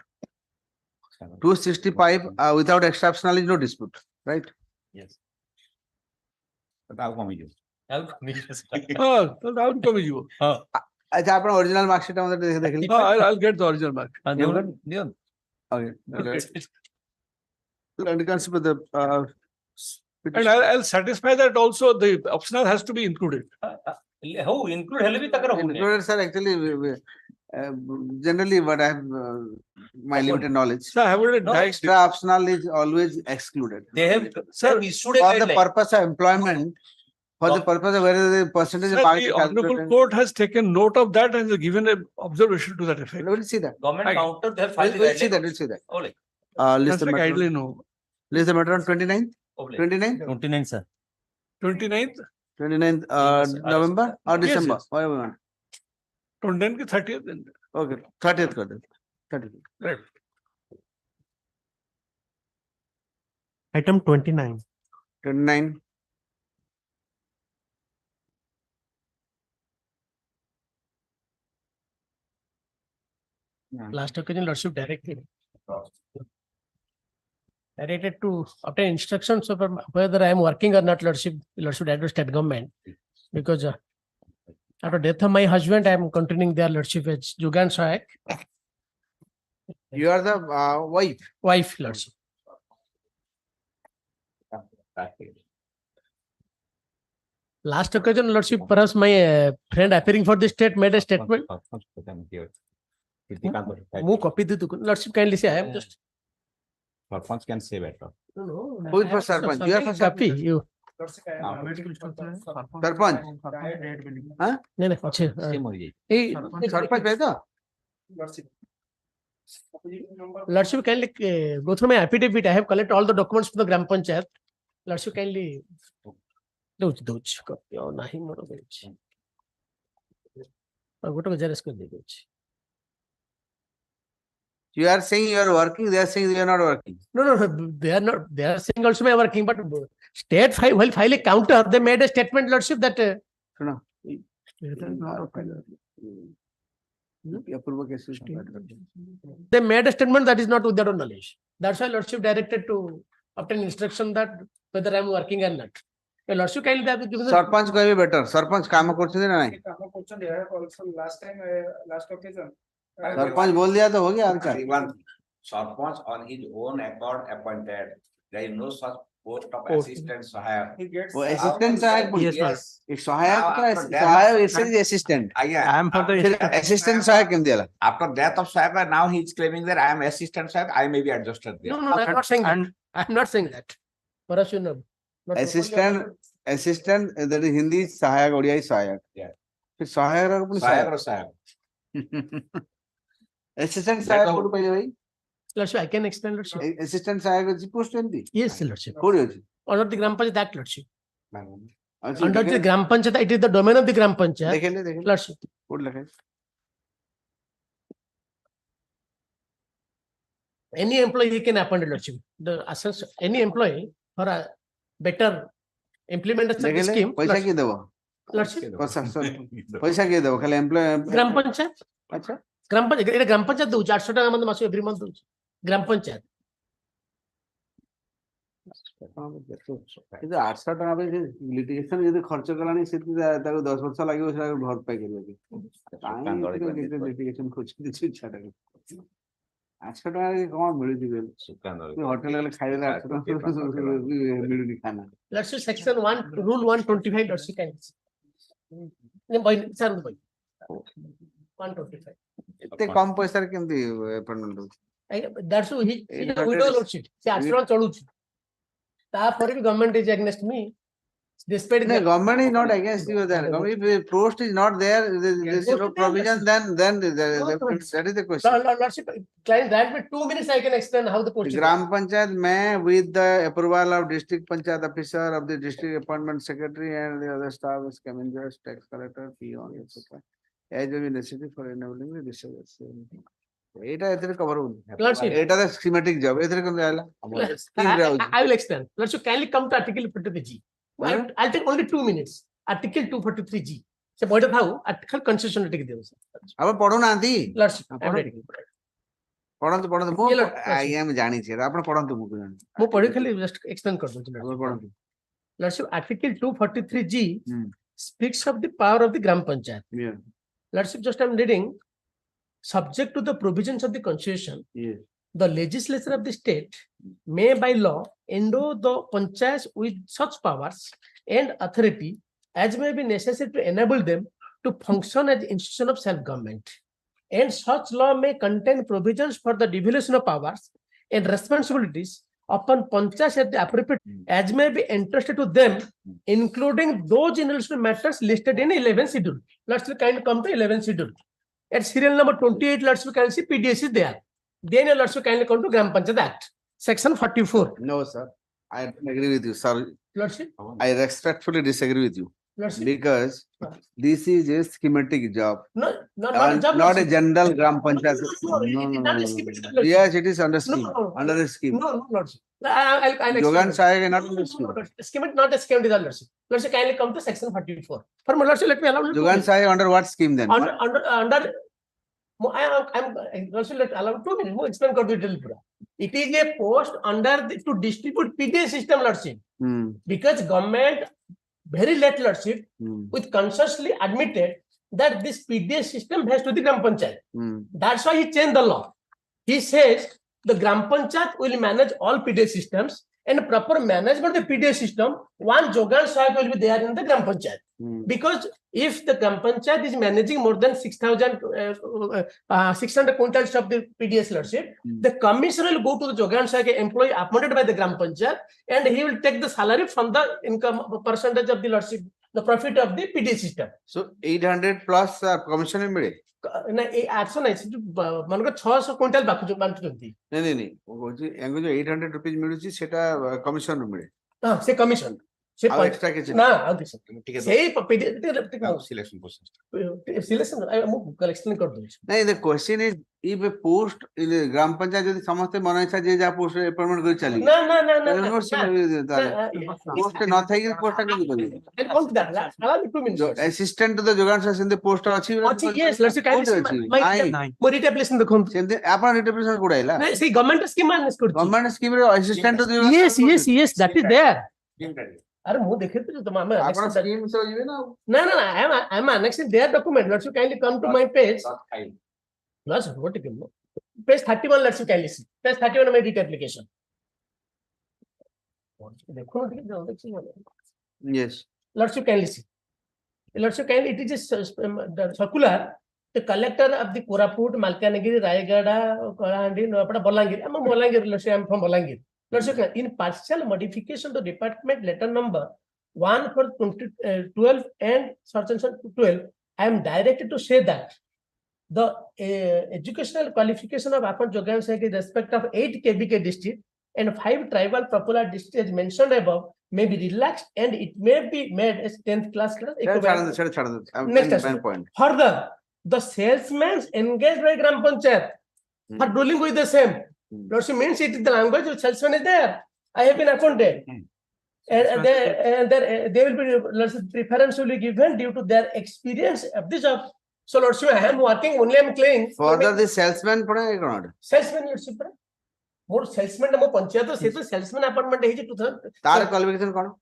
265 without extra optional is no dispute right yes ଆଉ କମିଯିବ ଆଉ yes not. Oh, that would come with you. আচ্ছা আপনার original mark sheet আমাদের দেখলি I'll get the original mark. দিয়ন okay and consider the And I'll satisfy that also the optional has to be included. how include ହେଲେ ବି ତାଙ୍କର ହଉନି included sir actually generally what I have my limited knowledge So I have already extra optional is always excluded they have issued a for the guideline purpose of employment for the purpose of where the percentage Sir, of mark the is Honorable calculated. Court has taken note of that and has given an observation to that effect. We'll see that government counter they have filed the we'll see that guideline we'll see that oh like list That's the the matter guideline. No. list the matter on 29th oh like 29th 29 sir 29th, 29th Yes, November or Yes, December yes. whatever you want. 29th ki 30th. Then. Okay 30th कर दे 30th Right. item 29 29 last occasion lordship directed to obtain instructions of whether I am working or not, lordship directed state government, because after death of my husband I am continuing their lordship as Jugan Sayak you are the wife lordship. Last occasion lordship perhaps my friend appearing for the state made a statement. Mu copy the lordship kindly say I am just Sarpanch can say better. no who is for Sarpanch you are for copy you Sarpanch हाँ नहीं नहीं अच्छे Same हो जाएगी. सरपंच है तो lordship kindly go through my affidavit. I have collected all the documents from the gram panchayat. Lordship kindly ଦଉଛି copy ଆଉ ନାହିଁ ମୋର ଦଉଛି ଆଉ ଗୋଟେ ଜେରକ୍ସ କରି ଦେଇ ଦଉଛି. you are saying you are working they are saying they are not working No, they are not. They are saying also I am working, but state while filing counter, they made a statement, lordship, that सुनो they made a statement that is not with their own knowledge. That's why lordship directed to obtain instruction that whether I am working or not. Lordship kindly have given sarpanch कहबे better sarpanch काम करछे ना नहीं काम करछन also last time last occasion sarpanch बोल दिया तो हो गया और क्या Sarpanch on his own accord appointed. There is no such post of assistant sahayak. he gets वो assistant सहायक Yes. एक सहायक तो सहायक is assistant I am for the assistant सहायक केम दिला after death of sahayak now he is claiming that I am assistant sahayak. I may be adjusted there. No, I am not saying that. I am not saying that. Perhaps you know. Not assistant that is Hindi सहायक ओडिया सहायक Yeah. फिर सहायक रा अपन Sahayak or sahayak. assistant सहायक code पहिले भाई lordship, I can explain, lordship. assistant सहायक जी post एंती Yes, lordship. Code होची under the Gram Panchayat Act, Lordship. अच्छा, Under the देखें- Gram Panchayat, it is the domain of the Gram Panchayat, देखें Lordship. Code लिखे Any employee he can appoint, Lordship. The assess any employee for a better implementation of the देखें scheme. पैसा Lordship. किए देवो Lordship. पैसा किए देवो खाली एम्प्लॉय Gram Panchayat. अच्छा Gram Panchayat, এটা Gram Panchayat দଉଛି 800 টাকা আমাদের মাসে every month দଉଛି Gram Panchayat. কিন্তু 800 টাকা पे লিটিগেশন যদি খরচ কলানি সেটি তাকে 10 ବର୍ଷ ଲାଗିବ ସେଟା ଭରପାଇ କରିବ କି କାଇଁ লিটিগেশন ଖୋଜି କିଛି ଛାଡ 800 ଟଙ୍କା କଣ ମିଳୁଛି ହୋଟେଲ ଗଲେ ଖାଇଦେଲେ 800 ଟଙ୍କା ମିଳୁନି ଖାନା Let's say section 1 rule 125 Lordship can. Sir, 125. ଏତେ କମ ପଇସାରେ କେମିତି ଆପଏଣ୍ଟମେଣ୍ଟ ଦଉଛି That's who he is a widow Lordship. ସେ 800 ଟଙ୍କା ଚଳୁଛି ତାପରେ ବି government is against me. Despite no, government is not against you there. If the post is not there, there is no provision, then that is the question. Lordship, client grant me 2 minutes, I can explain how the post is. Gram Panchayat may, with the approval of district Panchayat officer of the district appointment secretary and the other staff, scavengers, tax collector, peon, etc. As may be necessary for enabling the district. এটা এতে cover হল এটা তো schematic job এতে কোন আইলা I will explain. Lordship, kindly come to article 53G. I'll take only 2 minutes. Article 243G. ସେ ବହିଟା ଥାଉ article concession ଟିକେ ଦିଅ ଆପଣ ପଢୁ ନାହାନ୍ତି Lordship, I'm ready. ପଢନ୍ତୁ ପଢନ୍ତୁ ମୁଁ ଆଜ୍ଞା ମୁଁ ଜାଣିଛି ଆପଣ ପଢନ୍ତୁ ମୁଁ ଜାଣିଛି ମୁଁ ପଢି ଖାଲି just explain କରି ଦଉଛି ଆପଣ ପଢନ୍ତୁ Lordship, article 243G speaks of the power of the Gram Panchayat. Lordship, just I'm reading. Subject to the provisions of the Constitution, the legislature of the state may by law endow the panchayats with such powers and authority as may be necessary to enable them to function as institution of self-government. And such law may contain provisions for the devolution of powers and responsibilities upon panchayats at the appropriate as may be entrusted to them, including those in relation to matters listed in 11th schedule. Let's kind of come to 11th schedule. At serial number 28, let's can see PDS is there. Then let's kindly come to Gram Panchayat Act, section 44. No, sir. I agree with you, sir. Lordship, I respectfully disagree with you. Lordship. Because this is a schematic job. No, not a job. Not a general Gram Panchayat. Not a schematic, Lordship. Yes, it is under scheme. No. Under the scheme. No, Lordship. I'll Jogan explain. Sahib not under scheme. Schematic, not a scheme, Lordship. Lordship, kindly come to section 44. For my Lordship, let me allow. Jogan Sahib under what scheme then? Under I'm also let allow 2 minutes. More explain कर दो detail पूरा. It is a post under the, to distribute PDA system, Lordship. Because government very late, Lordship, with consciously admitted that this PDA system has to the Gram Panchayat. That's why he changed the law. He says the Gram Panchayat will manage all PDA systems and proper management of the PDA system. One Jogan Sahib will be there in the Gram Panchayat. Because if the Gram Panchayat is managing more than 6,600 quintals of the PDS Lordship, the commissioner will go to the Jogan Sahib employee appointed by the Gram Panchayat and he will take the salary from the income percentage of the Lordship, the profit of the PDS system. So 800 plus commission मिले? ना 800 नहीं से जो मान लो 600 quintal बांटुଛନ୍ତି नहीं वो कौन एंगो जो 800 रुपीस मिलुची सेटा कमिशन मिले हां से कमिशन से एक्स्ट्रा के ना आगे से सिलेक्शन प्रोसेस सिलेक्शन मु कलेक्शन कर दूं नहीं the question is if a post in gram panchayat यदि समस्त मन इच्छा जे जा पोस्ट अपॉइंटमेंट कर चली ना पोस्ट न थाई कि पोस्ट का नहीं करी कौन that allow me 2 minutes assistant to the जोगान सेशन द पोस्ट अछि yes let's say my रिटेप्लेशन देखो सेंते आपन रिटेप्लेशन कोडाइला नहीं से गवर्नमेंट स्कीम मानस कर गवर्नमेंट स्कीम रे assistant to yes that is there अरे मु देखे तो तमाम आपन स्कीम से होइबे ना ना I am annexing their document. Let's you kindly come to my page. Let's what again? Page 31, let's you kindly see. Page 31 of my detail application. Yes. Let's you kindly see. Let's you kindly, it is a circular. The collector of the Koraput, Malkanagiri, Rayagada, Kalahandi, Nopada, Bolangir. I'm let's say I'm from Bolangir. Let's say in partial modification to department letter number 1 for 2012 and section 12, I am directed to say that the educational qualification of Apan Jogan Sahib in respect of 8 KBK district and 5 tribal popular districts mentioned above may be relaxed and it may be made as 10th class equivalent. Next question. Point. Further, the salesmen engaged by Gram Panchayat are dealing with the same. Lordship means it is the language of salesman is there. I have been appointed. And they will be Lordship, preference will be given due to their experience of this job. So Lordship, I am working only, I am claiming. Further, the salesman Salesman, Lordship. More salesman, more panchayat, salesman appointment is 2000. Tar qualification kona?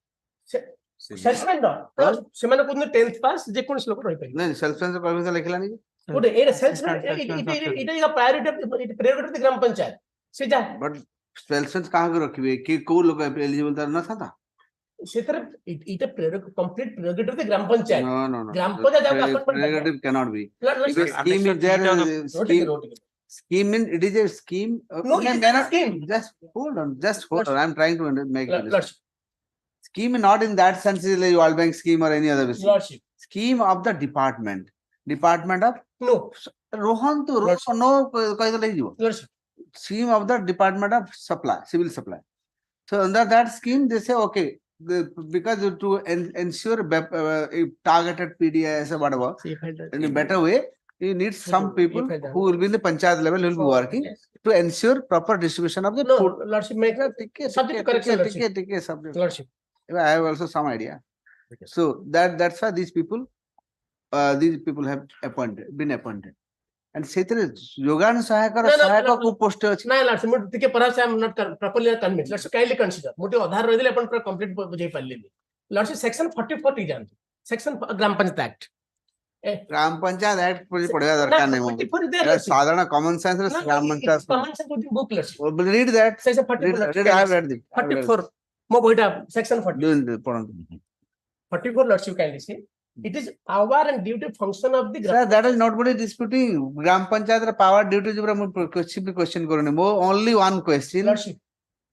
Salesman no. Semana kudne 10th pass, je kon slok rahi pari. No, salesman qualification likhla nahi. Good, it salesman. It is a priority of the Gram Panchayat. See that. But salesman kahan ko rakhibe? Ki ko log eligible tar na tha? It is a complete prerogative of the Gram Panchayat. No. Gram Panchayat prerogative cannot be. Scheme is there. Scheme in it is a scheme. No, it is a scheme. Just hold on. I'm trying to make it. Scheme not in that sense is like World Bank scheme or any other scheme of the department. Department of Rohan to Rohan no scheme of the Department of Supply, Civil Supply. So under that scheme, they say okay, because to ensure targeted PDS or whatever in a better way. You need some people who will be in the panchayat level who will be working to ensure proper distribution of the food. Lordship, make a subject correction. Lordship. I have also some idea. So that's why these people have been appointed. And Setre Yogan Sahaka who posted. No, Lordship, perhaps I am not properly convinced. Lordship, kindly consider. Motive Adhar Redil upon complete Jay. Lordship, section 44 section Gram Panchayat Act. Gram Panchayat Act पढ़ेगा दरकार नहीं साधारण common sense Gram Panchayat common sense book read that section 44 I have read it 44 mo boita section 44 Lordship kindly see it is power and duty function of the sir that is not what is disputing Gram Panchayat power duty question करने only one question Lordship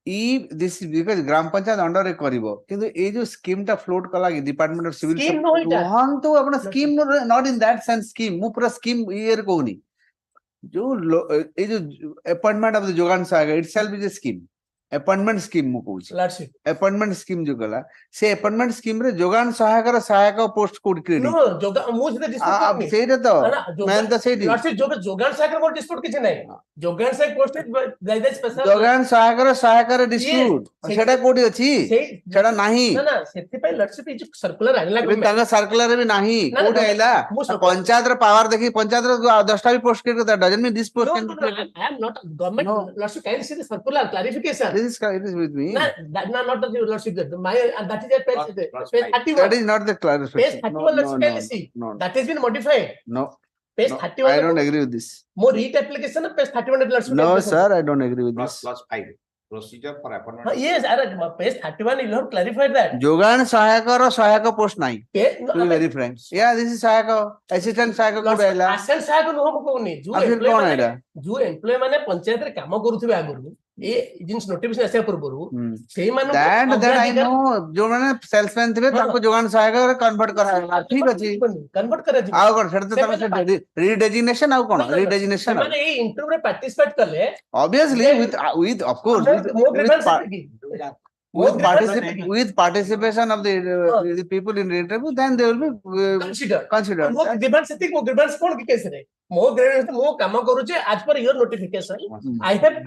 if this is because Gram Panchayat under a karibo kintu ei jo scheme ta float kala Department of Civil scheme no rohan to apna scheme not in that sense scheme mu pura scheme year kohuni jo ei jo appointment of the Jogan Saga itself is a scheme appointment scheme mu kohchi Lordship appointment scheme jo kala se appointment scheme re Jogan Sahaka post code create no Jogan mu se dispute sei to man the sei Lordship Jogan Sahaka ko dispute kichhi nahi Jogan Sahaka posted by the special Jogan Sahaka dispute seta kodi achi seta nahi na sethi pai Lordship is circular aila ko tanga circular re nahi kodi aila panchayat re power dekhi panchayat re 10 ta bhi post create karta doesn't mean this post can I am not government Lordship can see the circular clarification it is with me not the Lordship my that is a page 31 that is not the clarification page 31 Lordship can see that has been modified page 31 I don't agree with this more read application of page 31 Lordship no sir I don't agree with this Clause 5 procedure for appointment yes page 31 you have clarified that Jogan Sahaka or Sahaka post nahi to be very frank yeah this is Sahaka assistant Sahaka ko aila assistant Sahaka no hum kohni jo employee mane panchayat re kamo karuthibe aguru A jeans notification ऐसे पूर्वरु सेही मानु that I know जो माने salesman थे ताको जोगान सहायक रे convert कराएगा ठीक अछि कन्वर्ट करे जी आउ कोन छडते तमे रीडेजिग्नेशन आउ कोन रीडेजिग्नेशन माने ए इंटरव्यू रे पार्टिसिपेट करले obviously with of course with participation of the people in the interview then they will be considered mo grievance kon ki case re mo grievance mo काम करू छे as per your notification I have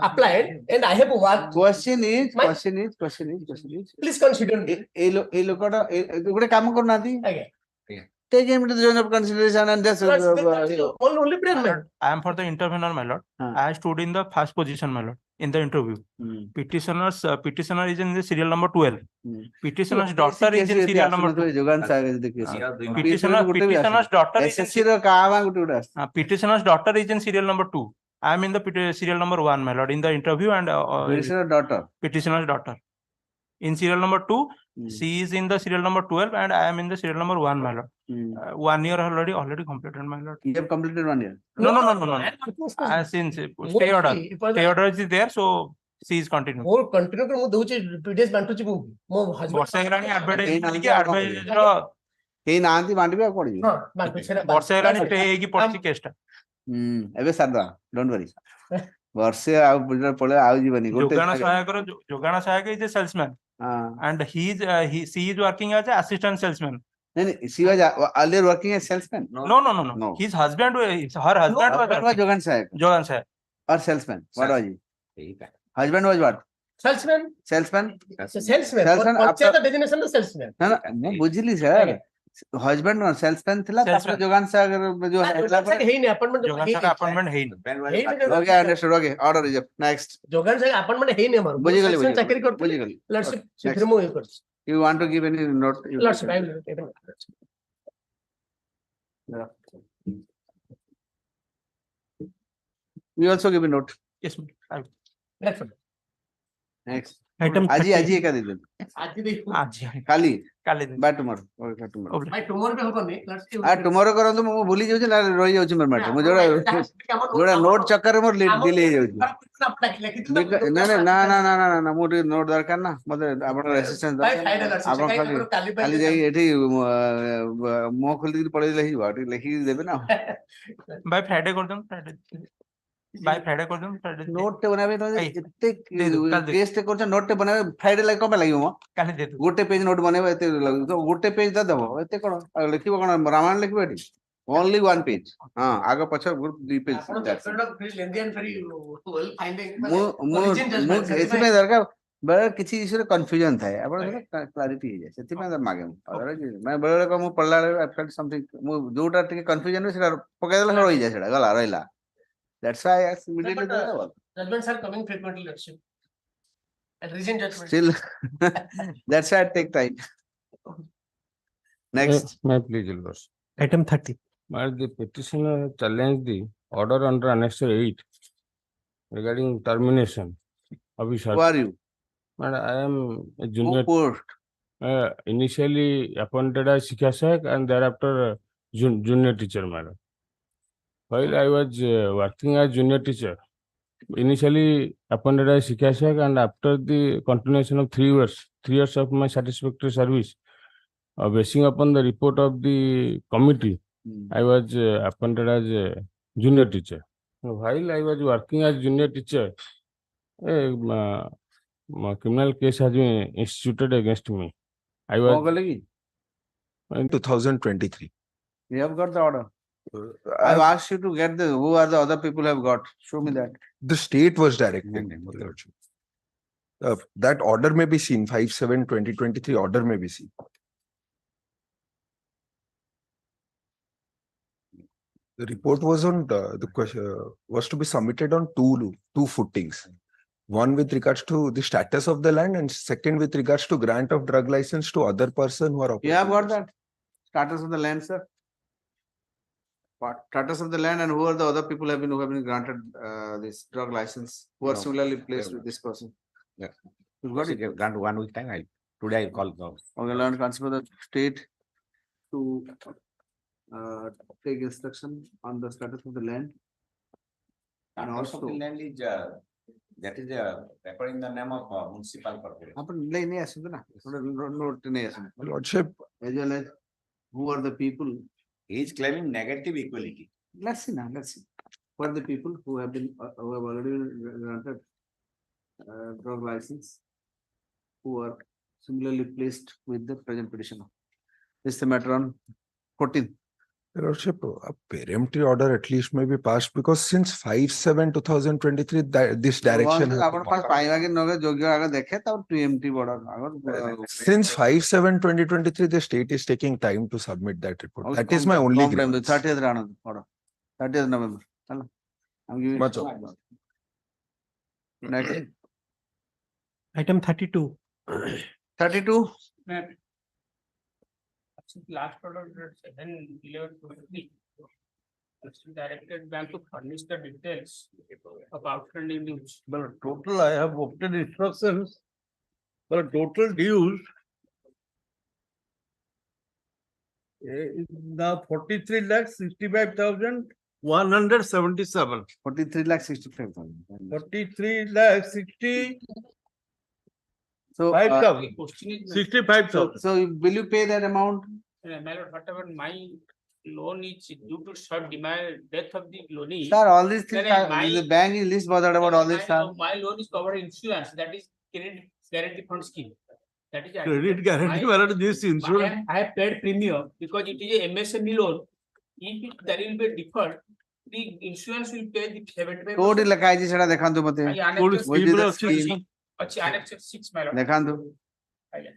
applied and I have worked question is please consider ए लोकटा गोटे काम करू नाती आगे take him to the zone of consideration and just only I am for the intervener my lord I stood in the first position my lord in the interview petitioner is in the serial number 12 petitioner's daughter is in serial number 2 petitioner's daughter petitioner's daughter is in serial number 2 I am in the serial number 1 my lord in the interview and petitioner's daughter in serial number 2 she is in the serial number 12 and I am in the serial number 1 my lord 1 year already completed my lord you have completed 1 year no since stay order is there so she is continuing more continue कर मु दोची PDS बांटुची मो husband वर्षा हेलानी advertise रो हे नांती बांटबे आ पड़ी हां बांटु छरा वर्षा हेलानी stay हेगी पड़ची केसटा एबे सरदा don't worry ବର୍ଷେ ଆଉ ପଳେଇ ଆଉ ଯିବନି ଗୋଟେ ଯୋଗାଣ ସହାୟକ is a salesman and she is working as an assistant salesman. She was earlier working as salesman. No. His husband, her husband was Jogan Sahib. Jogan Sahib. Or salesman. What was he? Husband was what? Salesman. Salesman. Salesman. After the designation of salesman. no, मैं बुझली sir. Husband और salesman थिला तापर जोगान सागर जो है appointment है Okay, understood. Okay, order is up. Next. जोगान Sagar appointment है नहीं हमारा बुझिगली चाकरी करते बुझिगली लॉर्डशिप फिर मो ये कर You want to give any note? Lordship I will take a note. We also give a note. Yes, ma'am. Next. Item Aji 30. का दे दो आज देखो Kali Kali by tomorrow. Okay, tomorrow. भाई tomorrow पे होगा नहीं लॉर्डशिप tomorrow करंतु ମୁଁ ଭୁଲି ଯାଉଛି ନା ରହି ଯାଉଛି ମୋର matter ମୁଁ ଯୋଡା note ଚକ୍କରରେ ମୋର delay ହେଇ ଯାଉଛି ନା ମୁଁ ଟିକେ note ଦରକାର ନା ମତେ ଆପଣଙ୍କ assistance ଦରକାର ଆପଣ ଖାଲି ଯାଇ ଏଠି ମୁହଁ ଖୋଲି ଦେଇକି ପଳେଇଲେ ହେଇଯିବ ଟିକେ ଲେଖିକି ଦେବେ ନା by Friday कर दूं by Friday कर दूं Friday note ଟେ ବନାବେ ତ ଏତେ କେସ୍ ଟେ କରୁଛ note ଟେ ବନାବେ Friday ଲାଗି କଣ ପାଇଁ ଲାଗିବ ମ କାଲି ଦେ ଦୁ ଗୋଟେ ପେଜ note ବନେଇବ ଏତେ ତ ଗୋଟେ ପେଜ ତ ଦବ ଏତେ କଣ ଲେଖିବ କଣ ରାମାୟଣ ଲେଖିବ ଏଠି only one page ହଁ ଆଗ ପଛ ଦୁଇ ପେଜ ମୁଁ ଏଥିପାଇଁ ଦରକାର ବେଳେ କିଛି ଇସ୍ୟୁରେ କନଫ୍ୟୁଜନ ଥାଏ ଆପଣ କ୍ଲାରିଟି ହେଇଯାଏ ସେଥିପାଇଁ ମାଗେ ମୁଁ ମାନେ ବେଳେ ବେଳେ ମୁଁ ପଢିଲା ବେଳେ I felt something ମୁଁ ଯୋଉଟା ଟିକେ କନଫ୍ୟୁଜନ ସେଟା ପକେଇଦେଲେ ରହିଯାଏ ସେଟା ଗଲା ରହିଲା that's why I asked immediately judgments are coming frequently lordship and recent judgment still that's why I take time next may please yours Item 30. the petitioner challenged the order under Annex 8 regarding termination of his who are you I am a junior initially appointed as Shikshak and thereafter junior teacher madam. While I was working as junior teacher, initially appointed as Shikshak and after the continuation of 3 years of my satisfactory service, basing upon the report of the committee, I was appointed as a junior teacher. While I was working as junior teacher, a criminal case has been instituted against me. I was in 2023. You have got the order. I've asked you to get the who are the other people who have got. Show me that. The state was directing. That order may be seen. 5/7/2023 order may be seen. The report was on the question was to be submitted on two footings. One with regards to the status of the land and second with regards to grant of drug license to other person who are You have got that status of the land, sir. Status of the land and who are the other people who have been granted this drug license who are similarly placed with this person. Yeah. You got it. Grant 1 week time. Today I call the. Okay, learn consider the state to take instruction on the status of the land. And Status also of the land is that is recording the name of municipal corporation. अपन नहीं आसुंदे ना note नहीं आसुंदे. Lordship. As well as who are the people. He is claiming negative equality. Let's see now. Let's see. Who are the people who have been who have already been granted drug license, who are similarly placed with the present petitioner. This is the matter on 14. Lordship, a peremptory order at least may be passed because since 5/7/2023 this direction has since 5/7/2023 the state is taking time to submit that report. That is my only grievance. 30th November. I'm giving Much next. Item 32. 32. Last order 7/11/23 directed bank to furnish the details of outstanding dues. But total I have obtained instructions, but total dues is now 43,65,177. 43,65,000. 43,60,000. So 5,000. 65,000. So will you pay that amount? My lord, whatever my loan is due to short demand, death of the loanee. Sir, all these things, then my- the bank is least bothered about all this, sir. My loan is covered insurance, that is credit guarantee fund scheme. That is Credit guarantee, my lord, this insurance. I have paid premium because it is a MSME loan. If there will be deferred, the insurance will pay the 75%. କୋଉଠି ଲେଖା ହେଇଛି ସେଟା ଦେଖାନ୍ତୁ ମତେ କୋଉଠି scheme ରେ ଅଛି? ଅଛି Annex 6 my lord. ଦେଖାନ୍ତୁ ଆଜ୍ଞା।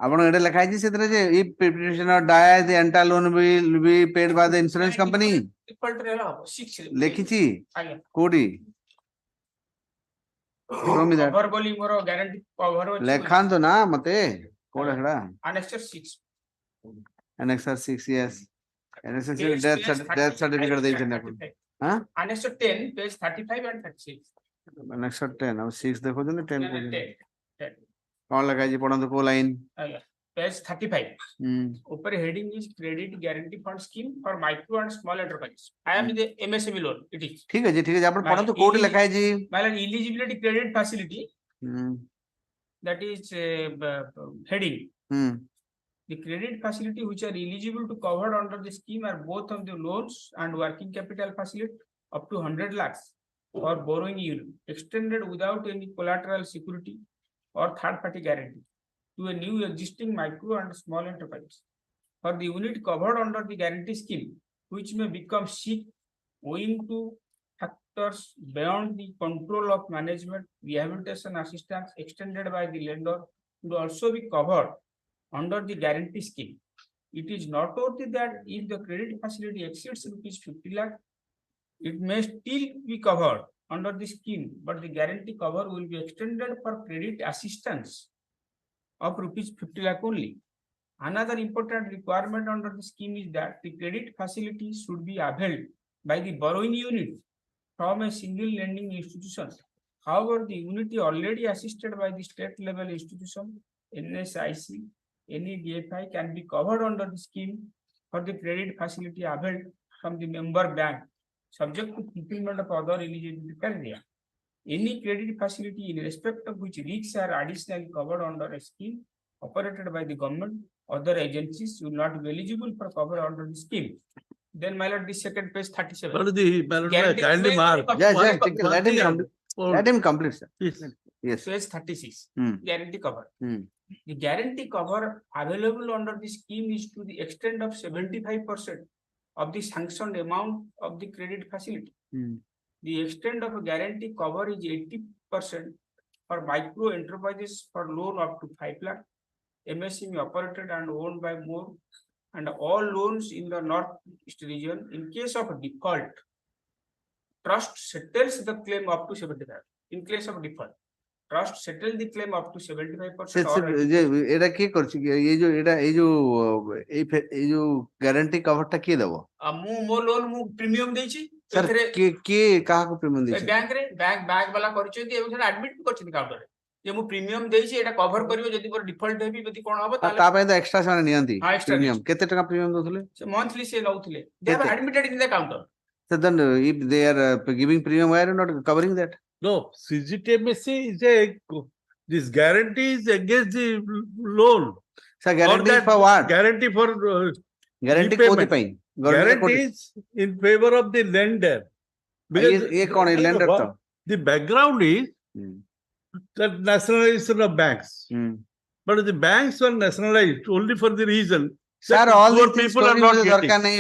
ଆପଣ ଏଠି ଲେଖା ହେଇଛି ସେଥିରେ ଯେ if petitioner dies the entire loan will be paid by the insurance company Default ରେ ହବ 6 ରେ। ଲେଖିଛି ଆଜ୍ଞା। କୋଉଠି show me that Cover ବୋଲି ମୋର guarantee cover ଅଛି। ଲେଖାନ୍ତୁ ନା ମତେ କୋଉଟା ସେଟା Annex 6 annexure 6 yes annexure 6 death certificate ଦେଇଛନ୍ତି ଆପଣ ହଁ Annex 10 page 35 and 36 annexure 10 ଆଉ 6 ଦେଖୁଛନ୍ତି 10 10 କହୁଛନ୍ତି 10 କଣ ଲେଖା ହେଇଛି ପଢନ୍ତୁ କୋଉ ଲାଇନ ଆଜ୍ଞା page 35 ଉପରେ heading is credit guarantee fund scheme for micro and small enterprises. I am in the MSME loan it is ଠିକ ଅଛି ଆପଣ ପଢନ୍ତୁ କୋଉଠି ଲେଖା ହେଇଛି ମାନେ eligibility credit facility that is heading the credit facility which are eligible to covered under the scheme are both of the loans and working capital facility up to 100 lakhs or borrowing unit extended without any collateral security or third party guarantee to a new existing micro and small enterprise for the unit covered under the guarantee scheme which may become sick owing to factors beyond the control of management. Rehabilitation assistance extended by the lender would also be covered under the guarantee scheme. It is noteworthy that if the credit facility exceeds rupees 50 lakh, it may still be covered under the scheme, but the guarantee cover will be extended for credit assistance of rupees 50 lakh only. Another important requirement under the scheme is that the credit facility should be availed by the borrowing unit from a single lending institution. However, the unit is already assisted by the state level institution, NSIC, any DFI can be covered under the scheme for the credit facility availed from the member bank, subject to fulfillment of other eligibility criteria. Any credit facility in respect of which risks are additionally covered under a scheme operated by the government, other agencies will not be eligible for cover under the scheme. Then, my lord, this second page 37. Kindly mark. Let him complete, sir. Yes. Page 36. Guarantee cover. The guarantee cover available under the scheme is to the extent of 75% of the sanctioned amount of the credit facility. The extent of a guarantee cover is 80% for micro enterprises for loan up to 5 lakh, MSME operated and owned by more, and all loans in the northeast region. In case of default, trust settles the claim up to 75%. In case of default, trust settle the claim up to 75%. এটা কি করছে এই যে guarantee কভারটা কি দেব ମୁଁ ମୋ loan ମୁଁ ପ୍ରିମିୟମ ଦେଇଛି স্যার ଏଥିରେ କିଏ କାହାକୁ ପ୍ରିମିୟମ ଦେଇଛି ବ୍ୟାଙ୍କରେ ବ୍ୟାଙ୍କ ବାଲା କରିଛନ୍ତି ଏବଂ ସେଟା ଆଡମିଟ କରିଛନ୍ତି କାଉଣ୍ଟରରେ ଯେ ମୁଁ ପ୍ରିମିୟମ ଦେଇଛି ଏଟା କଭର କରିବ ଯଦି ମୋର ଡିଫଲ୍ଟ ହେବି ଯଦି କଣ ହବ ତା ପାଇଁ ତ ଏକ୍ସଟ୍ରା ସେମାନେ ନିଅନ୍ତି ହଁ, extra ପ୍ରିମିୟମ କେତେ ଟଙ୍କା ପ୍ରିମିୟମ ଦଉଥିଲେ ସେ ମନ୍ଥଲି ସେ ନଉଥିଲେ they have admitted in the counter. So then if they are giving premium why are you not covering that No, CGTMSC is this guarantee is against the loan. Sir, guarantee for what? Guarantee for guarantee repayment. kodi pai Guarantee is in favor of the lender. ye kon hai lender to the background is that nationalization of banks. But the banks were nationalized only for the reason sir all these people are not darkar nahi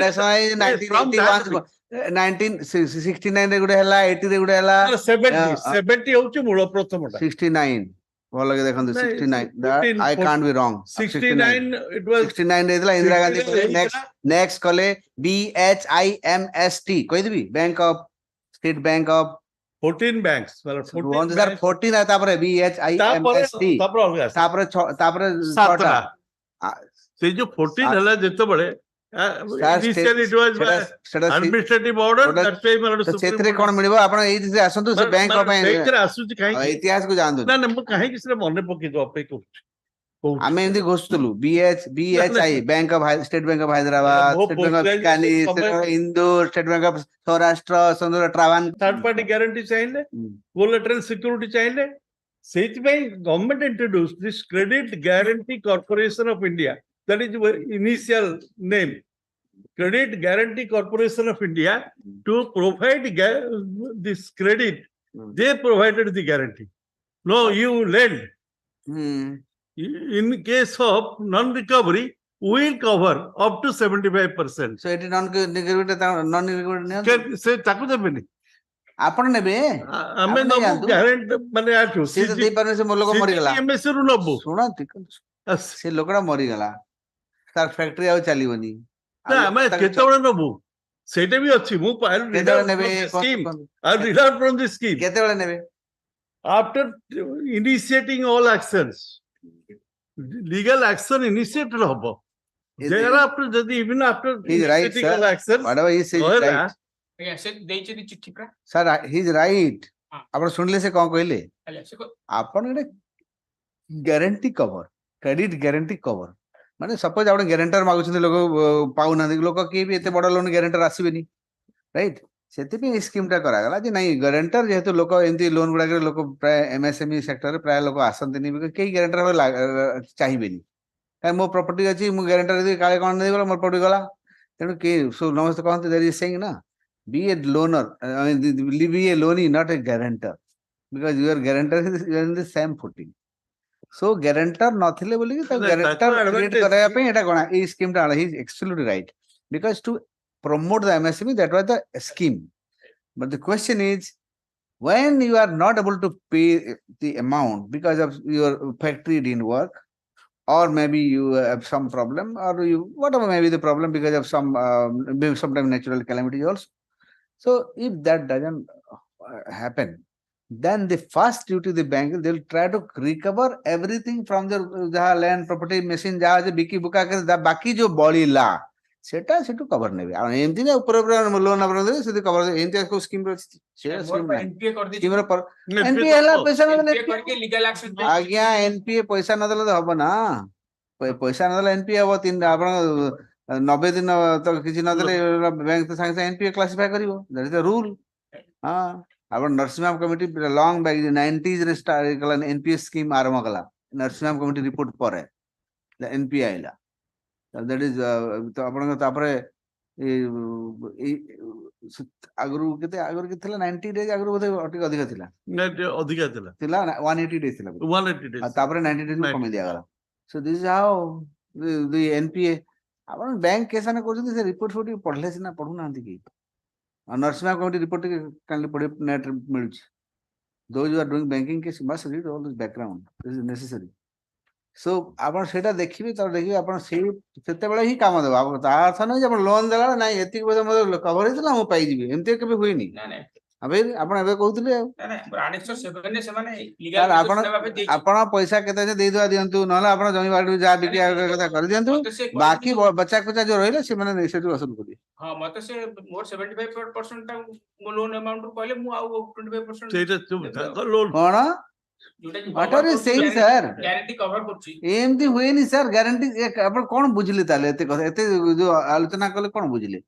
nationalized 1981 1969 ରେ ଗୋଟେ ହେଲା 80 ରେ ଗୋଟେ ହେଲା 70 ହଉଛି ମୂଳ ପ୍ରଥମଟା 69 ଭଲ ଲାଗେ ଦେଖନ୍ତୁ 69 I can't be wrong 69 it was 69 ରେ ହେଇଥିଲା ଇନ୍ଦିରା ଗାନ୍ଧୀ next କଲେ BHIMST କହିଦେବି bank of state bank of 14 banks 14 ତାପରେ BHIMST ତାପରେ 6ଟା ସେ ଯୋଉ 14 ହେଲା ଯେତେବେଳେ initially it was administrative order that's why ସେଥିରେ କଣ ମିଳିବ ଆପଣ ଏଇଥିରେ ଆସନ୍ତୁ ସେ ବ୍ୟାଙ୍କ ପାଇଁ ଆସୁଛି କାହିଁକି ଇତିହାସକୁ ଯାଆନ୍ତୁ ନା ମୁଁ କାହିଁକି ସେଟା ମନେ ପକେଇଛୁ ଅପେକ୍ଷା କରୁଛୁ ଆମେ ଏମିତି ଘୋଷୁଥିଲୁ BHI bank of state bank of Hyderabad state bank of କାନି Indore state bank of Saurashtra ସୁନ୍ଦର ଟ୍ରାଭାନ ଥାର୍ଡ ପାର୍ଟି ଗ୍ୟାରେଣ୍ଟି ଚାହିଁଲେ କୋଲାଟରାଲ ସିକ୍ୟୁରିଟି ଚାହିଁଲେ ସେଇଥିପାଇଁ government introduce this credit guarantee corporation of India that is initial name. Credit Guarantee Corporation of India to provide this credit. They provided the guarantee. No, you lend. In case of non-recovery, we will cover up to 75%. So it is non-recovered. Se taku debeni. ଆପଣ ନେବେ ଆମେ ନବୁ guarantee ମାନେ ଆଠୁ ସେ ତ ଦେଇପାରୁନି, ସେ ଲୋକ ମରିଗଲା। CGMS ରୁ ନବୁ। ଶୁଣନ୍ତି, ସେ ଲୋକଟା ମରିଗଲା, ତାର ଫ୍ୟାକ୍ଟ୍ରି ଆଉ ଚାଲିବନି। ନା ଆମେ କେତେବେଳେ ନବୁ ସେଇଟା ବି ଅଛି। ମୁଁ କେତେବେଳେ ନେବେ? କେତେବେଳେ ନେବେ? After initiating all actions, legal action initiated ହବ। Thereafter, ଯଦି even after initiating all actions, whatever he says is right. ଆଜ୍ଞା ସେ ଦେଇଛନ୍ତି ଚିଠି ପ୍ରା Sir, he is right. ଆପଣ ଶୁଣିଲେ ସେ କଣ କହିଲେ? ଆଜ୍ଞା ସେ ଆପଣ ଗୋଟେ guarantee cover, credit guarantee cover, ମାନେ ସପୋଜ ଆପଣ ଗ୍ୟାରେଣ୍ଟର ମାଗୁଛନ୍ତି, ଲୋକ ପାଉନାହାନ୍ତି, ଲୋକ କିଏ ବି ଏତେ ବଡ ଲୋନ ଗ୍ୟାରେଣ୍ଟର ଆସିବେନି, ରାଇଟ? ସେଥିପାଇଁ ଏ ସ୍କିମ ଟା କରାଗଲା ଯେ ନାଇଁ ଗ୍ୟାରେଣ୍ଟର, ଯେହେତୁ ଲୋକ ଏମିତି ଲୋନ ଗୁଡାକରେ ଲୋକ ପ୍ରାୟ MSME ସେକ୍ଟରରେ ପ୍ରାୟ ଲୋକ ଆସନ୍ତିନି, କେହି ଗ୍ୟାରେଣ୍ଟର ଚାହିଁବେନି। କାରଣ ମୋ ପ୍ରପର୍ଟି ଅଛି, ମୁଁ ଗ୍ୟାରେଣ୍ଟର ଯଦି କାଳେ କଣ ନେଇଗଲା, ମୋର ପ୍ରପର୍ଟି ଗଲା। ତେଣୁ କେହି ସମସ୍ତେ କହନ୍ତି there is saying ନା, be a loaner, be a loanee, not a guarantor, because your guarantor is you are in the same footing. So guarantor ନଥିଲେ ବୋଲି ତ guarantor create କରିବା ପାଇଁ ଏଟା କଣ ଏଇ ସ୍କିମ ଟା he is absolutely right, because to promote the MSME, that was the scheme. But the question is, when you are not able to pay the amount because of your factory didn't work, or maybe you have some problem, or you whatever may be the problem because of some maybe sometimes natural calamity also. So if that doesn't happen, then the first duty of the bank, they will try to recover everything from the land, property, machine, jaha biki buka kar baki jo bolila seta setu cover nebe. Aru emti na upar loan apna de setu cover emti ko scheme ro NPA कर दी NPA hela paisa na NPA करके legal action agya NPA paisa na dele hobo na, paisa na dele NPA hobo tin apna 90 दिन तो किसी न देले bank तो संगे NPA classify करिवो, दैट इज द रूल। हां, आपण Narasimham committee long back 90s रे स्टार्ट कला NPA स्कीम आरंभ कला, नरसिंहम कमिटी रिपोर्ट पर NPA आइला, दैट इज तो आपण तापरे आगरु केते आगरु के थिला 90 डेज आगरु बोधे अधिक थिला, अधिक थिला 180 डेज थिला, 180 डेज तापरे 90 डेज कमी दिया गला। So this is how the NPA ଆପଣ ବ୍ୟାଙ୍କ କେସ୍ ମାନେ କରୁଛନ୍ତି, ସେ ରିପୋର୍ଟ ଫୋଟ ପଢିଲେ ସିନା, ପଢୁନାହାନ୍ତି କି? ନରସିଂହ କମିଟି ରିପୋର୍ଟ କାଲି ପଢି ନେଟ୍ ମିଳୁଛି। those who are doing banking case must read all this background, this is necessary. So ଆପଣ ସେଇଟା ଦେଖିବେ, ତାପରେ ଦେଖିବେ ଆପଣ ସେତେବେଳେ ହିଁ କାମ ଦେବ। ଆପଣ ତା ଅର୍ଥ ନାହିଁ ଯେ ଆପଣ ଲୋନ ଦେଲା ନାଇଁ ଏତିକି ପଇସା ମୋର କଭର ହେଇଥିଲା ମୁଁ ପାଇଯିବି, ଏମିତି କେବେ ହୁଏନି। ଆପଣ ଏବେ କହୁଥିଲେ ଆଉ ଆପଣ ପଇସା କେତେ ଦେଇଦବା ଦିଅନ୍ତୁ, ନହେଲେ ଆପଣ ଜମି ବାଡି ଯାହା ବିକିବା କଥା କରିଦିଅନ୍ତୁ, ବାକି ବଚା କୁଚା ଯୋଉ ରହିଲେ ସେମାନେ ସେଠୁ ଅସୁଲ କରିବେ। ହଁ ମତେ ସେ ମୋର 75% ଟା ମୋ ଲୋନ ଆମାଉଣ୍ଟ ରୁ କହିଲେ ମୁଁ ଆଉ 25% ସେଇଟା ଲୋନ କଣ what are you saying sir? Guarantee cover କରୁଛି ଏମିତି ହୁଏନି ସାର୍। ଗ୍ୟାରେଣ୍ଟି ଆପଣ କଣ ବୁଝିଲେ ତାହେଲେ? ଏତେ କଥା ଏତେ ଯୋଉ ଆଲୋଚନା କଲେ କଣ ବୁଝିଲେ?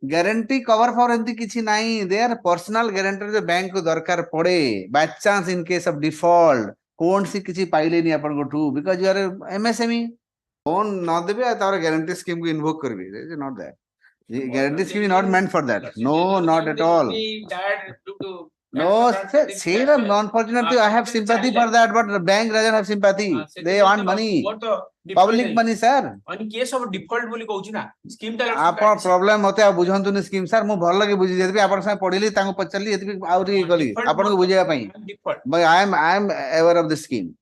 ଗ୍ୟାରେଣ୍ଟି କଭର ଫର ଏମିତି କିଛି ନାହିଁ। ଦେ ଆର ପର୍ସନାଲ ଗ୍ୟାରେଣ୍ଟର ଯେ ବ୍ୟାଙ୍କ କୁ ଦରକାର ପଡେ by chance in case of default, କୌଣସି କିଛି ପାଇଲେନି ଆପଣଙ୍କଠୁ, because you are MSME, loan ନ ଦେବେ ଆଉ ତାର ଗ୍ୟାରେଣ୍ଟି ସ୍କିମ କୁ ଇନଭୋକ କରିବେ, not that. Guarantee scheme is not meant for that. No, not at all. No, sir, unfortunately, I have sympathy for that, but the bank doesn't have sympathy. They want money, public money, sir. On case of default बोली कहूची ना, scheme टा ଆପଣ problem ମତେ ଆଉ ବୁଝନ୍ତୁନି scheme sir. ମୁଁ ଭଲ କି ବୁଝି ଯାଇଥିବି, ଆପଣଙ୍କ ସାଙ୍ଗେ ପଢିଲି, ତାଙ୍କୁ ପଚାରିଲି, ଏତିକି ଆହୁରି ଗଲି ଆପଣଙ୍କୁ ବୁଝେଇବା ପାଇଁ। I am aware of the scheme.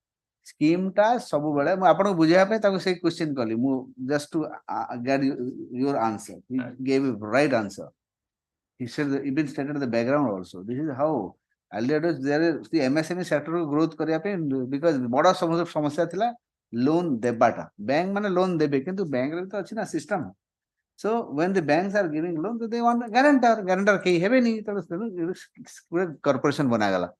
Scheme ଟା ସବୁବେଳେ ମୁଁ ଆପଣଙ୍କୁ ବୁଝେଇବା ପାଇଁ ତାଙ୍କୁ ସେଇ କ୍ୱେଶ୍ଚିନ୍ କଲି, ମୁଁ just to get your answer. He gave a right answer. He said, even stated the background also. This is how earlier there is the MSME sector growth କରିବା ପାଇଁ, because ବଡ ସମସ୍ୟା ଥିଲା ଲୋନ ଦେବାଟା। ବ୍ୟାଙ୍କ ମାନେ loan ଦେବେ, କିନ୍ତୁ ବ୍ୟାଙ୍କରେ ତ ଅଛି ନା system. So when the banks are giving loan, they want guarantor କେହି ହେବେନି, କର୍ପୋରେସନ ବନାଗଲା।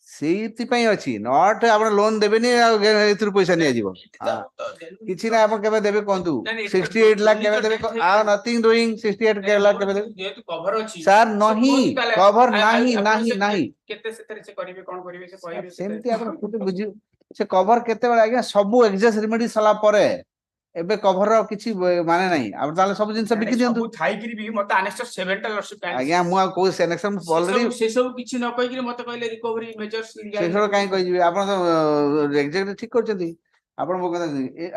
ସେଇଥିପାଇଁ ଅଛି, ନଟ୍ ଆପଣ ଲୋନ ଦେବେନି ଆଉ ଏଥିରୁ ପଇସା ନିଆଯିବ, କିଛି ନା। ଆପଣ କେବେ ଦେବେ କୁହନ୍ତୁ? 68 ଲାખ କେବେ ଦେବେ? ଆଉ ନଥିଙ୍ଗ ଡୁଇଂ 68 ଲାख କେବେ ଦେବେ? ଯେହେତୁ କଭର ଅଛି ସାର୍ ନାହିଁ, କଭର ନାହିଁ, ନାହିଁ, ନାହିଁ। କେତେ ସେଥିରେ ସେ କରିବେ, କଣ କରିବେ ସେ କହିବେ। ସେମିତି ଆପଣ ବୁଝିବେ। ସେ କଭର କେତେବେଳେ? ଆଜ୍ଞା ସବୁ ଏକ୍ସେସ୍ ରେମେଡି ସଲା ପରେ ଏବେ କଭର କିଛି ମାନେ ନାହିଁ ଆପଣ ତାହେଲେ ସବୁ ଜିନିଷ ବିକି ଦିଅନ୍ତୁ ସବୁ ଥାଇକିରି ବି ମତେ ଆନେକ୍ସର 7ଟା ଲର୍ଡସିପ ଆଜ୍ଞା ମୁଁ ଆଉ କୋଉ ସେନେକ୍ସନ ଅଲରେଡି ସେ ସବୁ କିଛି ନ କହିକିରି ମତେ କହିଲେ ରିକଭରି ମେଜର୍ସ ସେ ସବୁ କାହିଁ କହିଯିବେ ଆପଣ ତ ଏକ୍ସାକ୍ଟଲି ଠିକ କରିଛନ୍ତି ଆପଣ ମୋ କଥା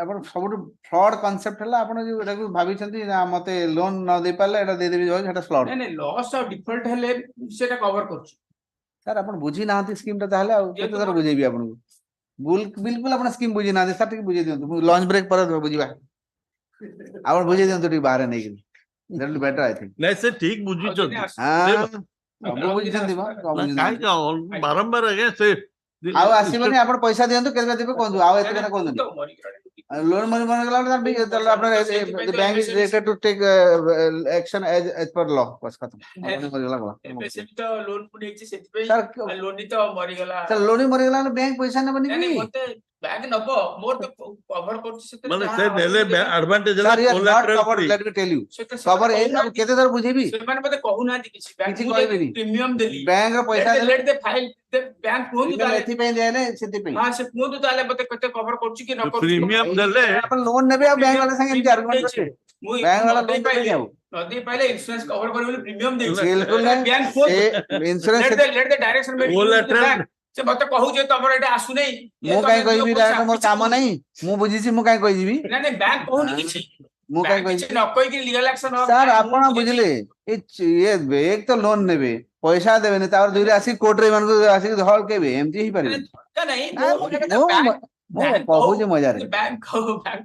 ଆପଣ ସବୁଠୁ ଫ୍ରଡ କନସେପ୍ଟ ହେଲା ଆପଣ ଯୋଉ ଏଟାକୁ ଭାବିଛନ୍ତି ନା ମତେ ଲୋନ ନ ଦେଇ ପାରିଲେ ଏଟା ଦେଇଦେବି ସେଟା ଫ୍ଲଡ ନାଇଁ ଲସ୍ ଆଉ ଡିଫଲ୍ଟ ହେଲେ ସେଟା କଭର କରୁଛି ସାର୍ ଆପଣ ବୁଝି ନାହାନ୍ତି ସ୍କିମ୍ ଟା ତାହେଲେ ଆଉ କେତେ ଥର ବୁଝେଇବି ଆପଣଙ୍କୁ ବିଲକୁଲ ଆପଣ ସ୍କିମ୍ ବୁଝି ନାହାନ୍ତି ସାର୍ ଟିକେ ବୁଝେଇ ଦିଅନ୍ତୁ ମୁଁ ଲଞ୍ଚ ବ୍ରେକ୍ ପରେ ବୁଝିବା ଆପଣ ବୁଝେଇ ଦିଅନ୍ତୁ ଟିକେ ବାହାରେ ନେଇକି that will be better I think ନାଇଁ ସେ ଠିକ ବୁଝିଛନ୍ତି ସବୁ ବୁଝିଛନ୍ତି ବା କାହିଁକି ବାରମ୍ବାର ଆଜ୍ଞା ସେ ଆଉ ଆସିବନି ଆପଣ ପଇସା ଦିଅନ୍ତୁ କେବେ ଦେବେ କୁହନ୍ତୁ ଆଉ ଏତେ କଥା କୁହନ୍ତୁନି ଲୋନ ମନି ଗଲା ତାହେଲେ ଆପଣ bank is directed to take action as per law ବସ୍ ଖତମ ଏବେ ସେ ତ ଲୋନ ନେଇଛି ସେଥିପାଇଁ ସାର୍ ଲୋନ ତ ମରିଗଲା ସାର୍ ଲୋନ ମରିଗଲା ବ୍ୟାଙ୍କ ପଇସା ନେବନି କି ମତେ ବ୍ୟାଙ୍କ ନବ ମୋର ତ କଭର କରୁଛି ସେଥିରେ ମାନେ ସେ ନେଲେ ଆଡଭାନ୍ଟେଜ ହେଲା Sir, you are not collateral covered. free. Let me tell you. Cover ଏ କେତେ ଥର ବୁଝେଇବି ସେମାନେ ମତେ କହୁନାହାନ୍ତି କିଛି କିଛି କହିବେନି ପ୍ରିମିୟମ ଦେଲି ବ୍ୟାଙ୍କ ର ପଇସା ଦେଲେ ଲେଟ୍ ଦେ ଫାଇଲ ବ୍ୟାଙ୍କ କୁହନ୍ତୁ ତାହେଲେ ଏଥିପାଇଁ ଦିଆହେଲେ ସେଥିପାଇଁ ହଁ ସେ କୁହନ୍ତୁ ତାହେଲେ ମତେ କେତେ କଭର କରୁଛି କି ନ କରୁଛି ପ୍ରିମିୟମ ଦେଲେ ଆପଣ ଲୋନ ନେବେ ଆଉ ବ୍ୟାଙ୍କ ବାଲା ସାଙ୍ଗେ ଏମିତି ଆର୍ଗୁମେଣ୍ଟ କରିବେ ମୁଁ ବ୍ୟାଙ୍କ ବାଲା ଲୋନ ନଦେଇ ଦେବେ ପାଇଲେ ଆଉ ନଦେଇ ପାଇଲେ ଇନ୍ସୁରାନ୍ସ କଭର କରିବ ବୋଲି ପ୍ରିମିୟମ ଦେଇଛି ବିଲକୁଲ ନାହିଁ ବ୍ୟାଙ୍କ ସେ ଇନ୍ସୁରାନ୍ସ ଲେଟ୍ ଦେ ଡାଇରେକ୍ସନ ସେ ମତେ କହୁଛି ତମର ଏଟା ଆସୁନେଇ ମୁଁ କାଇଁ କହିବି ଡାଇରେକ୍ଟ ମୋର କାମ ନାହିଁ ମୁଁ ବୁଝିଛି ମୁଁ କାଇଁ କହିଯିବି ନାଇଁ ନାଇଁ ବ୍ୟାଙ୍କ କହୁନି କିଛି ମୁଁ କାଇଁ ବ୍ୟାଙ୍କ କିଛି କହିବି ନ କହିକି ଲିଗାଲ ଆକ୍ସନ ସାର୍ ଆପଣ ବୁଝିଲେ ଇଏ ଏକ ତ ଲୋନ ନେବେ ପଇସା ଦେବେନି ତାପରେ ଦୁଇରେ ଆସିକି କୋର୍ଟରେ ଏମାନଙ୍କୁ ଆସିକି ଧଳ କେବେ ଏମିତି ହେଇପାରିବେ ମୁଁ କହୁଛି ମଜାରେ ବ୍ୟାଙ୍କ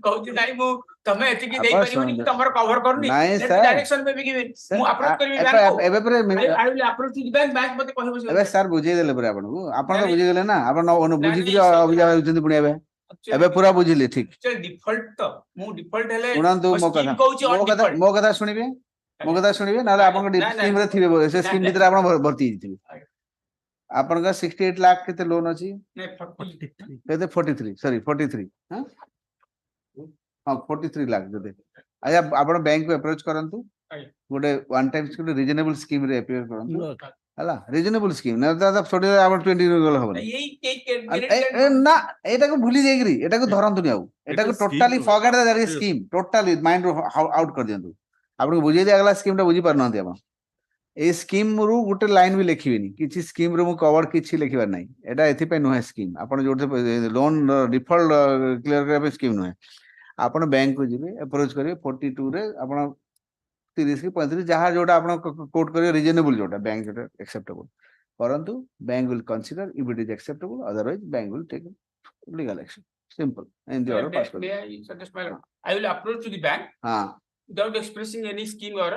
କହୁଛି ନାଇଁ ମୁଁ ତମେ ଏତିକି ଆପଣ ଦେଇପାରିବନି ଶୁଣନ୍ତୁ ତମର କଭର କରୁନି ନାଇଁ ସାର୍ ଡାଇରେକ୍ସନ ମେ ବି given ମୁଁ ଆପ୍ରୋଚ କରିବି ବ୍ୟାଙ୍କ ଏବେ ପରେ I will approach the bank bank ମତେ କହିବ ଏବେ ସାର୍ ବୁଝେଇ ଦେଲେ ପରେ ଆପଣଙ୍କୁ ଆପଣ ତ ନାଇଁ, ବୁଝିଗଲେ ନା ଆପଣ ବୁଝିକିରି ନାଇଁ, ଅଭିଯୋଗ ହେଉଛନ୍ତି ପୁଣି ଏବେ ପୁରା ବୁଝିଲେ ଠିକ ଡିଫଲ୍ଟ ତ ମୁଁ ଡିଫଲ୍ଟ ହେଲେ ଶୁଣନ୍ତୁ ମୋ କଥା କହୁଛି ଅନ୍ ଡିଫଲ୍ଟ ମୋ କଥା ଶୁଣିବେ ମୋ କଥା ଶୁଣିବେ ନହେଲେ ଆପଣଙ୍କ ସ୍କିମ୍ ରେ ଥିବେ ସେ ସ୍କିମ୍ ଭିତରେ ଆପଣ ଭର୍ତ୍ତି ହେଇଥିବେ ଆପଣଙ୍କ 68 ଲାख କେତେ ଲୋନ ଅଛି କେତେ 43 ସରି 43 ହଁ 43 लाख ଯଦି ଆଜ୍ଞା ଆପଣ ବ୍ୟାଙ୍କ କୁ ଆପ୍ରୋଚ କରନ୍ତୁ ଗୋଟେ ୱାନ୍ ଟାଇମ୍ ରିଜନେବଲ ସ୍କିମ୍ ରେ ଆପ୍ରୋଚ କରନ୍ତୁ ହେଲା ରିଜନେବଲ ସ୍କିମ୍ ନା ଦାଦା ଛୋଟ ଆପଣ 20 ଗଲେ ହବନି ନା ଏଟାକୁ ଭୁଲି ଯାଇକିରି ଏଟାକୁ ଧରନ୍ତୁନି ଆଉ ଏଟାକୁ totally forget that is scheme totally mind ରୁ ଆଉଟ୍ କରିଦିଅନ୍ତୁ ଆପଣଙ୍କୁ ବୁଝେଇ ଦିଆଗଲା ସ୍କିମ୍ ଟା ବୁଝି ପାରୁନାହାନ୍ତି ଆପଣ এই স্কিম রু গোটে লাইন বি লেখিবেনি কিছু স্কিম রু মু কভার কিছু লেখিবার নাই এটা এথিপাই নুহে স্কিম আপন যোতে লোন ডিফল্ট ক্লিয়ার করা স্কিম নুহে আপন ব্যাংক কু ଯିବେ अप्रोच करिवे 42 रे আপন 30 की 35 जहाँ जोटा आपन कोट करिवे रिजनेबल जोटा बैंक जोटा एक्सेप्टेबल परंतु bank will consider if it is acceptable otherwise bank will take legal action simple in the order pass may I suggest my lord I will approach to the bank हां without expressing any scheme or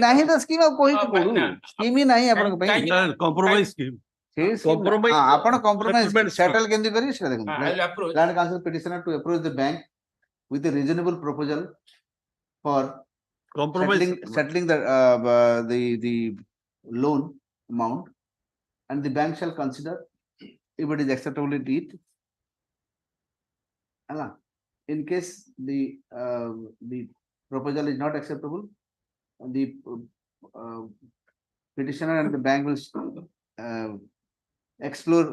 नहीं तो scheme अब कोई कोडू scheme ही नहीं आपन को भाई compromise scheme compromise आपण compromise settle केंदी करी से देखो I will approach land council petitioner to approach the bank with a reasonable proposal for compromise settling the loan amount and the bank shall consider if it is acceptable to it in case the proposal is not acceptable the petitioner and the bank will explore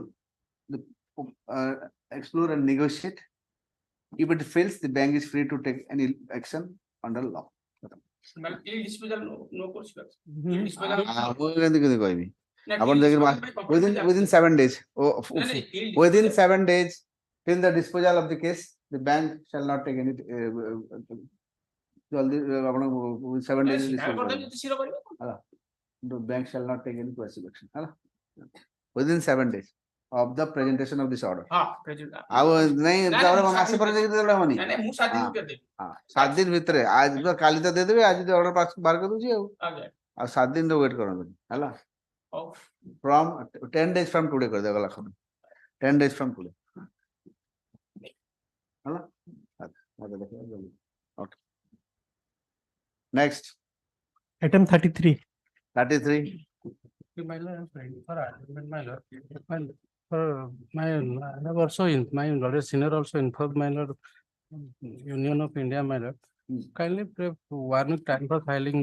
and negotiate. If it fails, the bank is free to take any action under law. disposal no course within 7 days. Within 7 days till the disposal of the case, the bank shall not take any. 7 days. The bank shall not take any coercive action. Within 7 days of the presentation of this order. नहीं मासे पर होनी नहीं ମୁଁ 7 ଦିନ ଭିତରେ ଦେବି 7 दिन भितर आज काली तो दे देबे आज ऑर्डर पास बाहर कर दूची आ 7 दिन तो वेट करन हला from 10 days from today कर दे गला 10 days from today हला okay next item 33 My lord, for argument, my lord, my I have also my lord senior also informed my lord Union of India, my lord. Kindly warning time for filing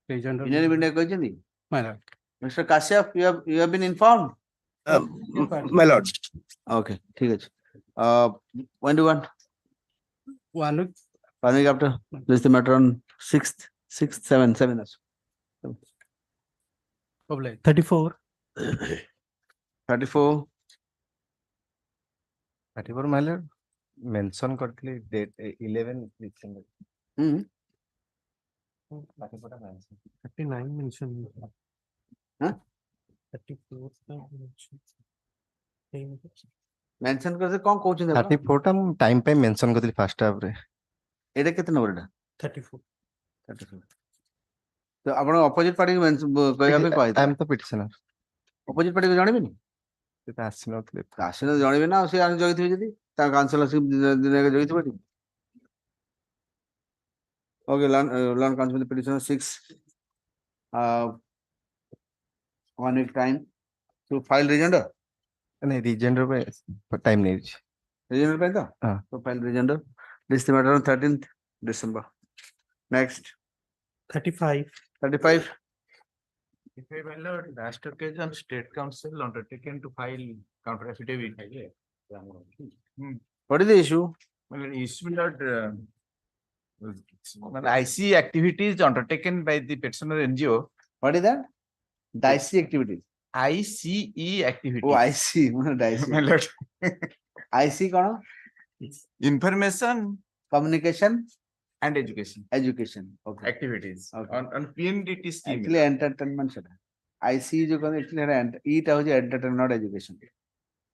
agent of Union of India कहते my lord. Mr. Kashyap, you have been informed. My lord. Okay, ठीक है. When do you want? One Following after, list the matter on 6th, 7 also. 34. 34. 34 my lord mention करतली date 11 December. 39 mention. Huh? 34 Mention करते कौन coaching 34 टा मु time पे mention करतली first half रे. एटा कितने नंबर एटा? 34. 34. तो आपण ऑपोजिट पार्टी कहया पे कहै I am the petitioner. Opposite party को जानिबिनी? सेटा आसिनथले. आसिन जानिबे ना से आन जगिथिबे जदी ता काउंसिलरशिप दिन जगिथिबे. Okay, learn council with the petitioner 6. 1 week time to file rejoinder. नहीं rejoinder पे time नहीं है. Rejoinder पे था? हाँ. So file rejoinder. This the matter on 13th December. Next. 35. 35. If I my lord, last occasion, State Council undertaken to file counter affidavit. What is the issue? Well, issue not. I see activities undertaken by the petitioner NGO. What is that? Dicey activities. ICE activities. Oh, I see. Dicey. My lord. IC कौन? Information, Communication and education. Education. Okay. Activities. Okay. On PNDT scheme. Actually, entertainment सेटा. IC जो कहते हैं actually E टा होची entertainment not education.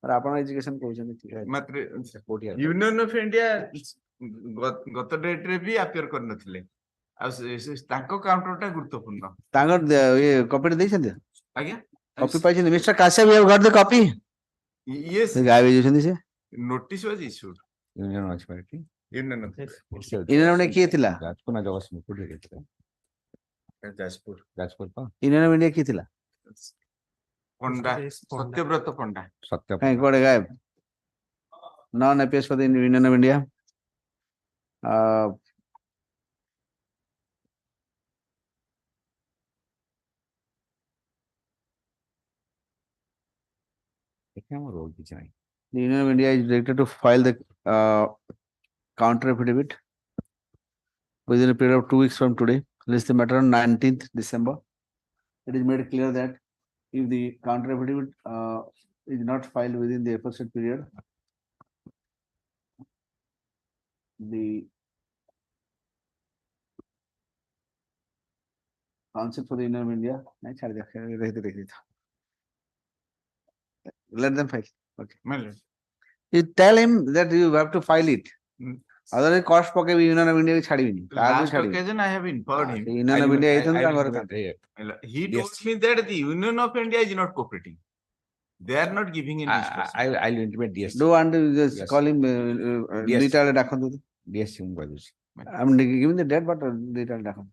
और आपण education कहउछन ठीक है. मात्र Union of India गत डेट रे भी अपियर कर नथिले. आ ताको काउंटरटा गुरुत्वपूर्ण. तांगर ये कॉपी देइ छथि? आज्ञा. Copy पाइछन Mr. Kashyap, we have got the copy. Yes. The guy is using this. Notice was issued. Union municipality. Union of इन्होंने किए थिला? राजपुर ना जगह से मुकुट है कितना? राजपुर पा? इन्होंने इंडिया किए थिला? पंडा सत्यव्रत पंडा. सत्य. कहीं कोड़े गायब. Non appears for the Union of India. The Union of India is directed to file the counter affidavit within a period of 2 weeks from today. List the matter on 19th December. It is made clear that if the counter affidavit is not filed within the aforesaid period, the Council for the Union of India, let them file. Okay. You tell him that you have to file it. Otherwise, cost pocket Union of India chhadibini. Last occasion I have informed him. Union of India He told me that the Union of India is not cooperating. They are not giving in disbursement. I'll intimate DS. Do and just Yes. call him detailed dakhandu. DS I'm giving the date, but detailed dakhandu.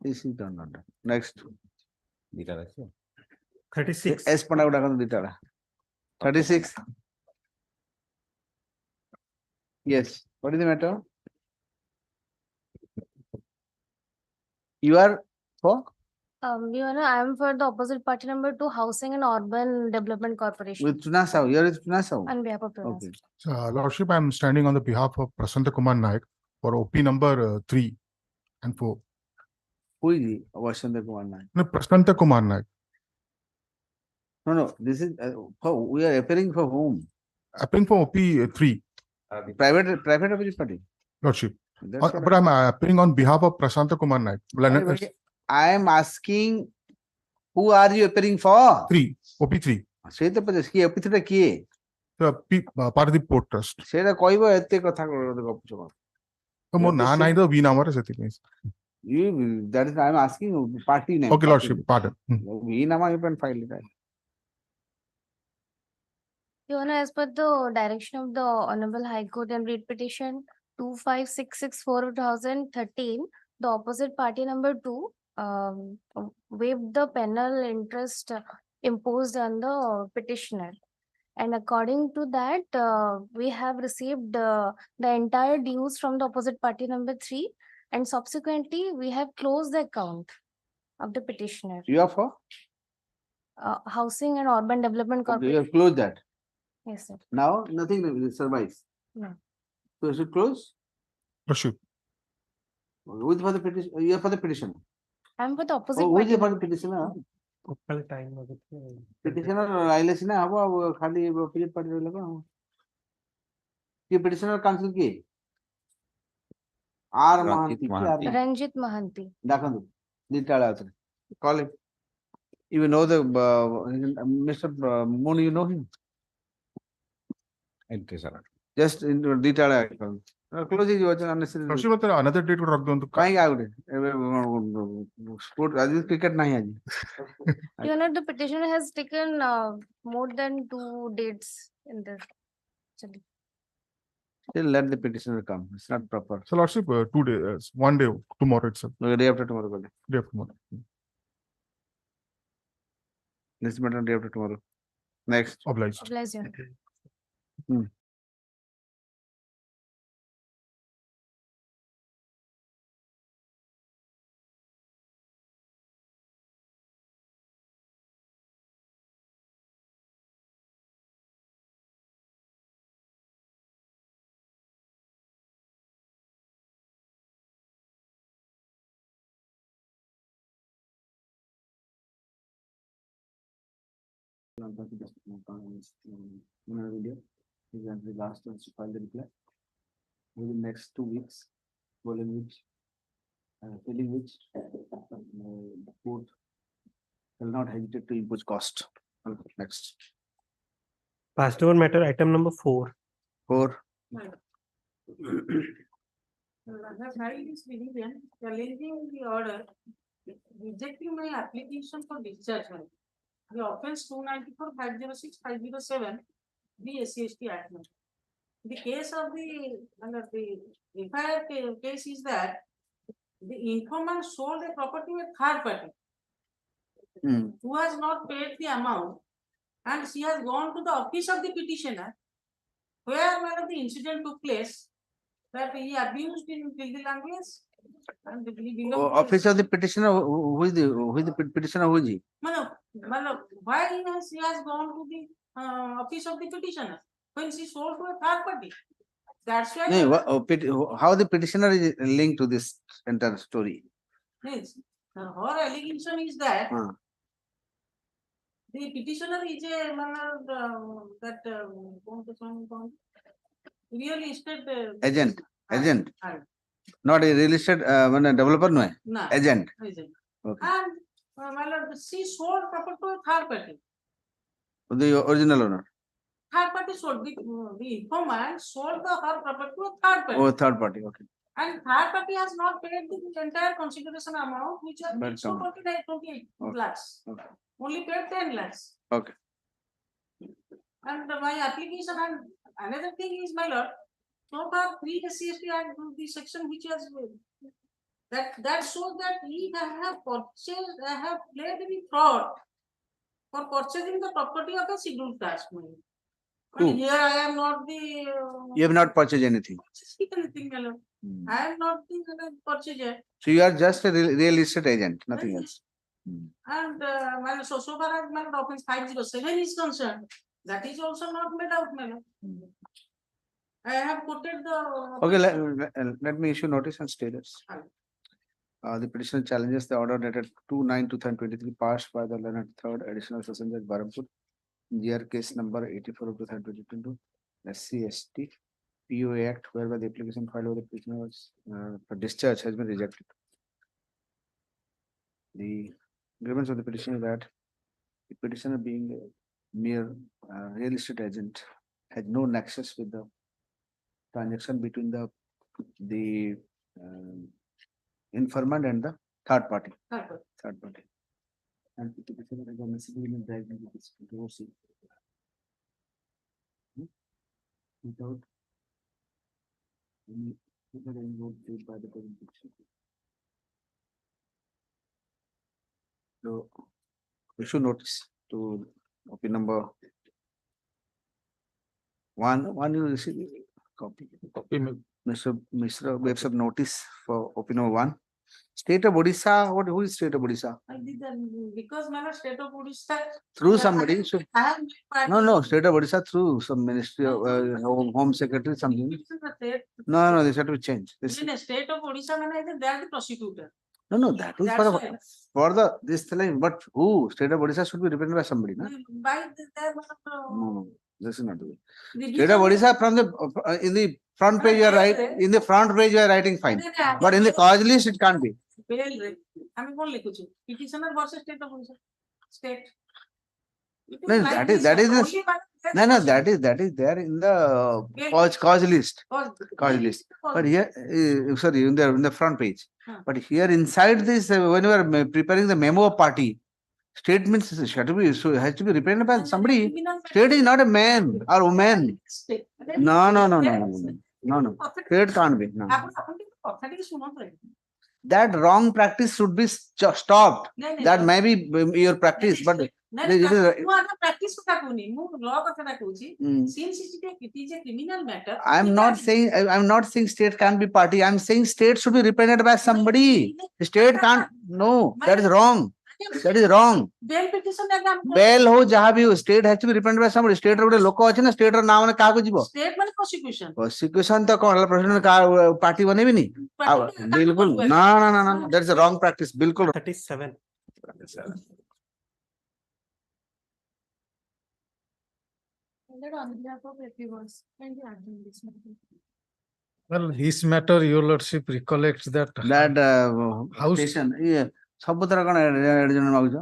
This is done not done. Next. 36. S panagu dakhandu detailed. 36. Yes. What is the matter? You are for? Your Honor, I am for the opposite party number 2, Housing and Urban Development Corporation. With Tunasau. You are with Tunasau. On behalf of Tunasau. Okay. Lordship, I am standing on the behalf of Prasanta Kumar Naik for OP number 3 and 4. Who is he? Prasanta Kumar Naik. No, Prasanta Kumar Naik. No. This is we are appearing for whom? Appearing for OP 3. Private opposite party. Lordship. That's But I'm appearing on behalf of Prasanta Kumar Naik. I am asking, who are you appearing for? 3. OP 3. Say the place. Ki OP 3 kiye? Paradip Port Trust. Say the koibo ette kotha gopucho. Mo na nahi the V number is You, that is, I am asking party name. Okay, Lordship, pardon. V nama you can file it. Your Honor, as per the direction of the Honorable High Court and Writ Petition 25664/2013, the opposite party number 2 waived the penal interest imposed on the petitioner. And according to that, we have received the entire dues from the opposite party number 3, and subsequently we have closed the account of the petitioner. You are for? Housing and Urban Development Okay, Corporation. you have closed that. Yes, sir. Now nothing will survive. No. So you should close? Proceed. Who is for the petition? You are for the petition. I'm for the opposite Who is party. for the petitioner? Petitioner आइले सिना अब खाली opposite party रे लगा ये petitioner counsel की R Mahanti Ranjit Mahanti. देखो detail आते call him. You know the Mr. Moon, you know him. Just into detail आए close is watching unnecessary. Proceed with another date को रख दो तो कहीं क्या उड़े sport आज cricket नहीं आज Your Honor, the petitioner has taken more than 2 dates in this. Actually. Still let the petitioner come. It's not proper. So Lordship, 2 days, 1 day tomorrow itself. No, day after tomorrow. Day after tomorrow. This matter day after tomorrow. Next. Obliged. Obliged, Your Hmm. Honor. Video. He has the last chance to file the reply within next 2 weeks, following which, filling which, the court will not hesitate to impose cost. Next. Passed over matter item number 4. 4. I have filed this petition challenging the order rejecting my application for discharge. The offence 294-506-507, the SC/ST Act. The case of the FIR case is that the informant sold a property to a third party who has not paid the amount, and she has gone to the office of the petitioner where the incident took place, that he abused in filthy language. And Office of the petitioner, who is the petitioner? Who is he? Why he has gone to the office of the petitioner when she sold to a third party? That's why. No, how the petitioner is linked to this entire story? Yes, her allegation is that the petitioner is a real estate Agent. Not a real estate developer, no. Agent. Agent. Okay. And she sold property to a third party. The original owner. Third party sold the informant sold her property to a third party. Oh, third party. Okay. And third party has not paid the entire consideration amount, which has been so 28 lakhs. Okay. Only paid 10 lakhs. Okay. And my application, and another thing is, my lord, so far 3 SC/ST Act, the section which has that shows that he have purchased, have played any fraud for purchasing the property of a scheduled caste. But here I am not the. You have not purchased anything. Anything, my lord. I am not the purchaser. So you are just a real estate agent, nothing else. And so far as my offense 507 is concerned, that is also not made out, my lord. I have quoted the. Okay, let me issue notice and status. The petitioner challenges the order dated 2/9/2023 passed by the Learned Third Additional Session Judge Barampur, GR case number 84 of 2022, SC/ST POA Act, whereby the application filed with the petitioner was for discharge has been rejected. The grievance of the petitioner is that the petitioner, being a mere real estate agent, had no nexus with the transaction between the informant and the third party. Third party. And the petitioner has unnecessarily been dragged into this controversy without any vote paid by the present petitioner. So issue notice to OP number 1. You receive copy. Mr. Waves of notice for OP number 1. State of Odisha, what, who is State of Odisha? Because my state of Odisha. Through somebody, so, I am. no, State of Odisha through some ministry of, home secretary, something. This is the state. No, this has to be changed. This, No, state of Odisha, they are the prosecutor. no, that is That's why. for the, this thing, but who? State of Odisha should be represented by somebody, no? By their. No, this is not the way. The State of Odisha from the, in the front page you are right, in the front page you are writing fine. But in the cause list it can't be. আমি কোন লিখুছি petitioner versus state of Odisha state. No, that is no, that is there in the cause list. Cause list. But here, sorry, in the front page. But here inside this, when you are preparing the memo of party, statements has to be represented by somebody. State is not a man or woman. No. State can't be. No. That wrong practice should be stopped. That may be your practice, but it is practice law since it is a criminal matter. I'm not saying state can be party. I'm saying state should be represented by somebody. State can't. No, that is wrong. That is wrong. Bail petition Bail ho jaha bhi ho, state has to be represented by somebody. State ro gote loko ache na, state ro naam ne kaha ko jibo. State mane prosecution. Prosecution to kon president ka party banebi ni. Bilkul. No. That's a wrong practice. Bilkul. 37. On behalf of everyone, kindly adjourn this meeting. Well, this matter, your lordship recollects that house station. Yeah. ସବୁଥର କଣ ଏଡଜନ ମାଗୁଛ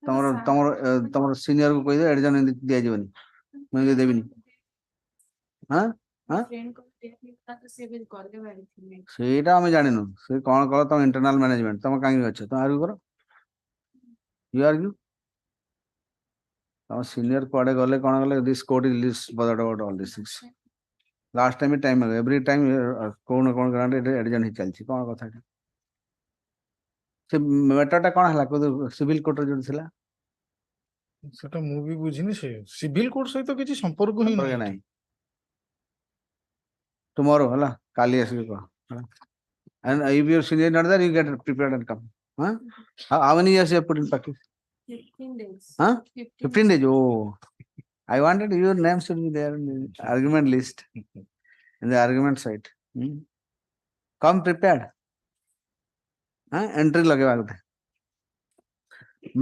ତମର senior କୁ କହିଦେ ଏଡଜନ ଦିଆଯିବନି ମୁଁ ଦେବିନି ସେଇଟା ଆମେ ଜାଣିନୁ ସେ କଣ କର ତମ ଇଣ୍ଟରନାଲ ମ୍ୟାନେଜମେଣ୍ଟ ତମ କାହିଁକି ଅଛ ତମ ଆର୍ଗ୍ୟୁ କର ୟୁ ଆର୍ଗ୍ୟୁ ତମ ସିନିୟର କୁଆଡେ ଗଲେ କଣ ଗଲେ this court is least bothered about all this things last time every time କୋଣ କୋଣ ଗ୍ରାଣ୍ଡ ଏଡଜନ ହେଇ ଚାଲିଛି କଣ କଥା ସେ ମ୍ୟାଟରଟା କଣ ହେଲା ସିଭିଲ କୋର୍ଟରେ ଯୋଉଠି ଥିଲା ସେଟା ମୁଁ ବି ବୁଝିନି ସେ ସିଭିଲ କୋର୍ଟ ସହିତ କିଛି ସମ୍ପର୍କ ହିଁ ନାହିଁ ଟୁମରୋ ହେଲା କାଲି ଆସିକି କହ and if your senior not there you get prepared and come how many years you have put in practice 15 days 15 days oh I wanted your name should be there in the argument list in the argument site come prepared entry lage bagte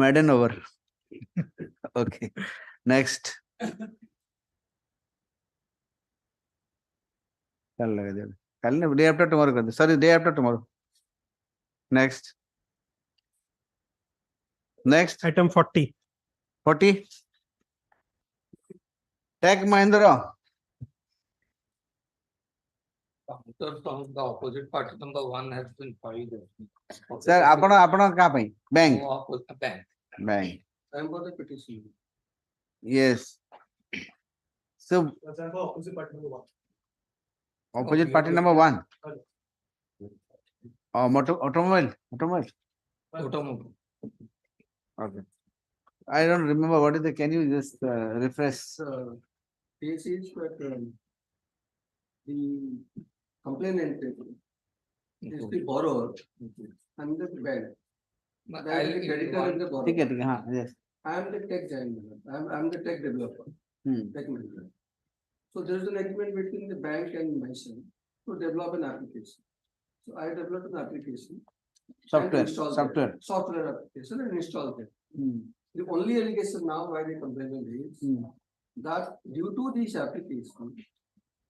maiden over okay next kal lage jab kal ne day after tomorrow kar de sorry day after tomorrow next item 40 tag Mahindra from the opposite party number 1 has been filed. Sir, apna ka pai bank. Bank. I'm for the petition. Yes. So opposite party number 1. Automobile. Okay. I don't remember what is the. Can you just refresh? This is that the complainant is the borrower and the bank. That is the creditor and the borrower. Yes. I am the tech giant. I am the tech developer. Tech manager. So there is an agreement between the bank and myself to develop an application. So I developed an application. Software application and installed it. The only allegation now by the complainant is that due to this application,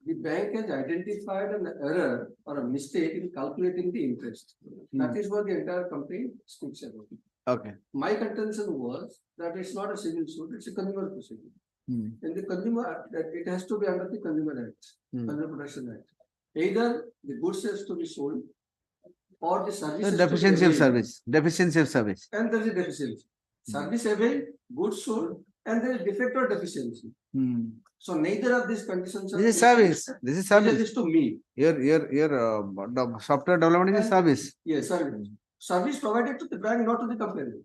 the bank has identified an error or a mistake in calculating the interest. That is what the entire complaint speaks about. Okay. My contention was that it's not a civil suit, it's a consumer proceeding. And the consumer, it has to be under the Consumer Act, Consumer Protection Act. Either the goods has to be sold or the service. Deficiency of service. And there is a deficiency. Service availed, goods sold, and there is defect or deficiency. So neither of these conditions are. This is service. This is service. This is to me. Your software development is service. Yes, service. Service provided to the bank, not to the complainant.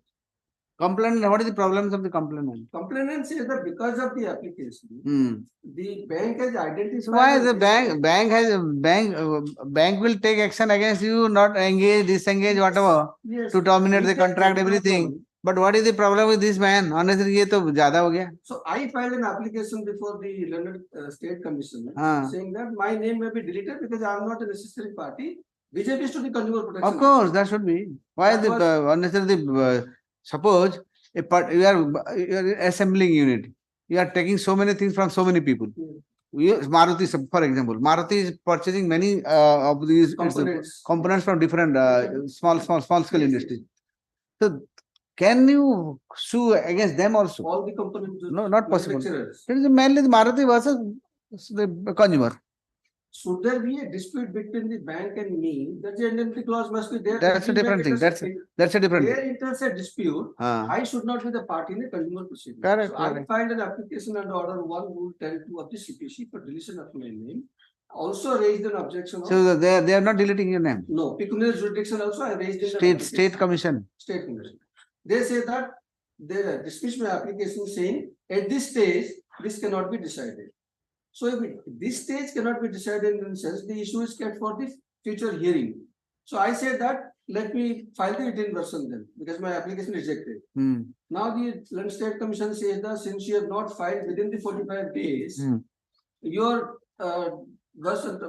Complainant, what is the problems of the complainant? Complainant says that because of the application, Hmm. the bank has identified. So why and the bank will take action against you, not engage, disengage, whatever, Yes. to terminate We the can contract, take no everything. problem. But what is the problem with this man? Honestly, ये तो ज़्यादा हो गया. So I filed an application before the London State Commission Ah. saying that my name may be deleted because I am not a necessary party. BJP is to the Consumer Protection. Of course, that should be. Why That the was- unnecessarily suppose you are assembling unit. You are taking so many things from so many people. Maruti, for example, Maruti is purchasing many of these components from different small scale industries. So can you sue against them also? All the components. No, not possible. manufacturers. It is mainly the Maruti versus the consumer. Should there be a dispute between the bank and me, that the indemnity clause must be there. That's a different thing. That's a different Where thing. it is a dispute, Ah. I should not be the party in a consumer proceeding. Correct, So I correct. filed an application under order 1 rule 10(2) of the CPC for deletion of my name. Also raised an objection of. So they are not deleting your name. No, pecuniary jurisdiction also I raised in the State application. commission. State commission. They say that they dismiss my application saying at this stage, this cannot be decided. So if this stage cannot be decided in the sense, the issue is kept for the future hearing. So I said that let me file the written version then, because my application is rejected. Hmm. Now the London State Commission says that since you have not filed within the 45 days, your version,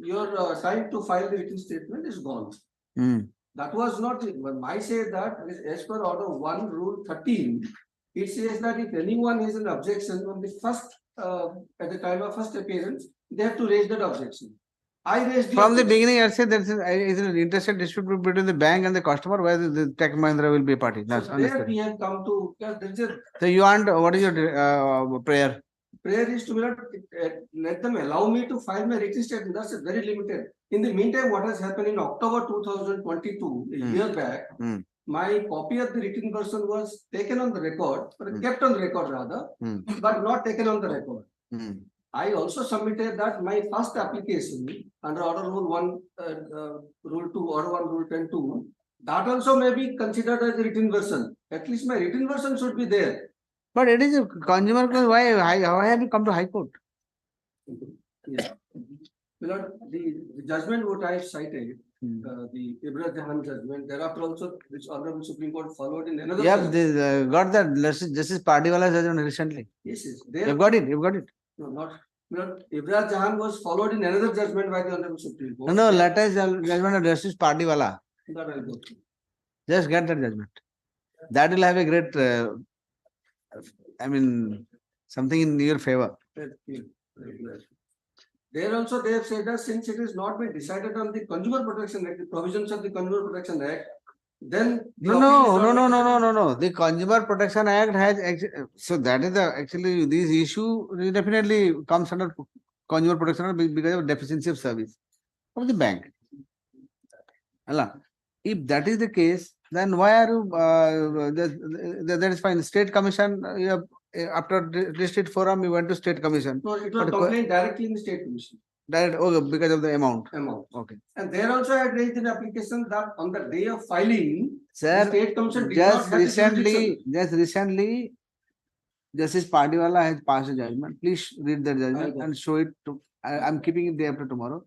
your time to file the written statement is gone. Hmm. That was not it. But I say that as per order 1 rule 13, it says that if anyone has an objection on the first at the time of first appearance, they have to raise that objection. I raised From the objection. beginning, I said there is an interested dispute between the bank and the customer, where the Tech Mahindra will be a party. That's So there understood. we have come to, there is a So you want, what is your prayer? prayer is to let them allow me to file my written statement. That's very limited. In the meantime, what has happened in October 2022, a year back, my copy of the written version was taken on the record, or kept on the record rather, but not taken on the record. I also submitted that my first application under order rule 1, rule 2, order 1, rule 10(2), that also may be considered as a written version. At least my written version should be there. But it is a consumer clause. Why have you come to High Court? Yeah. Lord, the judgment what I cited, the Ibrahim Jahan judgment, thereafter also which Honorable Supreme Court followed in another. You have got that Justice Pardiwala judgment recently. Yes, yes. You've got it. You've got it. No, not. Lord, Ibrahim Jahan was followed in another judgment by the Honorable Supreme Court. No, latest judgment of Justice Pardiwala. That I'll go through. Just get that judgment. That will have a great, I mean, something in your favor. There also they have said that since it has not been decided on the Consumer Protection Act, the provisions of the Consumer Protection Act, then the No. The Consumer Protection Act has so that is actually this issue definitely comes under Consumer Protection Act because of deficiency of service of the bank. Allah. If that is the case, then why are you? That is fine. State Commission. You have, after district forum, you went to State Commission. No, it was complained directly in the State Commission. Direct, because of the amount. Okay. And there also I had raised an application that on the day of filing, Sir, the State Commission did just not have the recently, Justice Pardiwala has passed a judgment. Please read the judgment and show it to. I'm keeping it day after tomorrow.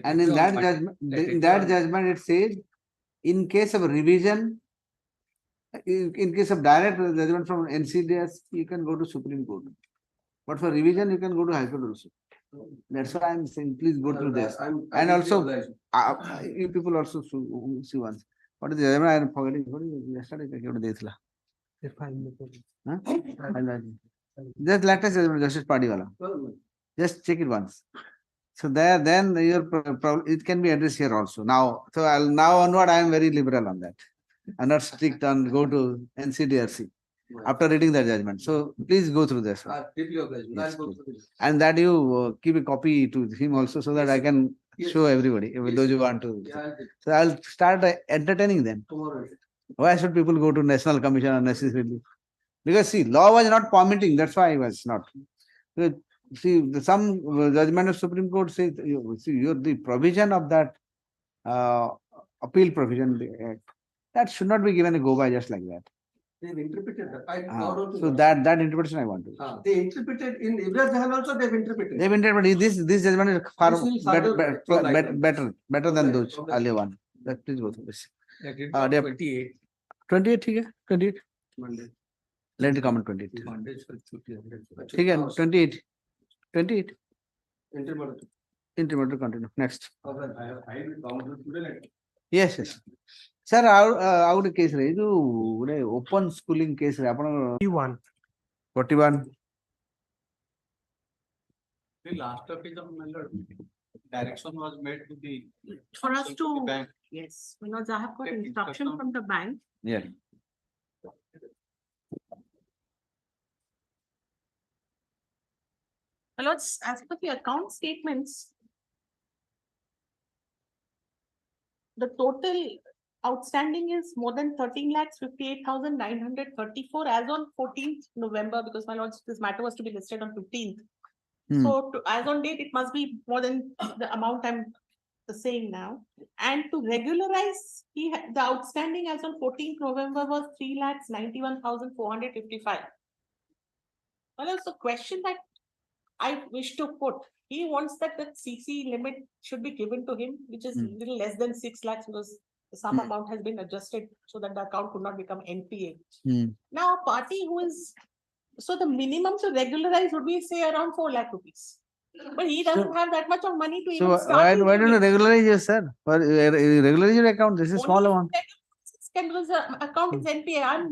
And in that judgment, it says, in case of revision, in case of direct judgment from NCDS, you can go to Supreme Court. But for revision, you can go to High Court also. That's why I'm saying, please go through this. And also, you people also see once. What is the judgment? I am forgetting. What is yesterday? Just latest judgment, Justice Pardiwala. Just check it once. So there, then your problem, it can be addressed here also. Now, so now onward, I am very liberal on that. I'm not strict on go to NCDRC after reading the judgment. So please go through this. Yes, and that you keep a copy to him also, so that I can show everybody, those who want to. So I'll start entertaining them. Why should people go to National Commission unnecessarily? Because see, law was not permitting. That's why I was not. See, some judgment of Supreme Court says, the provision of that appeal provision, that should not be given a go by just like that. They've interpreted that. I Ah, borrowed so the- that interpretation I want to. They interpreted in Ibra Jahan also they've interpreted. They've interpreted this judgment is far This will further better than those Okay. earlier one. Please go through this. That is Dear- 28. 28 ठीक है 28 Monday. let it come on 28 Monday is छुट्टी है। ठीक है 28 Intermediate. intermediate continue next I have filed with boundary today. yes sir ଆଉ ଗୋଟେ case ରେ ଯୋଉ ଗୋଟେ open schooling case ରେ ଆପଣ 41 The last occasion, my lord, direction was made to the. For us to, bank. yes, because I have got Get instruction instruction. from the bank. yeah My lords, as per the account statements, the total outstanding is more than 13,58,934 as on 14th November, because my lords, this matter was to be listed on 15th. So as on date, it must be more than the amount I'm saying now. And to regularize, the outstanding as on 14th November was 3,91,455. Well, that's the question that I wish to put. He wants that the CC limit should be given to him, which is little less than 6 lakhs because some amount has been adjusted so that the account could not become NPA. Now, a party who is, so the minimum to regularize would be say around 4 lakh rupees. But he doesn't have that much of money to so even start. why don't you regularize your sir for regularize your account this is small amount Because the account is NPA, I'm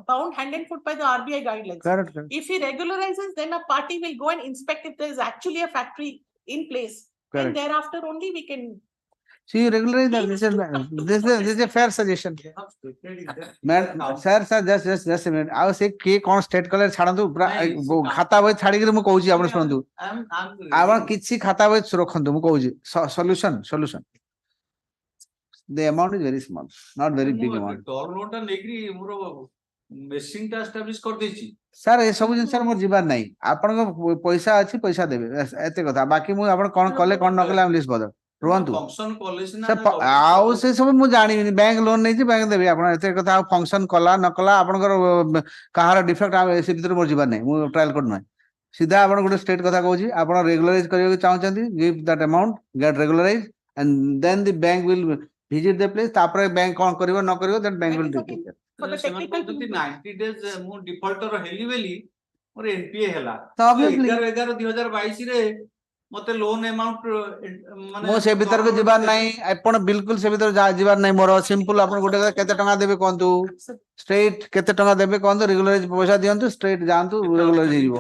bound hand and foot by the RBI guidelines. Correct. If he regularizes, then a party will go and inspect if there is actually a factory in place. Correct. And thereafter only we can. so you regularize that this is a fair suggestion sir just a minute ଆଉ ସେ କିଏ କଣ state କଲେ ଛାଡନ୍ତୁ ପୁରା ଖାତା ବହି ଛାଡିକିରି ମୁଁ କହୁଛି ଆପଣ ଶୁଣନ୍ତୁ ଆପଣ କିଛି ଖାତା ବହି ରଖନ୍ତୁ ମୁଁ କହୁଛି solution the amount is very small not very big amount Toll loan ଟା ନେଇକିରି ମୋର machine ଟା establish କରିଦେଇଛି। ସାର୍ ଏ ସବୁ ଜିନିଷ ମୋର ଯିବାର ନାହିଁ ଆପଣଙ୍କ ପଇସା ଅଛି ପଇସା ଦେବେ ଏତେ କଥା ବାକି ମୁଁ ଆପଣ କଣ କଲେ କଣ ନ କଲେ ଆମେ ଲିଷ୍ଟ ବଦଳ ରୁହନ୍ତୁ Function କଲେ ସିନା ଆଉ ସେ ସବୁ ମୁଁ ଜାଣିବିନି ବ୍ୟାଙ୍କ ଲୋନ ନେଇଛି ବ୍ୟାଙ୍କ ଦେବି ଆପଣ ଏତେ କଥା ଆଉ ଫଙ୍କସନ କଲା ନ କଲା ଆପଣଙ୍କର କାହାର ଡିଫେକ୍ଟ ସେ ଭିତରେ ମୋର ଯିବାର ନାହିଁ ମୁଁ ଟ୍ରାଏଲ କୋର୍ଟ ନୁହେଁ ସିଧା ଆପଣ ଗୋଟେ ଷ୍ଟେଟ କଥା କହୁଛି ଆପଣ ରେଗୁଲାରାଇଜ କରିବାକୁ ଚାହୁଁଛନ୍ତି give that amount get regularise and then the bank will visit the place ତାପରେ ବ୍ୟାଙ୍କ କଣ କରିବ ନ କରିବ then bank will take care ସେମାନେ କହୁଛନ୍ତି 90 days ମୁଁ defaulter ହେଲି ବୋଲି ମୋର NPA ହେଲା। ତ obviously 11/11/2022 ରେ ମତେ ଲୋନ ଆମାଉଣ୍ଟ ମୁଁ ସେ ଭିତରକୁ ଯିବାର ନାହିଁ ଆପଣ ବିଲକୁଲ ସେ ଭିତରେ ଯିବାର ନାହିଁ ମୋର ସିମ୍ପଲ ଆପଣ ଗୋଟେ କେତେ ଟଙ୍କା ଦେବେ କହନ୍ତୁ ଷ୍ଟ୍ରେଟ କେତେ ଟଙ୍କା ଦେବେ କହନ୍ତୁ ରେଗୁଲାରାଇଜ ପଇସା ଦିଅନ୍ତୁ ଷ୍ଟ୍ରେଟ ଯାଆନ୍ତୁ ରେଗୁଲାରାଇଜ ହେଇଯିବ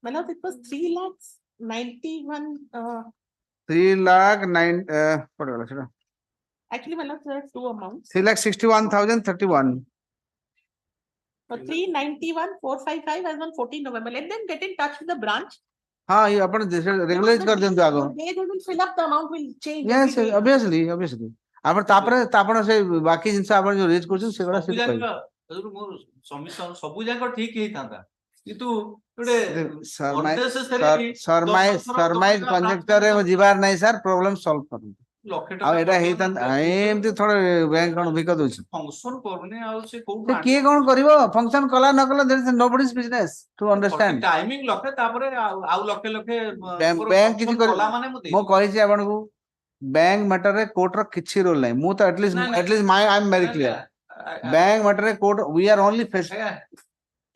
Well, it was 3,91,000. 3 lakh 9 what was it Actually, well, there are two amounts. 3,61,031 So 391,455 as on 14 November. Let them get in touch with the branch. हाँ ये अपन रेगुलाइज कर देंगे आगो They will fill up the amount will change. yes every day. obviously आपण तापरे तापण से बाकी जिंस आपण जो रेज करछु सेगडा से ମୋର ସମିଶନ ସବୁ ଯାକ ଠିକ ହେଇଥାନ୍ତା କିନ୍ତୁ ଗୋଟେ सरमाइज कंजक्चर रे जिबार नाही सर प्रॉब्लम सॉल्व करू आ एटा हेतन एमती थोड़े बैंक कोन भिक दोछ फंक्शन करने आ से कोड से के कोन करिवो फंक्शन कला न कला there is nobody's business to understand timing लखे तापरे आउ लखे लखे बैंक किछि कला माने मो कहि छी आपण को बैंक मैटर रे कोर्ट रो किछि रोल नाही मु तो at least my I am very clear bank matter रे court we are only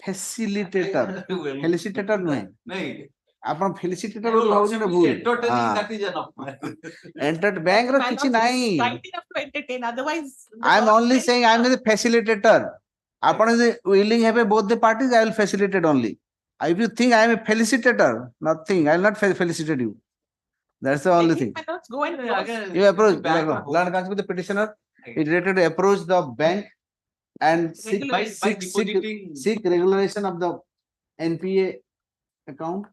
facilitator felicitator नहीं आपण फेलिसिटेटर रोल हो जे भूल एंटर बैंक रो किछि नाही Otherwise, I am only saying I am the facilitator. Upon the willing have both the parties, I will facilitate only. If you think I am a felicitator, nothing. I will not felicitate you. That's the only thing. Go and You approach land council with the petitioner. It related to approach the bank and seek regularization of the NPA account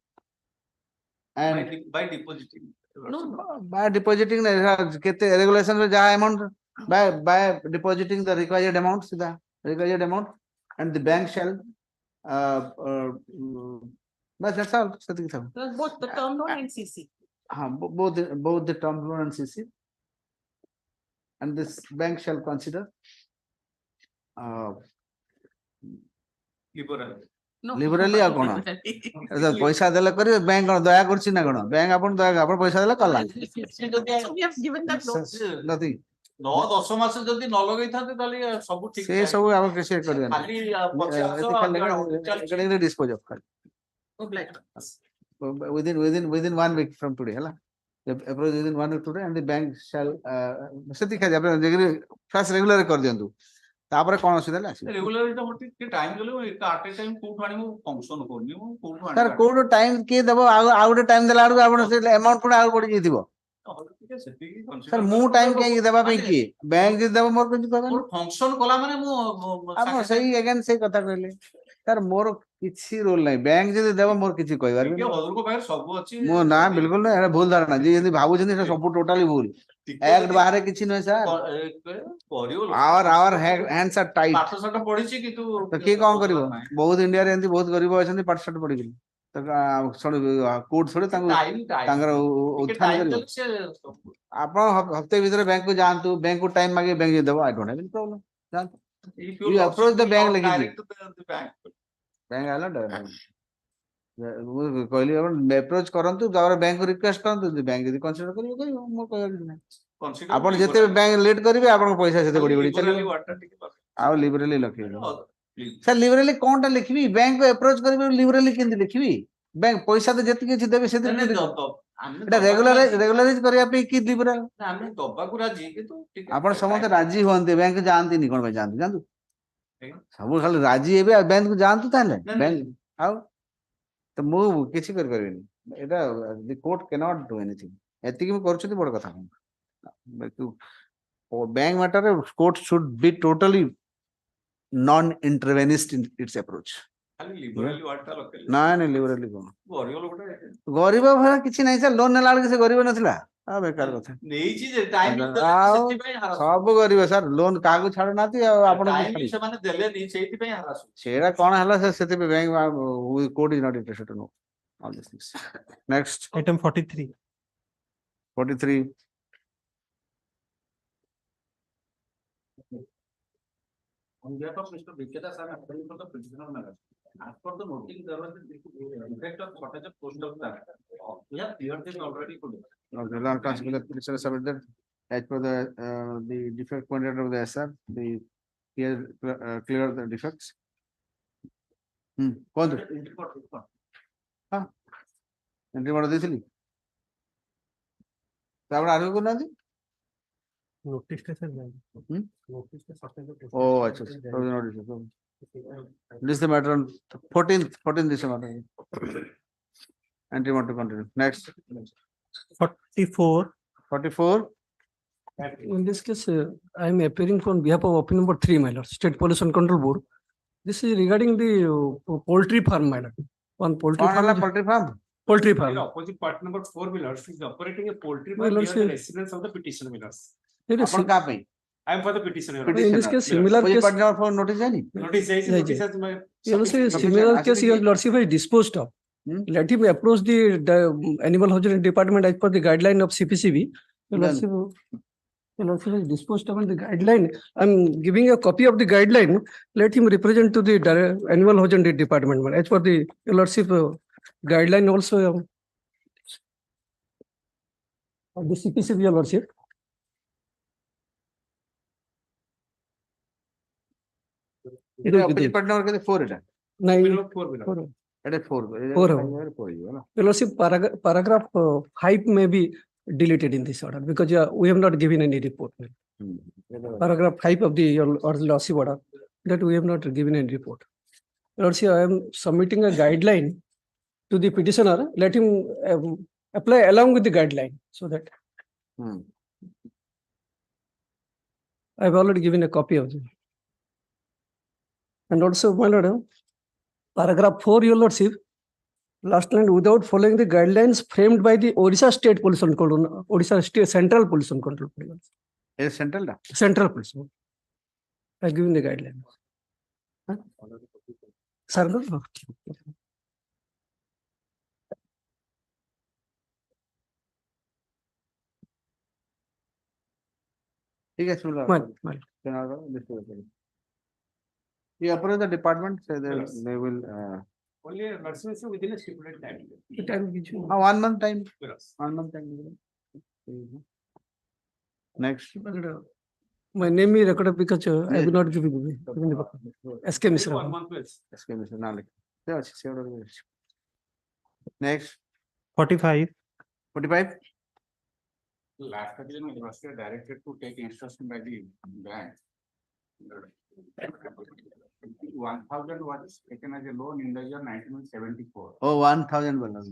and by depositing. By depositing the regulation में जहाँ amount by depositing the required amount and the bank shall but that's all both the term loan and CC. both the term loan and CC and this bank shall consider লিবারালি আর কোন পয়সা দেলে করিবে bank কোন দয়া করছি না কোন bank আপন দয়া আপন পয়সা দেলে কলা So we have given that note. Nothing 9-10 মাসে যদি ন লগাইথান্তে তাহলে ସବୁ ঠিক ସେ ସବୁ ଆମ କିଛି କରିବାନି ଖାଲି ପଛେ ଆସ ଖାଲି dispose of ଖାଲି within 1 week from today ହେଲା approach within 1 week today and the bank shall ସେତି ଖାଲି ଆପଣ ଯେଗରି ଫାଷ୍ଟ ରେଗୁଲାର କରି ଦିଅନ୍ତୁ ତାପରେ କଣ ଅସୁବିଧା ହେଲା ଆସିବ ରେଗୁଲାରିଟି ମୋର ଟିକେ ଟାଇମ ଗଲେ ମୁଁ ଏକା ଆଟ ଟାଇମ କୋଉଠୁ ଆଣି ମୁଁ ଫଙ୍କସନ କରୁନି ମୁଁ କୋଉଠୁ ଆଣି ସାର୍ କୋଉଠୁ ଟାଇମ କିଏ ଦେବ ଆଉ ଗୋଟେ ଟାଇମ ଦେଲା ବେଳକୁ ଆପଣ ସେ ଆମାଉଣ୍ଟ ପୁଣି ଆଉ ପଡି ଯାଇଥିବ ସାର୍ ମୁଁ ଟାଇମ କାହିଁକି ଦେବା ପାଇଁ କିଏ ବ୍ୟାଙ୍କ ଯଦି ଦେବ ମୋର କିଛି କହିବନି ଫଙ୍କସନ କଲା ମାନେ ମୁଁ ଆପଣ ସେଇ ଆଜ୍ଞା ସେଇ କଥା କହିଲେ ସାର୍ ମୋର କିଛି ରୋଲ ନାହିଁ ବ୍ୟାଙ୍କ ଯଦି ଦେବ ମୋର କିଛି କହିବାର ଟିକେ ହଜୁରଙ୍କ ପାଖରେ ସବୁ ଅଛି ମୋ ନା ବିଲକୁଲ ନୁହେଁ ଏଟା ଭୁଲ ଧାରଣା ଯିଏ ଯେମିତି ଭାବୁଛନ୍ତି ସେଟା ସବୁ ଟୋଟାଲି ଭୁଲ ଆକ୍ଟ ବାହାରେ କିଛି ନୁହେଁ sir our hands are tight ପାଠ ସାଠ ପଢିଛି କିନ୍ତୁ ତ କିଏ କଣ କରିବ ବହୁତ ଇଣ୍ଡିଆରେ ଏମିତି ବହୁତ ଗରିବ ଅଛନ୍ତି ପାଠ ସାଠ ପଢିକିରି କୋର୍ଟ ଛଡି ତାଙ୍କୁ ତାଙ୍କର ଉତ୍ଥାନ କରିବ ଆପଣ ହପ୍ତେ ଭିତରେ ବ୍ୟାଙ୍କକୁ ଯାଆନ୍ତୁ ବ୍ୟାଙ୍କକୁ ଟାଇମ ମାଗିବେ ବ୍ୟାଙ୍କ ଦେବ I don't have any problem ଯାଆନ୍ତୁ you approach the bank ଲେଖିଛି ବ୍ୟାଙ୍କ ଆଲା ମୁଁ କହିଲି ଆପଣ ଆପ୍ରୋଚ୍ କରନ୍ତୁ ତାପରେ ବ୍ୟାଙ୍କକୁ ରିକ୍ୱେଷ୍ଟ କରନ୍ତୁ ଯଦି ବ୍ୟାଙ୍କ ଯଦି କନସିଡର କରିବ କରିବ ମୋର କହିବାର କିଛି ନାହିଁ ଆପଣ ଯେତେ ବ୍ୟାଙ୍କ ଲେଟ୍ କରିବେ ଆପଣଙ୍କ ପଇସା ସେତେ ବଢି ବଢି ଚାଲିବ ଆଉ ଲିବରାଲି ଲେଖିବେ ସାର୍ ଲିବରାଲି କଣଟା ଲେଖିବି ବ୍ୟାଙ୍କକୁ ଆପ୍ରୋଚ୍ କରିବି ଲିବରାଲି କେମିତି ଲେଖିବି ବ୍ୟାଙ୍କ ପଇସା ତ ଯେତିକି ଅଛି ଦେବେ ସେତିକି ଏଟା ରେଗୁଲାରାଇଜ କରିବା ପାଇଁ କି ଲିବରାଲ ଆମେ ଦବାକୁ ରାଜି କିନ୍ତୁ ଆପଣ ସମସ୍ତେ ରାଜି ହୁଅନ୍ତି ବ୍ୟାଙ୍କ ଯାଆନ୍ତିନି କଣ ପାଇଁ ଯାଆନ୍ତୁ ଯାଆନ୍ତୁ ସବୁ ଖାଲି ରାଜି ହେବେ ଆଉ ବ୍ୟାଙ୍କକୁ ଯାଆନ୍ତୁ ତାହେଲେ ବ୍ୟାଙ୍କ ଆଉ ତ ମୁଁ କିଛି କରିପାରିବିନି ଏଟା the court can't do anything ଏତିକି ମୁଁ କରୁଛନ୍ତି ବଡ କଥା ବ୍ୟାଙ୍କ ମ୍ୟାଟରରେ court should be totally non interventionist in its approach ଖାଲି ଲିବରାଲି ୱାର୍ଡଟା ରଖିଲେ ନାଇଁ ନାଇଁ ଲିବରାଲି କଣ ଗରିବ ଲୋକଟା ଗରିବ ଭଳିଆ କିଛି ନାହିଁ ସାର୍ ଲୋନ ନେଲା ବେଳକୁ ସେ ଗରିବ ନଥିଲା ଆଉ ବେକାର କଥା ନେଇଛି ଯେ ଟାଇମ ଆଉ ସେଥିପାଇଁ ସବୁ ଗରିବ ସାର୍ ଲୋନ କାହାକୁ ଛାଡୁନାହାନ୍ତି ଆଉ ଆପଣ ସେମାନେ ଦେଲେନି ସେଇଥିପାଇଁ ହାରାସ ସେଇଟା କଣ ହେଲା ସେଥିପାଇଁ bank court is not interested two no all these things next Item 43. 43 On behalf of Mr. Viketas, I am appealing for the petitioner matter. As per the noting, there was the effect of shortage of postal staff. We have cleared this already today. okay long consequence petitioner submitted as per the defect pointed out of the SR the clear the defects କହନ୍ତୁ ହଁ entry ମାଡ଼ ଦେଇଥିଲି ତାପରେ ଆରମ୍ଭ କରୁନାହାନ୍ତି Notice ଟା sir ନାହିଁ। Notice ଟା shortage of ଓ ଆଚ୍ଛା this is the matter on 14th this matter entry want to continue next 44 In this case, I am appearing on behalf of opinion number 3, my lord, State Pollution Control Board. This is regarding the poultry farm, my lord. One poultry farm. poultry farm? Poultry farm. The opposite part number 4 millers is operating a poultry My farm lord, near sir. the residence of the petitioner millers. It is ଆପଣ କାହା ପାଇଁ I am for the petitioner. In this case, similar case. notice any Notice says Yeah, notice as my You know, say similar case your lordship has disposed of. Let him approach the animal husbandry department as per the guideline of CPCB. Your lordship has disposed of the guideline. I'm giving a copy of the guideline. Let him represent to the animal husbandry department. As per the your lordship guideline also of the CPCB, your lordship. opposite part number କେତେ 4 ଏଟା Nine. 4 ଏଟା 4 Four. ପଡିଯିବ Your lordship, paragraph 5 may be deleted in this order because we have not given any report. Paragraph 5 of the your lordship order that we have not given any report. Your lordship, I am submitting a guideline to the petitioner. Let him apply along with the guideline so that I have already given a copy of it. And also, my lord, paragraph 4, your lordship, last line, without following the guidelines framed by the Orissa State Pollution Control, Orissa State Central Pollution Control. Is central da? Central Pollution. I have given the guidelines. Sir, no? ঠিক আছে Well. You approach the department, so Yes. they will, Only nurses within a stipulated time. 1 month time, Yes. 1 month time. Next. My name is recorded because I will not give you. SK Misra. 1 month plus. SK Misra, now like. Yeah, next, 45. 45. Last occasion, it was directed to take instruction by the bank. 1,000 was taken as a loan in the year 1974. Oh, 1,000 balance.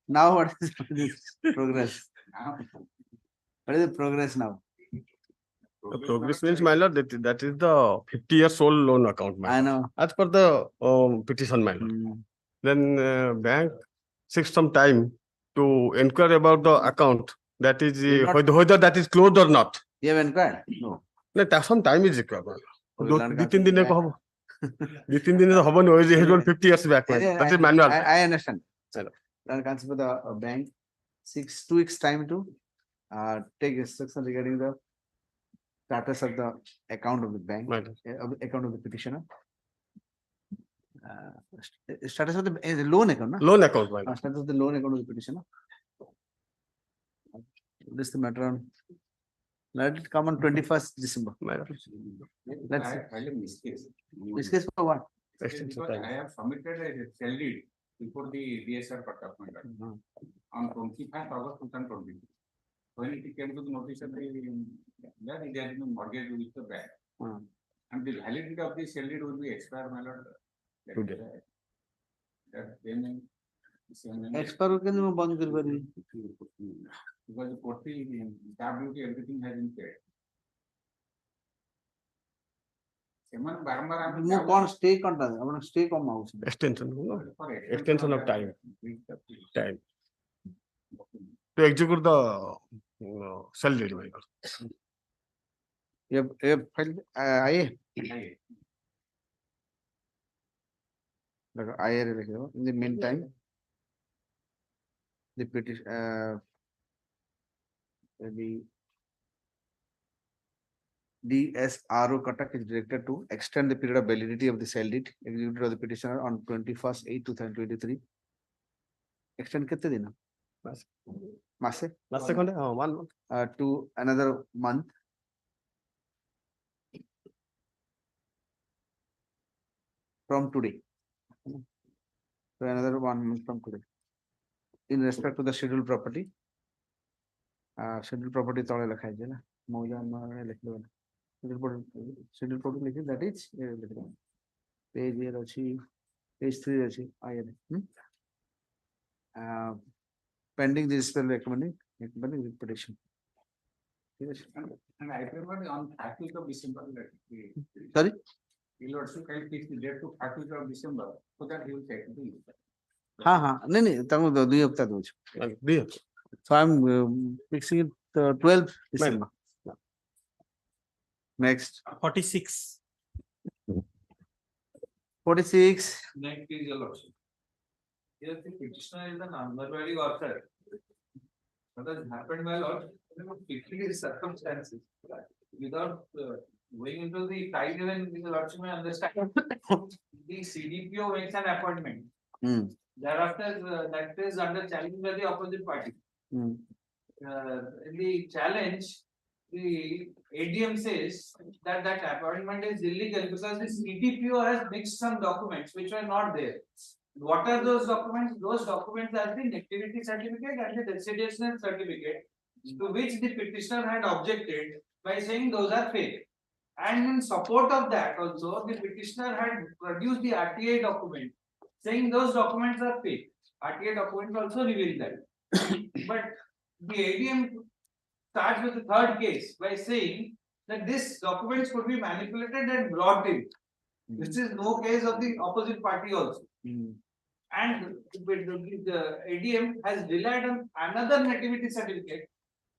Now what is this progress? What is the progress now? The progress means, my lord, that is the 50 years old loan account, my I lord. know. As per the petition, my lord. Then bank takes some time to inquire about the account. That is whether that is closed or not. You have inquired? No. No, some time is required. my lord. learn Two, 3 दिन को hub 2-3 दिन hub no is he 50 years back. my lord. That is manual. I understand. Learn concept of the bank 2 weeks time to take instruction regarding the status of the account of the bank, account of the petitioner. Status of the loan account, no? Loan account, my lord. Status of the loan account of the petitioner. This is the matter on. Let it come on 21st December. Let's see. I have miscase. Miscase for what? Because I have submitted a cell deed before the DSR department on 25th August 2020. When it came to the notice of that it has been mortgaged with the bank. And the validity of the cell deed will be expired, my lord. Today. That payment. Expert can you bond करवानी? Because the total stamp duty, everything has been paid. Seman barambar You can't stay contact. I want to stay come house. Extension, no? Extension of time. Time. To execute the cell deed, my lord. ये file आए देखो आए रे देखो in the meantime the petition the DSRO Cuttack is directed to extend the period of validity of the cell deed executed by the petitioner on 21st/8/2023. Extend कितने दिन? मासे? Last second, 1 month. To another month. From today. So another 1 month from today. In respect to the scheduled property. Scheduled property तौले लिखा है ना मौजा में लिख लो scheduled property लिखी that is page here अच्छी page 3 अच्छी आये pending this spell recommending with petition. And I remember on 30th of December. Sorry? He will also fix the date to 30th of December so that he will take the. हाँ नहीं तंग दो 2 हफ्ता दो so I'm fixing it 12th December. Next 46. 46. Next is your lordship. Here the petitioner is an unworthy author. What has happened, my lord, fixing his circumstances without going into the title, and the lordship may understand. The CDPO makes an appointment. Thereafter, that is under challenge by the opposite party. In the challenge, the ADM says that that appointment is illegal because the CDPO has mixed some documents which were not there. What are those documents? Those documents are the activity certificate and the residential certificate, to which the petitioner had objected by saying those are fake. And in support of that also, the petitioner had produced the RTA document saying those documents are fake. RTA document also revealed that. But the ADM starts with the third case by saying that these documents could be manipulated and brought in. This is no case of the opposite party also. And the ADM has relied on another nativity certificate,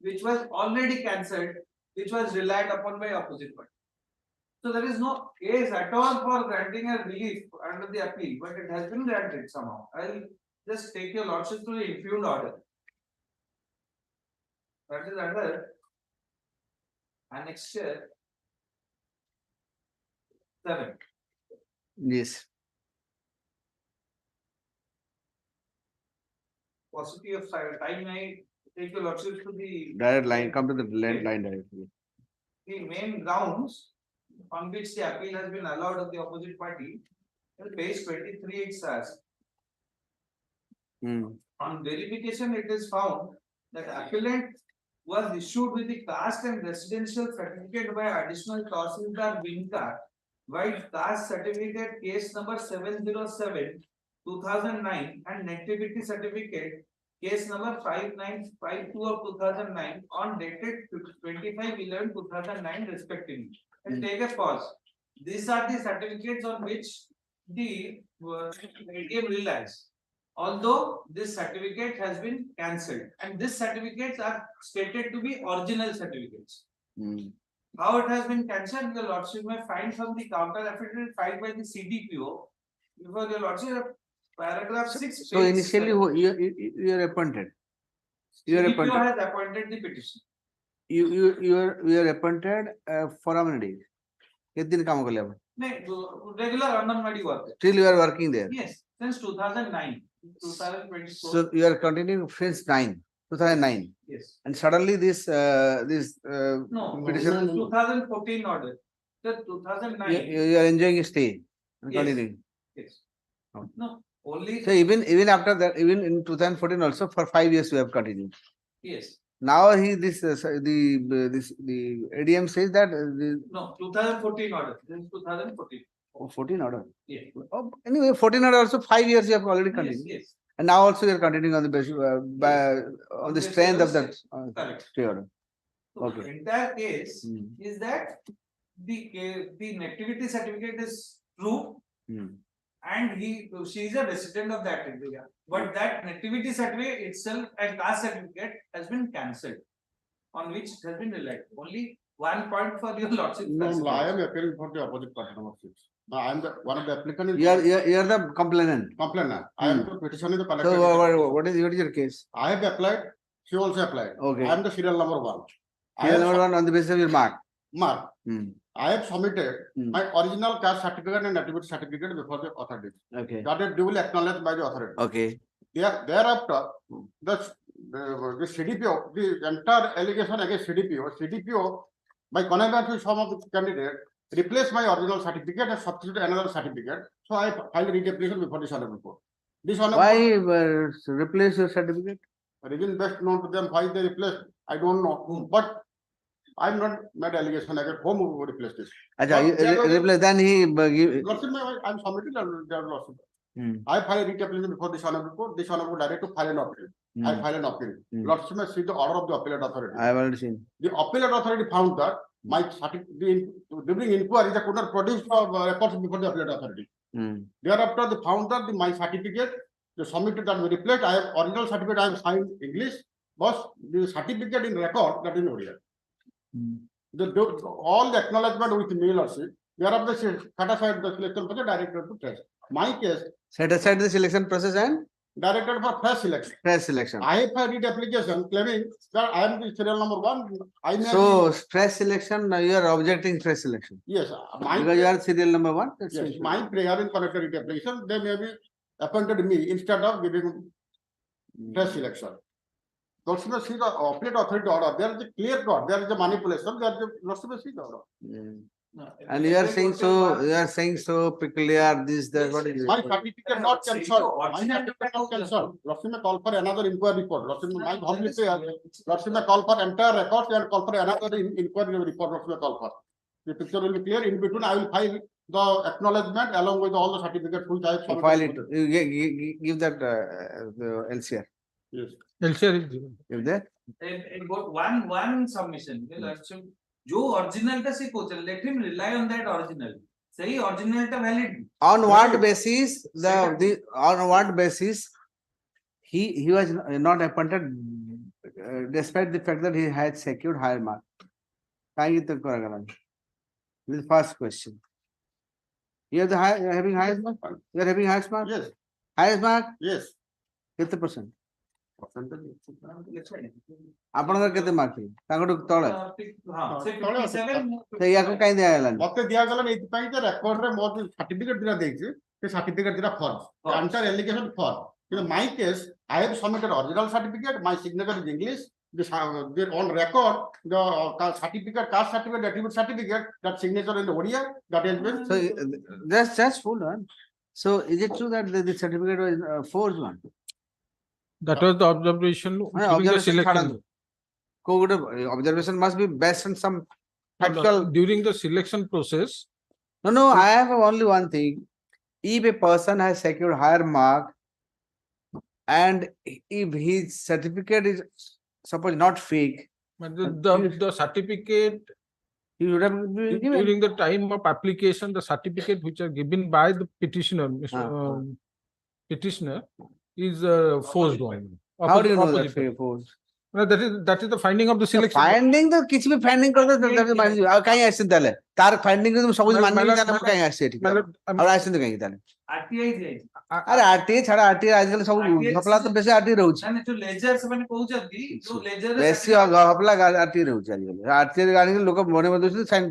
which was already cancelled, which was relied upon by opposite party. So there is no case at all for granting a relief under the appeal, but it has been granted somehow. I will just take your lordship to the impugned order. That is under annexure 7. Yes. Paucity of time, I take your lordship to the. Direct line, come to the line directly. The main grounds on which the appeal has been allowed of the opposite party, on page 23 it says, on verification it is found that appellant was issued with the caste and residential certificate by additional Tahsildar Vinca, while caste certificate case number 707 2009 and nativity certificate case number 5952 of 2009 on dated 25/11/2009 respectively. And take a pause. These are the certificates on which the ATM relies. Although this certificate has been cancelled, and these certificates are stated to be original certificates. How it has been cancelled, the lordship may find from the counter affidavit filed by the CDPO before the lordship. Paragraph 6. So initially you are appointed. You are CDPO appointed. has appointed the petition. You are appointed for how many days? कितने दिन काम कर लिया आपने? Regular Anganwadi worker. Still you are working there. Yes, since 2009, 2024. So you are continuing since 2009. Yes. And suddenly this No, petition. 2014 order. So 2009. You are enjoying a stay and Yes. continuing. Yes. No, only. So even after that, even in 2014 also for 5 years you have continued. Yes. Now the ADM says that No, 2014 order. This is 2014. 14 order. Yes. Oh, anyway, 14 order also 5 years you have already continued. Yes. And now also you are continuing on the basis on the strength of that Correct. stay order. So Okay. the entire case is that the nativity certificate is true. And she is a resident of that area. But that nativity certificate itself and caste certificate has been cancelled, on which it has been relied. Only 1 point for your lordship. No, I am appearing for the opposite party number 6. Now I am the one of the applicant. You are the complainant. I am the petitioner the collector. So what is your case? I have applied. She also applied. Okay. I am the serial number 1. Serial number 1 on the basis of your mark. Mark. I have submitted my original caste certificate and nativity certificate before the authority. Okay. That is duly acknowledged by the authority. Okay. Thereafter, the CDPO, the entire allegation against CDPO, by connivance with some of the candidates, replaced my original certificate and substituted another certificate. So I filed a writ application before this honorable court. This honorable Why replace your certificate? Reason best known to them why they replaced, I don't know. But I'm not made allegation against whom who replaced this. Replace, then he Lordship, I'm submitted their lordship. I filed a writ application before this honorable court. This honorable direct to file an appeal. I filed an appeal. Lordship may see the order of the appellate authority. I have already seen. The appellate authority found that my certificate during inquiry they could not produce records before the appellate authority. Thereafter, they found that my certificate they submitted that we replaced. I have original certificate. I have signed English, but the certificate in record that in Oriya. All the acknowledgement with me, lordship. Thereafter, set aside the selection process directed to test. My case. Set aside the selection process and directed for fresh selection. Fresh selection. I have filed application claiming that I am the serial number 1. So fresh selection, you are objecting fresh selection. Yes. Because you are serial number 1. Yes. My prayer in connected application, they may be appointed me instead of giving fresh selection. Those who see the appellate authority order, there is a clear cut, there is a manipulation, there is a lots of the order. And you are saying so peculiar this that what is it? My certificate not cancelled. My certificate not cancelled. Lordship may call for another inquiry report. Lordship my Hon'Ble say Lordship may call for entire records and call for another inquiry report. Lordship may call for. The picture will be clear. In between, I will file the acknowledgement along with all the certificates which I have submitted. File it. You give that the LCR. Yes. LCR is given. Give that. And got one submission. जो original का से coach let him rely on that original. सही original का valid. On what basis on what basis he was not appointed despite the fact that he had secured higher mark? This is the first question. You have you are having highest mark? You are having highest mark? Yes. Highest mark? Yes. 50%. ଆପଣଙ୍କର କେତେ mark ତାଙ୍କଠୁ ତଳେ ୟାକୁ କାହିଁ ଦିଆଗଲାନି? ମତେ ଦିଆଗଲାନି ଏଇଥିପାଇଁ ଯେ ରେକର୍ଡରେ ମୋର ଯୋଉ ସାର୍ଟିଫିକେଟ ଦିଟା ଦେଇଛି ସେ ସାର୍ଟିଫିକେଟ ଦିଟା ଫର୍ମ ଆନ୍ସର ଏଲିଗେସନ ଫର୍ମ କିନ୍ତୁ my case I have submitted original certificate my signature is English on record the certificate caste certificate attribute certificate that signature in Odia that has been So just hold on. So is it true that the certificate was forged one? That was the observation during the Observation selection. observation must be based on some factual. During the selection process. No, I have only one thing. If a person has secured higher mark and if his certificate is suppose not fake, But the certificate you would have been given. during the time of application, the certificate which are given by the petitioner, petitioner is forged one. How do you know that forged? That is the finding of the selection. Finding तो किसी भी finding कर दो तो मान लीजिए अब कहीं ऐसे डाले तार finding को तुम सब कुछ मानने नहीं जाना वो कहीं ऐसे ठीक है और ऐसे तो कहीं डाले RTI जाए अरे RTI छाड़ा RTI आजकल सब घपला तो बेसे RTI रहूची ना जो लेजर से मैंने पहुंचती जो लेजर बेसी घपला RTI रहूची आजकल RTI गाड़ी के लोग मने में दोस्त साइन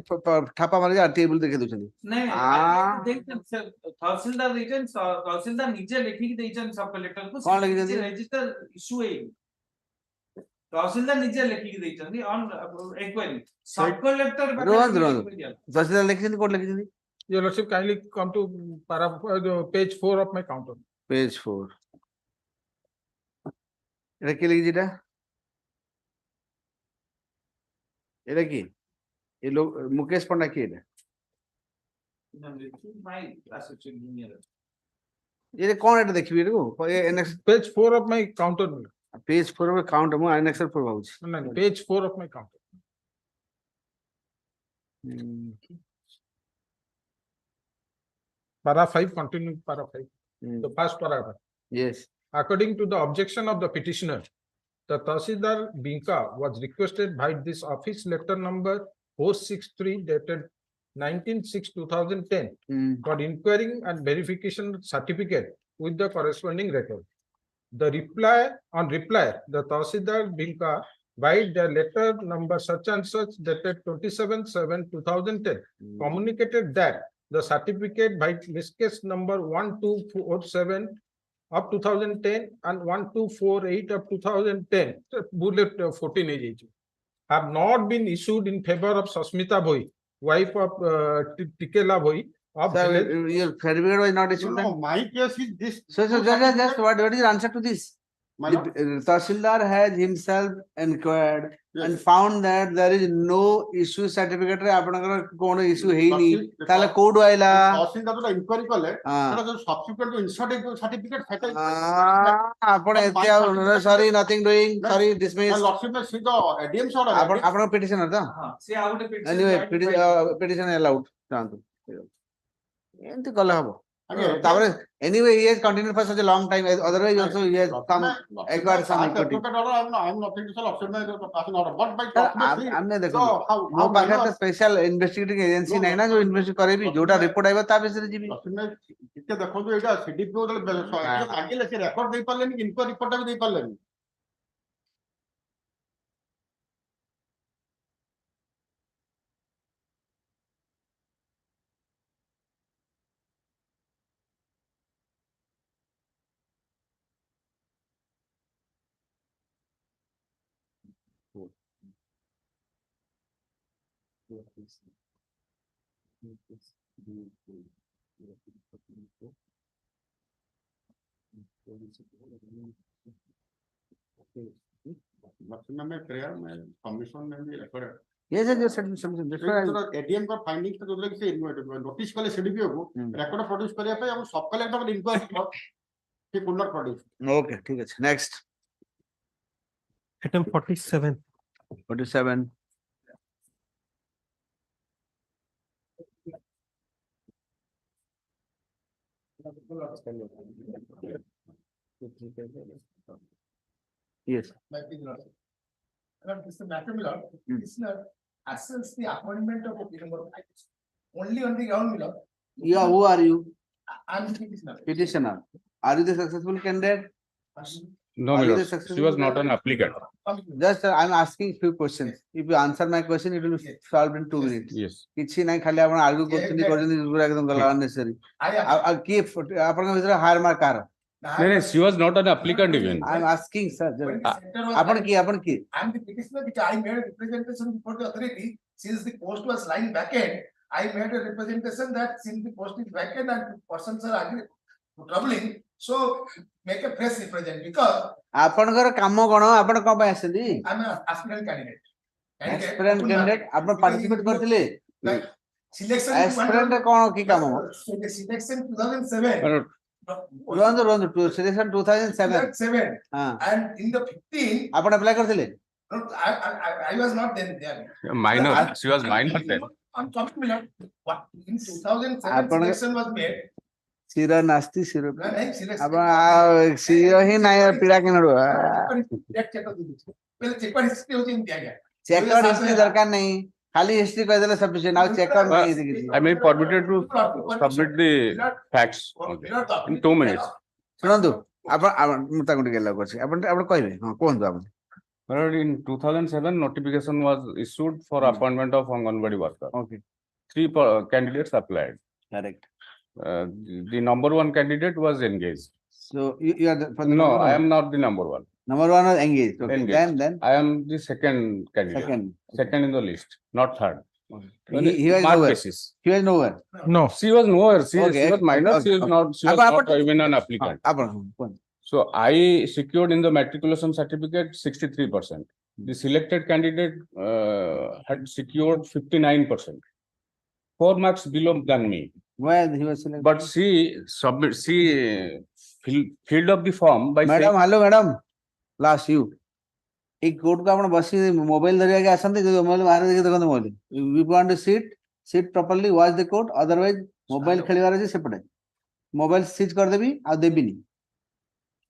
ठापा मारे RTI बोल देखे दोस्त नहीं देख तहसीलदार रीजन तहसीलदार नीचे लिखी देइछन सब कलेक्टर को कौन लिखी देइछन रजिस्टर इशू है तहसीलदार नीचे लिखी देइछन ऑन इंक्वायरी सब कलेक्टर रोज तहसीलदार लिखी कोड लिखी Your Lordship, kindly come to page 4 of my counter. Page 4. এটা কি লিখি যেটা এটা কি এই লোক মুকেশ পন্ডা কি এটা এটা কোন এটা দেখিবি এরকম page 4 of my counter. Page 4 of counter মু annexer পড়বা হচ্ছে No, page 4 of my counter. Para 5, continuing para 5. The first paragraph. Yes. According to the objection of the petitioner, the Tahsildar Binka was requested by this office letter number 463 dated 19/6/2010 for inquiring and verification certificate with the corresponding record. The reply, the Tahsildar Binka by the letter number such and such dated 27/7/2010 communicated that the certificate by case number 1247 of 2010 and 1248 of 2010 bullet 14 age have not been issued in favor of Sasmita Bhoi, wife of Tikela Bhoi of your certificate was not issued. No, my case is this. So just what is the answer to this? The Tahsildar has himself inquired and found that there is no issue certificate रे आपनकर कोनो issue है नहीं ताले code आइला तहसीलदार जो inquiry कले सेटा जो सब्सिक्वेंट जो इंसर्ट सर्टिफिकेट फेटा आपण एते sorry nothing doing sorry dismiss lordship में सीधा एडीएम ऑर्डर आपण पिटिशनर था हां से आउट एनीवे पिटिशन अलाउड जानतो एंती कले हबो तापर anyway he has continued for such a long time otherwise also he has come acquired some equity I'm not thinking so lordship में जो passing order but by हमने देखो वो पाखे तो स्पेशल इन्वेस्टिगेटिंग एजेंसी नहीं ना जो इन्वेस्ट करे भी जोटा रिपोर्ट आइबा ता बेसरे जीबी इते देखो जो एटा सीडीपी आगे लेके रेकॉर्ड दे पालेनी इनको रिपोर्ट भी दे पालेनी में प्रेयर में कमीशन में भी record yes yes submission ADM का फाइंडिंग्स तो जोले किसी नोटिस कले सीडीपीओ को रेकॉर्ड प्रोड्यूस करिया पे हम सब कलेक्टर को इंक्वायरी कर कि कुड नॉट प्रोड्यूस okay ठीक है next item 47 yes This is matter Miller. Listener assess the appointment of the number only on the ground Miller. Yeah, who are you? I'm the petitioner. Petitioner. Are you the successful candidate? No, my Only lord, the she successful was not an applicant. Just I'm asking few questions. If you answer my question, it will be solved in 2 minutes. Yes. କିଛି ନାହିଁ ଖାଲି ଆପଣ argue କରୁଛନ୍ତି ପୁରା ଏକଦମ ଗଲା unnecessary. ଆଉ କିଏ ଆପଣଙ୍କ ଭିତରେ ହାର ମାର କାହାର? No, no, she was not an applicant even. I'm asking sir. ଆପଣ କିଏ? I'm the petitioner which I made a representation before the authority since the post was lying vacant. I made a representation that since the post is vacant and persons are agreed troubling, so make a fresh represent because ଆପଣଙ୍କର କାମ କଣ? ଆପଣ କଣ ପାଇଁ ଆସିଛନ୍ତି? I'm an aspirant candidate. Aspirant candidate ଆପଣ participate କରିଥିଲେ? Selection Aspirant କଣ କି କାମ? selection 2007. ରୁହନ୍ତୁ selection 2007 And in the 15 ଆପଣ apply କରିଥିଲେ? no, I was not there. Minor, she was minor then. On topic what in 2007 selection was made. ଶିର ନାସ୍ତି ଶିର नहीं selection ଆପଣ ଶିର ହିଁ ନାହିଁ ପିଲା କିଣୁ check history होती है क्या ଚେକର ହିଷ୍ଟ୍ରି ଦରକାର ନାହିଁ ଖାଲି ହିଷ୍ଟ୍ରି କହିଦେଲେ ସଫିସିଏଣ୍ଟ ଆଉ ଚେକର ନାହିଁ I may be permitted to submit the facts in 2 minutes. ଶୁଣନ୍ତୁ ଆପଣ ମୁଁ ତାକୁ ଟିକେ ଲାଗୁ ଅଛି ଆପଣ କହିବେ ହଁ କୁହନ୍ତୁ ଆପଣ My lord, in 2007, notification was issued for appointment of Hon'Ble worker. Okay. 3 candidates applied. Correct. The number 1 candidate was engaged. So you are the No, I am not the number 1. Number 1 was engaged. Okay. Engaged. Then I am the second candidate. Second in the list, not third. He was Mark nowhere. basis. He was nowhere. No, she was nowhere. She was minor. Okay. She was not even an applicant. ଆପଣ So I secured in the matriculation certificate 63%. The selected candidate had secured 59%. 4 marks below than me. Well, he was selected. But she filled up the form by madam hello madam last you एक court को आपण बसी mobile धरिया के आसंते जो mobile बाहर देखि देखंत mobile we want to sit properly watch the court otherwise mobile खेलिवार अछि सेपटे मोबाइल सीज कर देबी आ देबिनी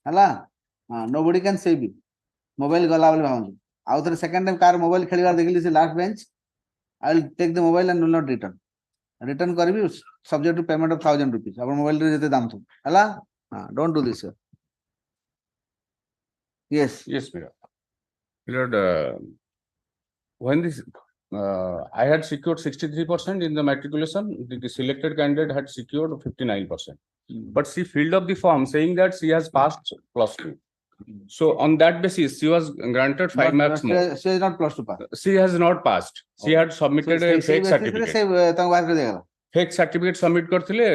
हला हां nobody can save you mobile गला वाले भाऊ आउ थरे सेकंड टाइम कार मोबाइल खेलिवार देखली से last bench I will take the mobile and will not return करबी subject to payment of 1000 rupees अपन मोबाइल रे जते दाम थु हला हां don't do this sir yes madam. Lord, when this I had secured 63% in the matriculation, the selected candidate had secured 59%. But she filled up the form saying that she has passed +2. So on that basis, she was granted 5 marks more. she is not +2 pass. She has not passed. She had submitted a fake certificate. Fake certificate submit करथिले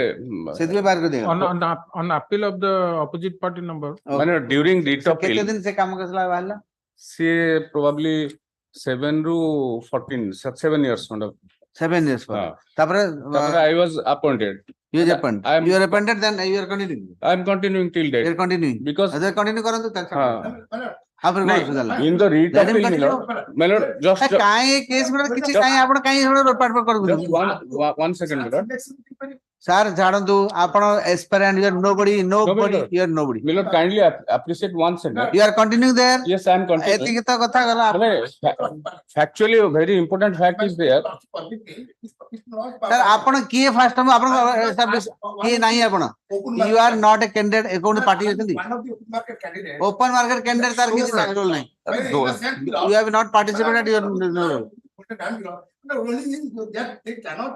on appeal of the opposite party number. माने during date of केते दिन से काम कसला बाहला she probably 7 to 14 7 years kind of 7 years for tapare I was appointed. You are appointed. You are appointed, then you are continuing. I am continuing till date. You are continuing because they continue karantu in the read of my lord just kai case में किछि kai आपण kai पाठ कर one second my lord sir झाडंतु आपण aspirant you are nobody you are nobody my lord kindly appreciate one second you are continuing there yes I am continuing एतिक तो कथा गला factually a very important fact is there sir आपण किए first time आपण किए नहीं आपण you are not a candidate account party अछंती open market candidate तार किछि रोल नहीं you have not participated you no role they cannot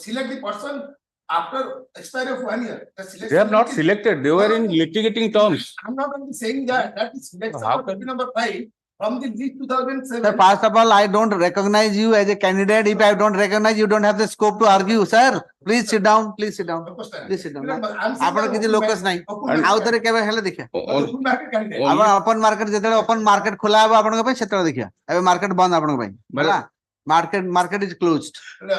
select the person after expiry of 1 year. They have not selected. They were in litigating terms. I'm not only saying that is selection number 5 from the list 2007. Sir, first of all, I don't recognize you as a candidate. If I don't recognize, you don't have the scope to argue, sir. Please sit down. Please sit down. Please sit down. आपण किछि locus नाही आउ तरे केबे हेले देखिया अब open market जेतेले open market खोला अब आपण पे सेतेले देखिया एबे मार्केट बंद आपण पे होला market is closed. The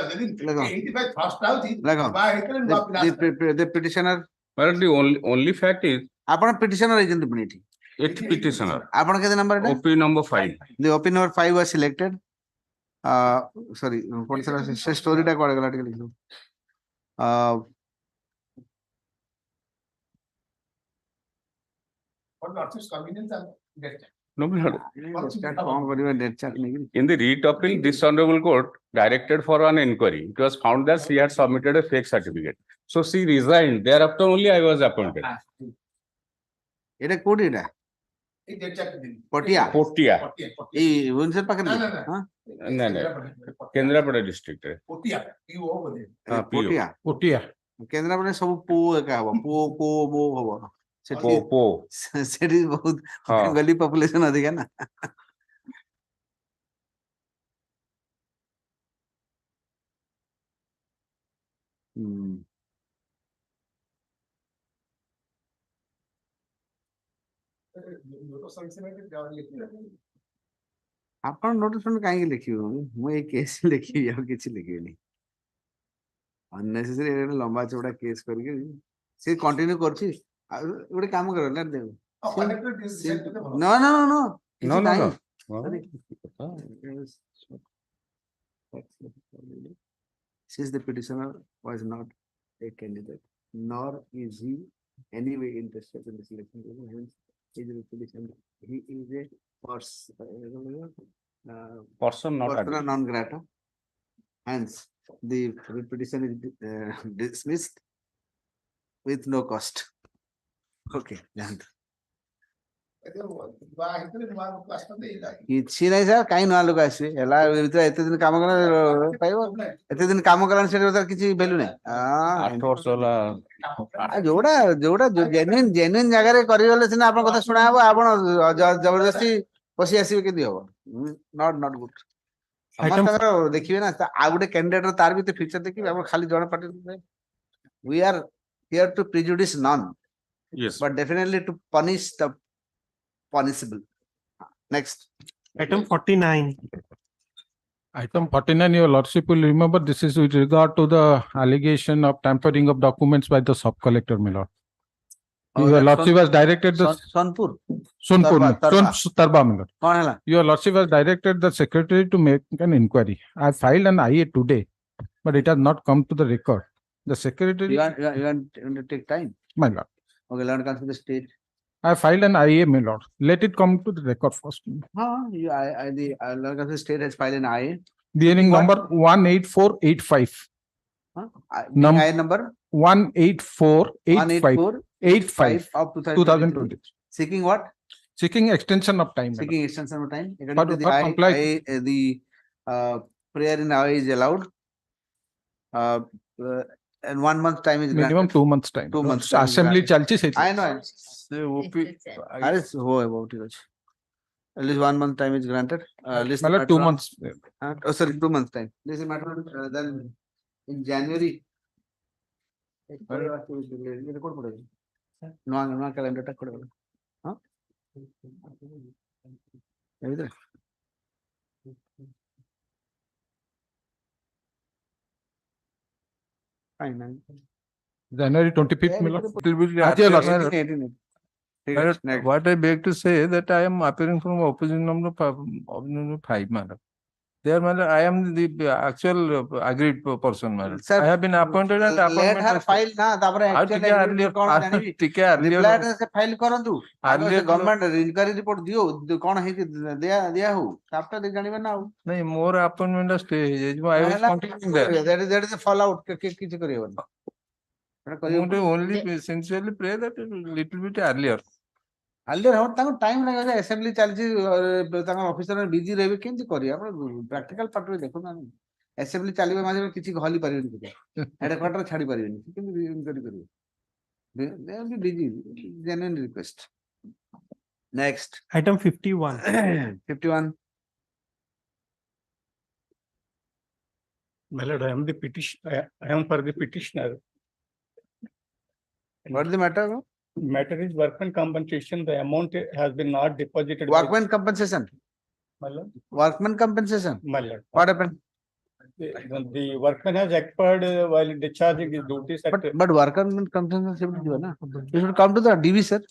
petitioner. Well, the only fact is आपण petitioner agent पुनी थी 8th petitioner आपण केते number OP number 5 the OP number 5 was selected sorry what is the story टा कोड गला टिके लिखो what not convenience and death. No, in the writ appeal, this honorable court directed for an inquiry. It was found that she had submitted a fake certificate. So she resigned. Thereafter only I was appointed. এটা code এটা এই date check দিন Patiya Potia. এই ভুবনেশ্বর পাখে না না না হ্যাঁ No, no. Kendrapada district. Potia ইউ ও বলে পটিয়া Potia. କେନ୍ଦ୍ରାପଡ଼ାରେ ସବୁ ପୋ ଏକା ହବ ପୋ ପୋ ବୋ ହବ ସେଠି Po. ସେଠି ବହୁତ ହଁ। ବେଙ୍ଗଲୀ ପପୁଲେସନ ଅଧିକା ନା ହୁଁ ଆପଣ ନୋଟିସ୍ କାହିଁକି ଲେଖିବେ ମୁଁ ଏଇ କେସ୍ ଲେଖିବି ଆଉ କିଛି ଲେଖିବିନି ଅନନେସେସରି ଗୋଟେ ଲମ୍ବା ଚଉଡା କେସ୍ କରିକି ସେ କଣ୍ଟିନ୍ୟୁ କରୁଛି ଆଉ ଗୋଟେ କାମ କର late Dev No, no, no, no. No, no, no. Since the petitioner was not a candidate, nor is he anyway interested in the selection, hence his petition, he is a Person not persona non grata. Hence, the petition is dismissed with no cost. Okay, done. କିଛି ନାହିଁ sir କାହିଁ ନୂଆ ଲୋକ ଆସିବେ ହେଲା ଭିତରେ ଏତେ ଦିନ କାମ କଲେ ପାଇବ ଏତେ ଦିନ କାମ କଲାଣି ସେଠି କିଛି ଭ୍ୟାଲୁ ନାହିଁ 8 ବର୍ଷ ହେଲା ଯୋଉଟା ଯୋଉଟା ଜେନ୍ୟୁଇନ ଜାଗାରେ କରିଗଲେ ସିନା ଆପଣଙ୍କ କଥା ଶୁଣା ହବ ଆପଣ ଜବରଦସ୍ତି ପଶି ଆସିବେ କେମିତି ହବ ନଟ୍ ଗୁଡ୍ ସମସ୍ତଙ୍କର ଦେଖିବେ ନା ଆଉ ଗୋଟେ କ୍ୟାଣ୍ଡିଡେଟ ତାର ବି ତ ଫ୍ୟୁଚର ଦେଖିବେ ଆପଣ ଖାଲି ଜଣେ party we are here to prejudice none yes but definitely to punish the punishable. Next. Item 49. Item 49, your lordship will remember this is with regard to the allegation of tampering of documents by the sub-collector, my lord. Your lordship has directed the Sonpur. Tarba, my lord. Your lordship has directed the secretary to make an inquiry. I filed an IA today, but it has not come to the record. The secretary. You want to take time? My lord. Okay, let us come to the state. I filed an IA, my lord. Let it come to the record first. The state has filed an IA. Bearing number 18485. IA number 18485 of 2020. Seeking what? Seeking extension of time. Seeking extension of time. For The prayer in IA is allowed. And 1 month time is minimum granted. 2 months time. 2 months. Assembly chalchi se. I know. About it. At least 1 month time is granted. Listen, 2 months. Sorry, 2 months time. This is matter. Then in January. No calendar. Huh? Fine. January 25th, my lord. What I beg to say that I am appearing from opposition number 5, madam. There, madam, I am the actual agreed person, madam. I have been appointed and appointment. Let her file na. File karandu. Government inquiry report diyo. Kona hai diya ho. After they janiba na ho. No, more appointment stay. I was continuing there. That is a fallout. Only sincerely pray that a little bit earlier. Earlier, time like assembly charges officer busy rebe केंची करी आपण practical part रे देखो ना assembly चालिबे माजे किछि हली परिबेनी कि headquarter छाडी परिबेनी केंची इनक्वायरी करियो they will be busy genuine request. Next. Item 51. 51. My lord, I am the petition. I am for the petitioner. What is the matter? Matter is workman compensation. The amount has been not deposited. Workman compensation. My lord. Workman compensation. My lord. What happened? The workman has expired while discharging his duties. But workman compensation you should come to the DV, sir.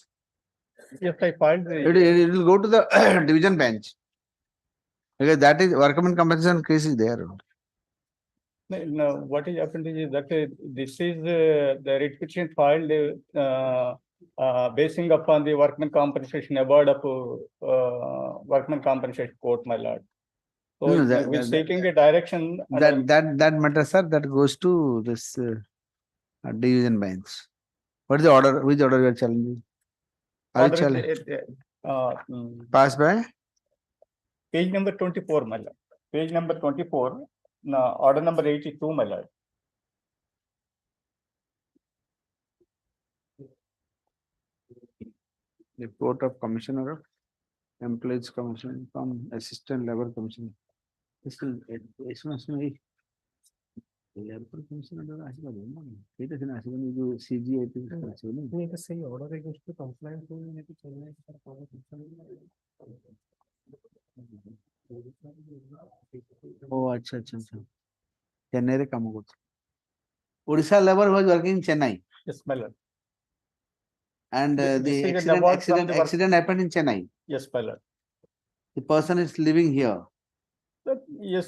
Yes, I filed. It will go to the division bench. Because that is workman compensation case is there. No, what is happened is that this is the writ petition filed basing upon the workman compensation award of workman compensation court, my lord. So we're seeking a direction. That matter, sir, that goes to this division bench. What is the order? Which order you are challenging? Passed by? Page number 24, my lord. Page number 24, order number 82, my lord. Report of Commissioner of Employees Commission from Assistant Labor Commissioner. This will, Labor Commissioner ଆସିବ ନା? ସେଇଟା ସିନା ଆସିବନି ଯୋଉ CGI ଆସିବ ନା? ସେଇ order against compliance ଓ ଆଚ୍ଛା ଆଚ୍ଛା ଆଚ୍ଛା ଚେନ୍ନାଇରେ କାମ କରୁଛି Odisha labor was working in Chennai Yes, my lord. and This the is an award from the work- accident happened in Chennai. Yes, my lord. The person is living here, But yes,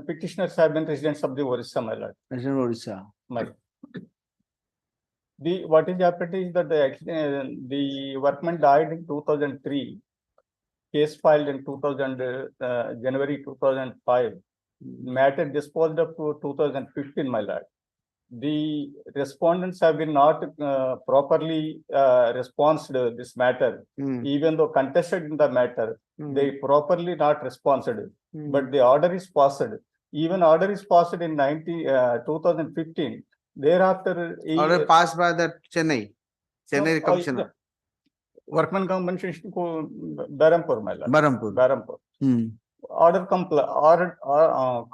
petitioners have been residents of the Orissa, my lord. Resident Odisha. My lord. What is happened is that the workman died in 2003. Case filed in January 2005. Matter disposed of 2015, my lord. The respondents have been not properly responded this matter, even though contested in the matter, they properly not responded. But the order is passed. Even order is passed in 2015. Thereafter, Order passed by the Chennai Commissioner. Workman Compensation Barampur, my lord. Barampur. Order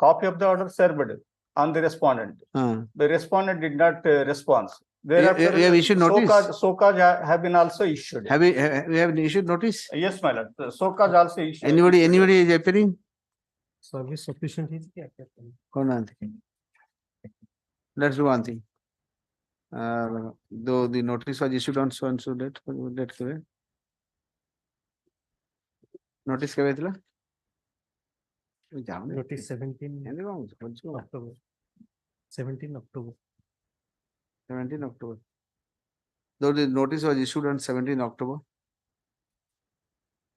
copy of the order served on the respondent. The respondent did not respond. Thereafter, you have issued notice? So-cause have been also issued. Have you issued notice? Yes, my lord. So-cause also issued. Anybody is appearing? Service sufficient is the Let's do one thing. Though the notice was issued on so and so date, notice kebe thila? Notice 17 October. 17 October. 17 October. Though the notice was issued on 17 October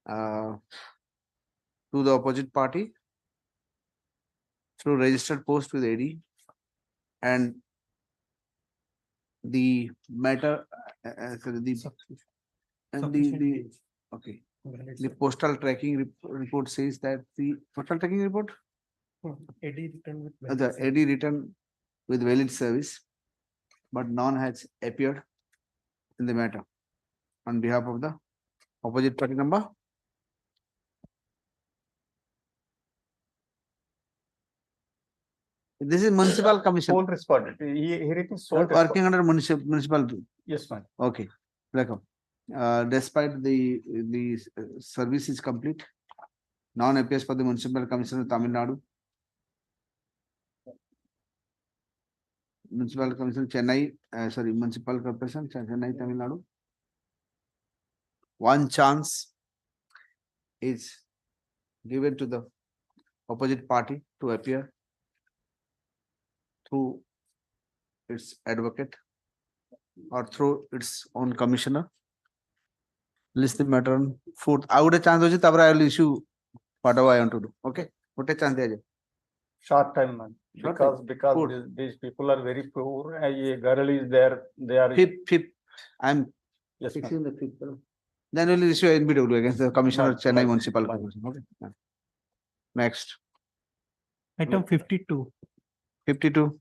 to the opposite party through registered post with AD, and the matter the postal tracking report says that the postal tracking report AD written with the AD written with valid service, but none has appeared in the matter on behalf of the opposite party number. This is municipal commission. Sole respondent. Here it is sole Working under municipality. Yes, ma'am. Okay. Welcome. Despite the service is complete, non appears for the municipal commission of Tamil Nadu. Municipal Commission Chennai, Municipal Corporation Chennai, Tamil Nadu. One chance is given to the opposite party to appear through its advocate or through its own commissioner. List the matter on 4th. I would a chance I will issue whatever I want to do. Okay. What a chance? Short time, man. Because these people are very poor. A girl is there. They are fifth. I'm fixing the fifth. Then we will issue NBW against the Commissioner of Chennai Municipal Corporation. Okay. Next. Item 52. 52.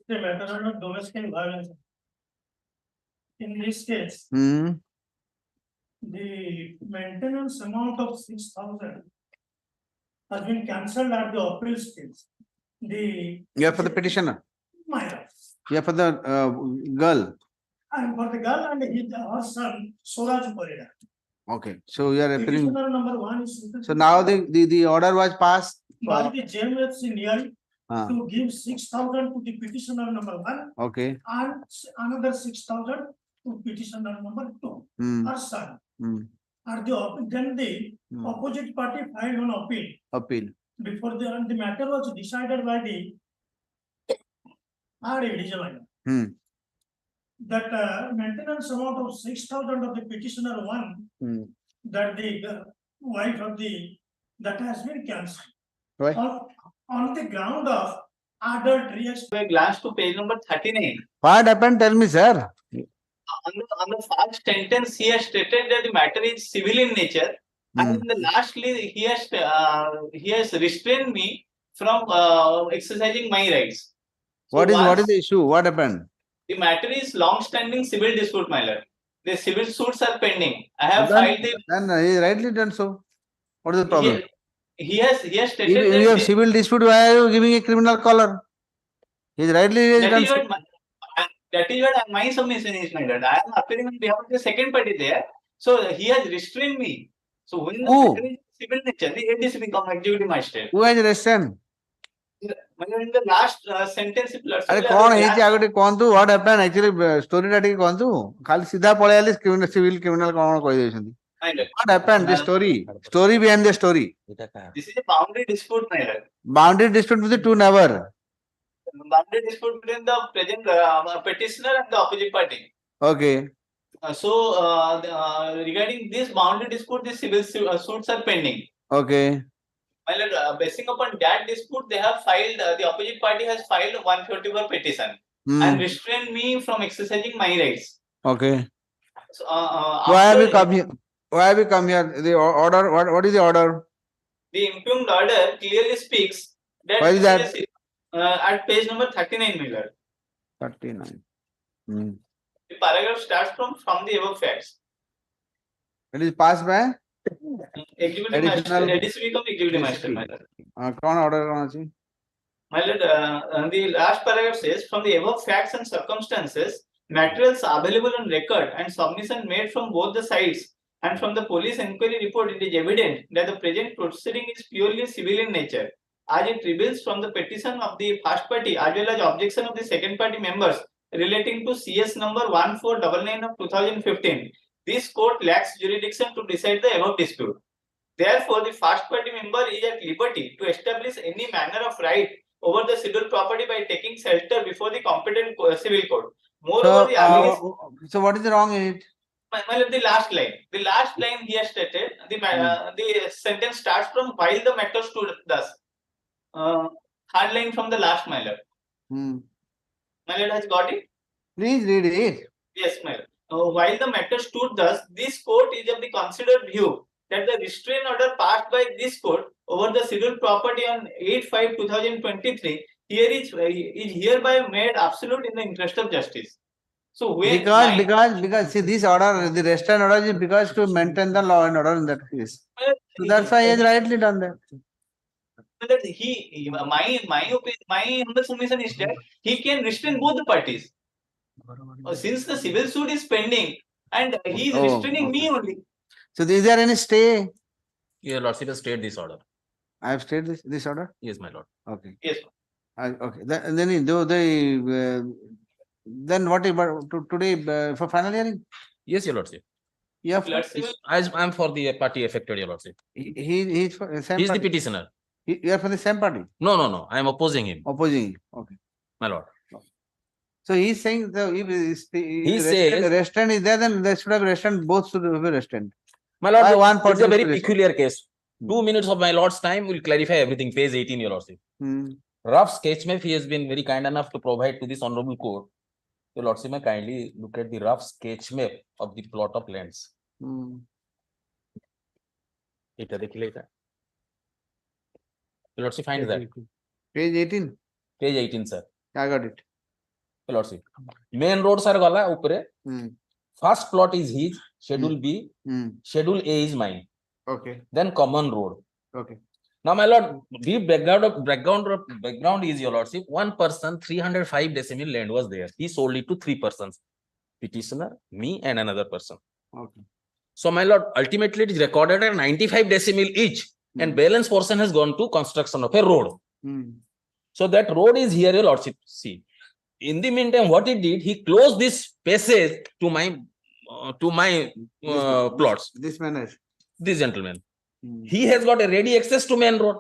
The matter of domestic violence. In this case, the maintenance amount of 6,000 has been cancelled at the appeal stage. Yeah, for the petitioner. Minor. Yeah, for the girl. And for the girl and her son, Suraj Parida. Okay, so you are appealing. Petitioner number 1 is. So now the order was passed by the JMFC nearly to give 6,000 to the petitioner number 1. Okay. And another 6,000 to petitioner number 2, her son. Then the opposite party filed an appeal. Before the matter was decided by the RAD. That maintenance amount of 6,000 of the petitioner 1, that the wife of that has been cancelled. Right. On the ground of Ordered reacts. A glance to page number 39. What happened? Tell me, sir. On the first sentence, he has stated that the matter is civil in nature, and in the lastly, he has restrained me from exercising my rights. So What is once the issue? What happened? the matter is long-standing civil dispute, my lord. The civil suits are pending. I have Then, filed the. then he rightly done so. What is the problem? He has stated If that you have the- civil dispute, why are you giving a criminal color? He is rightly that done is so. what my submission is, my lord. I am appearing on behalf of the second party there. So he has restrained me. So when the Who? matter is civil nature, the ADC become executive magistrate. Who has restrained? My lord, in the last sentence, if lord, अरे कौन है जी आगे कौन तू what happened actually story टा टिके कौन तू खाली सीधा पळे आली क्रिमिनल सिविल क्रिमिनल कौन कहि देछंती what happened the story behind the story this is a boundary dispute, my lord. Boundary dispute with two neighbour Boundary dispute between the present petitioner and the opposite party. Okay Regarding this boundary dispute, the civil suits are pending. Okay My lord, basing upon that dispute, they have filed, the opposite party has filed 154 petition and restrained me from exercising my rights. Okay So, why have after you come here? Why have you come here? The order, what is the order? the impugned order clearly speaks that, Why is that? this is, at page number 39, my lord. 39. The paragraph starts from the above facts. It is passed by Executive magistrate, ADC become executive magistrate, my lord. कौन order करना चाहिए? My lord, the last paragraph says, from the above facts and circumstances, materials available on record and submission made from both the sides and from the police inquiry report, it is evident that the present proceeding is purely civil in nature, as it reveals from the petition of the first party as well as objection of the second party members relating to CS number 1499 of 2015. This court lacks jurisdiction to decide the above dispute. Therefore, the first party member is at liberty to establish any manner of right over the scheduled property by taking shelter before the competent civil court. Moreover, the allegation. So what is wrong in it? My lord, the last line he has stated, the sentence starts from while the matter stood thus. Third line from the last, my lord. My lord has got it? Please read it. Yes, my lord. While the matter stood thus, this court is of the considered view that the restraint order passed by this court over the scheduled property on 8/5/2023 is hereby made absolute in the interest of justice. So when because see this order, the restraint order is because to maintain the law and order in that case. So that's why he has rightly done that. My opinion, my humble submission is that he can restrain both the parties. Since the civil suit is pending and he is restraining me only. So is there any stay? Your lordship has stayed this order. I have stayed this order? Yes, my lord. Okay. Yes. Okay. Then what about today for final hearing? Yes, your lordship. Yeah. I am for the party affected, your lordship. He's for the same He is the party? petitioner. You are for the same party? No. I am opposing him. Opposing him. Okay. My lord. So he's saying that if says- restraint is there, then there should have restraint, both should be restrained. My lord, Why one it's party a very should be peculiar case. 2 minutes of my lord's time will clarify everything. Page 18, your lordship. Rough sketch map he has been very kind enough to provide to this honorable court. Your lordship may kindly look at the rough sketch map of the plot of lands. Your lordship find that. Page 18. Page 18, sir. I got it. Your lordship. Main road sir gala upare. First plot is his. Schedule B. Schedule A is mine. Okay. Then common road. Okay. Now, my lord, the background is, your lordship, one person, 305 decimal land was there. He sold it to 3 persons. Petitioner, me, and another person. Okay. So, my lord, ultimately it is recorded at 95 decimal each, and balance portion has gone to construction of a road. So that road is here, your lordship. See, in the meantime, what he did, he closed this passage to my plots. This man is. This gentleman. He has got a ready access to main road.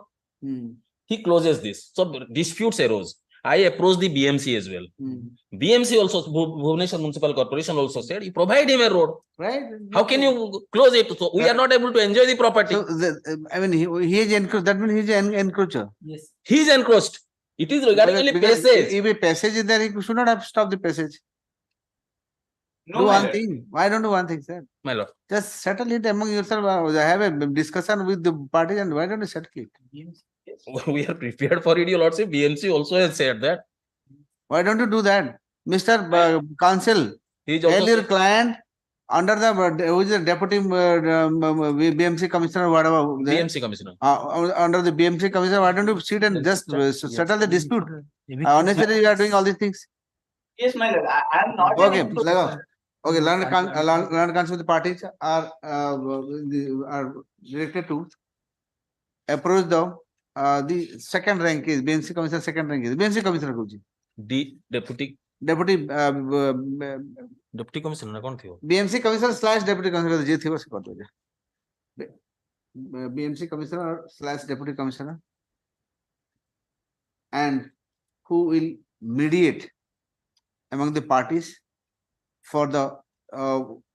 He closes this. So disputes arose. I approached the BMC as well. BMC also, Bhubaneswar Municipal Corporation also said, you provide him a road. Right. How can you close it? So we are not able to enjoy the property. So I mean, he is encroached. That means he is an encroacher. Yes. He is encroached. It is regarding only Because passage. if a passage is there, you should not have stopped the passage. No, Do my one lord. thing. Why don't do one thing, sir? My lord. Just settle it among yourself. Have a discussion with the parties, and why don't you settle it? We are prepared for it, your lordship. BMC also has said that. Why don't you do that? Mr. Counsel, He is tell also your saying- client under the who is the deputy BMC commissioner, whatever. there, BMC commissioner. Under the BMC commissioner, why don't you sit and just settle the dispute? Unnecessarily, you are doing all these things. Yes, my lord. I am not. Okay, Lego. Okay, learned counsel with the parties are directed to approach the second rank is BMC commissioner. Second rank is BMC commissioner. Deputy Deputy commissioner na kon thiyo? BMC commissioner / deputy commissioner je thibo se kar doja. BMC commissioner / deputy commissioner, and who will mediate among the parties for the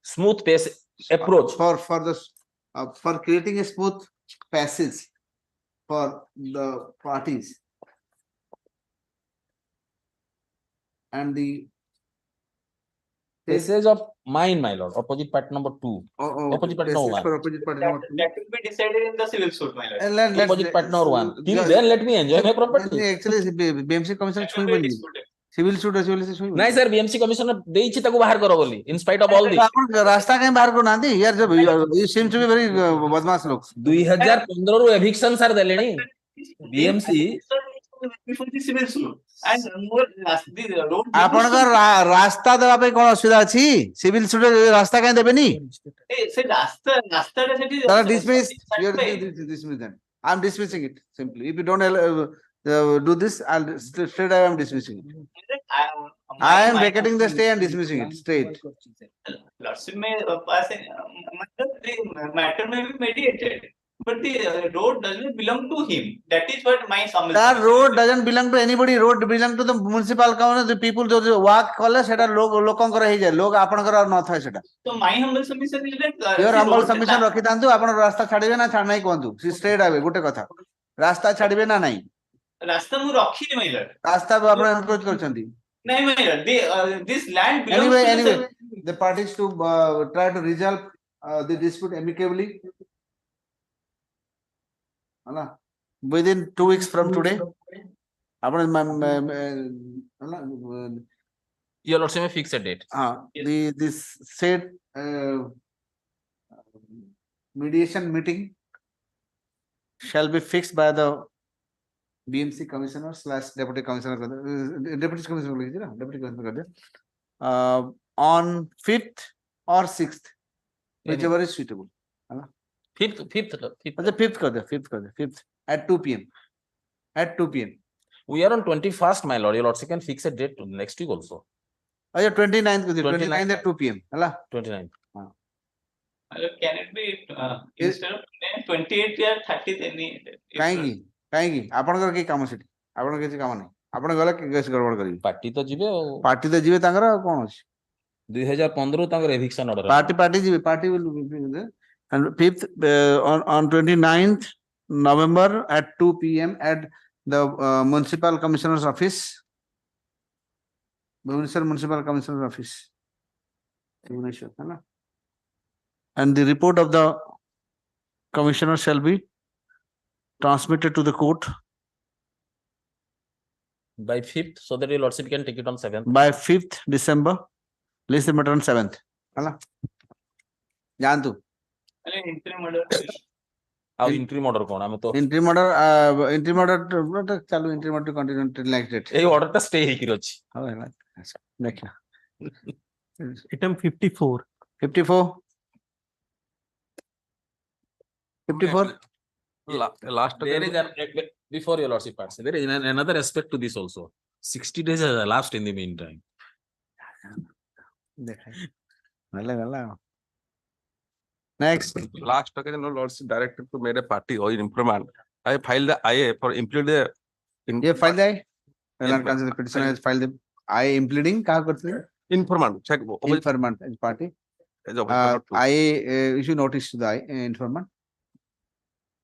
smooth pace approach for creating a smooth passage for the parties and the passage of mine, my lord. Opposite part number 2. Opposite part number 1. for opposite party number 2. That will be decided in the civil suit, my lord. And Opposite part number 1. Till then, let me enjoy my property. Actually, BMC commissioner छुई बनी. Civil suit छुई बनी. नहीं sir, BMC commissioner देइछि ताको बाहर करो बोली. In spite of all this. आपण रास्ता कहीं बाहर को ना दी यार जब you seem to be very बदमाश लोग. 2015 रो eviction sir देलेनी. BMC before the civil suit and more the road. ଆପଣଙ୍କର ରାସ୍ତା ଦେବା ପାଇଁ କଣ ଅସୁବିଧା ଅଛି? ସିଭିଲ ସୁଟ ରାସ୍ତା କାଇଁ ଦେବେନି? ସେ ରାସ୍ତାଟା ସେଠି dismiss. You dismiss them. I'm dismissing it simply. If you don't do this, I'll straight I am dismissing it. I am vacating the stay and dismissing it straight. Lordship may the matter may be mediated, but the road doesn't belong to him. That is what my submission. That road doesn't belong to anybody. Road belong to the municipal council. The people जो walk कले सेटा लोकंकर हे जाय. लोग आपनकर न थाय सेटा. So my humble submission is that Your humble submission रखि तांतु आपण रास्ता छाड़िबे ना छाड़ नाही कोंतु. Straight आवे गुटे कथा. रास्ता छाड़िबे ना नाही. रास्ता मु रखी नहीं माइलर. रास्ता को आपण अप्रोच करछंती. नहीं Mylar. This land belongs Anyway, the parties to try to resolve the dispute amicably. Within 2 weeks from today. Your lordship may fix a date. This said mediation meeting shall be fixed by the BMC commissioner / deputy commissioner. Deputy commissioner on 5th or 6th, whichever is suitable. 5th at 2 p.m. At 2 p.m. We are on 21st, my lord. Your lordship can fix a date to next week also. 29th 29th at 2 p.m. 29th. Can it be instead of 28 or 30th? କାହିଁକି ଆପଣଙ୍କର କି କାମ ସେଠି ଆପଣଙ୍କର କିଛି କାମ ନାହିଁ ଆପଣ ଗଲେ କେସ୍ ଗଡ଼ବଡ଼ କରିବେ ପାର୍ଟି ତ ଯିବେ ତାଙ୍କର ଆଉ କଣ ଅଛି 2015 ତାଙ୍କର eviction order ପାର୍ଟି ଯିବେ party and 5th on 29th November at 2 p.m. at the municipal commissioner's office, Bhubaneswar municipal commissioner's office, and the report of the commissioner shall be transmitted to the court by 5th, so that your lordship can take it on 7th. By 5th December, list the matter on 7th. जानतु अब interim order कौन है? तो interim order चालू interim order continue like that. ये order टा stay ही किरोची. हाँ है ना. देखना. Item 54. 54. Last there is before your lordship parts. There is another aspect to this also. 60 days has elapsed in the meantime. Next. Last occasion, no lordship directed to made a party or implement. I filed the IA for implement the. You filed the the petition has filed the IA implementing. कहाँ करते हैं? Informant. Check. Informant as party. IA issue notice to the informant.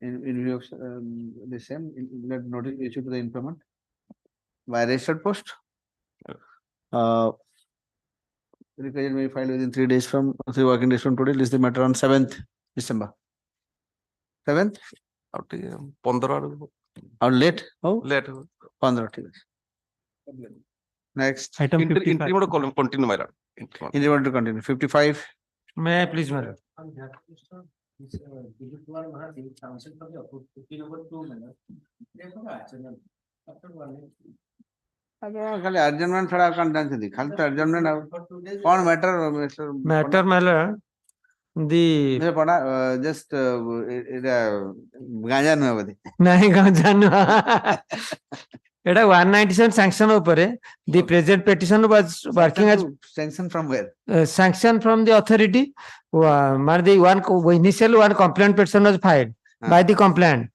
In view of the same, let notice issue to the informant. by registered post. Requisition may be filed within 3 working days from today. List the matter on 7th December. 7th? ଆଉ ଟିକେ 15 ଆଡକୁ Or late? Oh, late 15 ठीक है. Next. Item 55. Interim continue my lord. Interim to continue. 55. May I please, madam? खाली adjournment छड़ा कान जान खाली तो adjournment आउ कौन matter Mr. Matter, my lord, the मुझे पढ़ा just गांजा नुआ बदे nahi gaanja এটা 197 sanction upare the present petition was working as sanction from where? Sanction from the authority. The initial one complaint petition was filed by the complainant,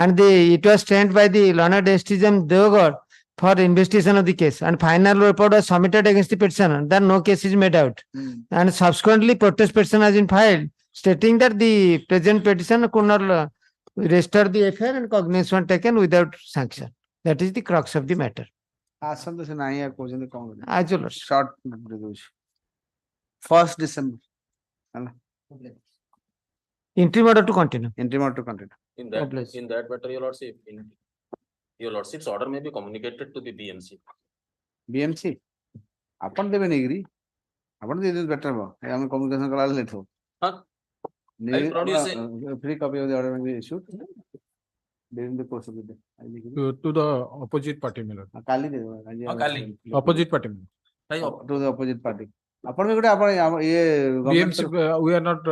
and it was sent by the learned STM Devagad for investigation of the case, and final report was submitted against the petitioner. Then no case is made out, and subsequently protest petition has been filed stating that the present petition could not register the affair and cognizance taken without sanction. That is the crux of the matter. आसन तो से नहीं है कुछ नहीं कहूँगा. As well as short resolution. 1st December. interim order to continue. Interim order to continue. In that matter, your lordship, your lordship's order may be communicated to the BMC. BMC. अपन देवे नहीं गिरी. अपन दे दे better बा. हमें communication करा लेते हो. I produce a free copy of the order may be issued during the course of the day. To the opposite party, my lord. काली दे दो. Kali. Opposite party. To the opposite party. अपन में कुछ अपन ये BMC, we are not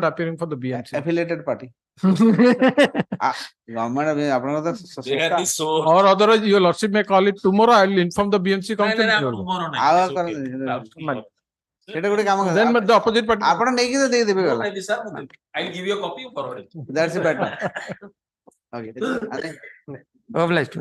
appearing for the BMC. affiliated party. Government अभी अपना तो Or otherwise, your lordship may call it tomorrow. I will inform the BMC council. आवा कर सेटा गुडे काम कर. Then the opposite party. आपण नहीं की तो दे देबे वाला. I'll give you a copy forward. That's better. Okay. obliged.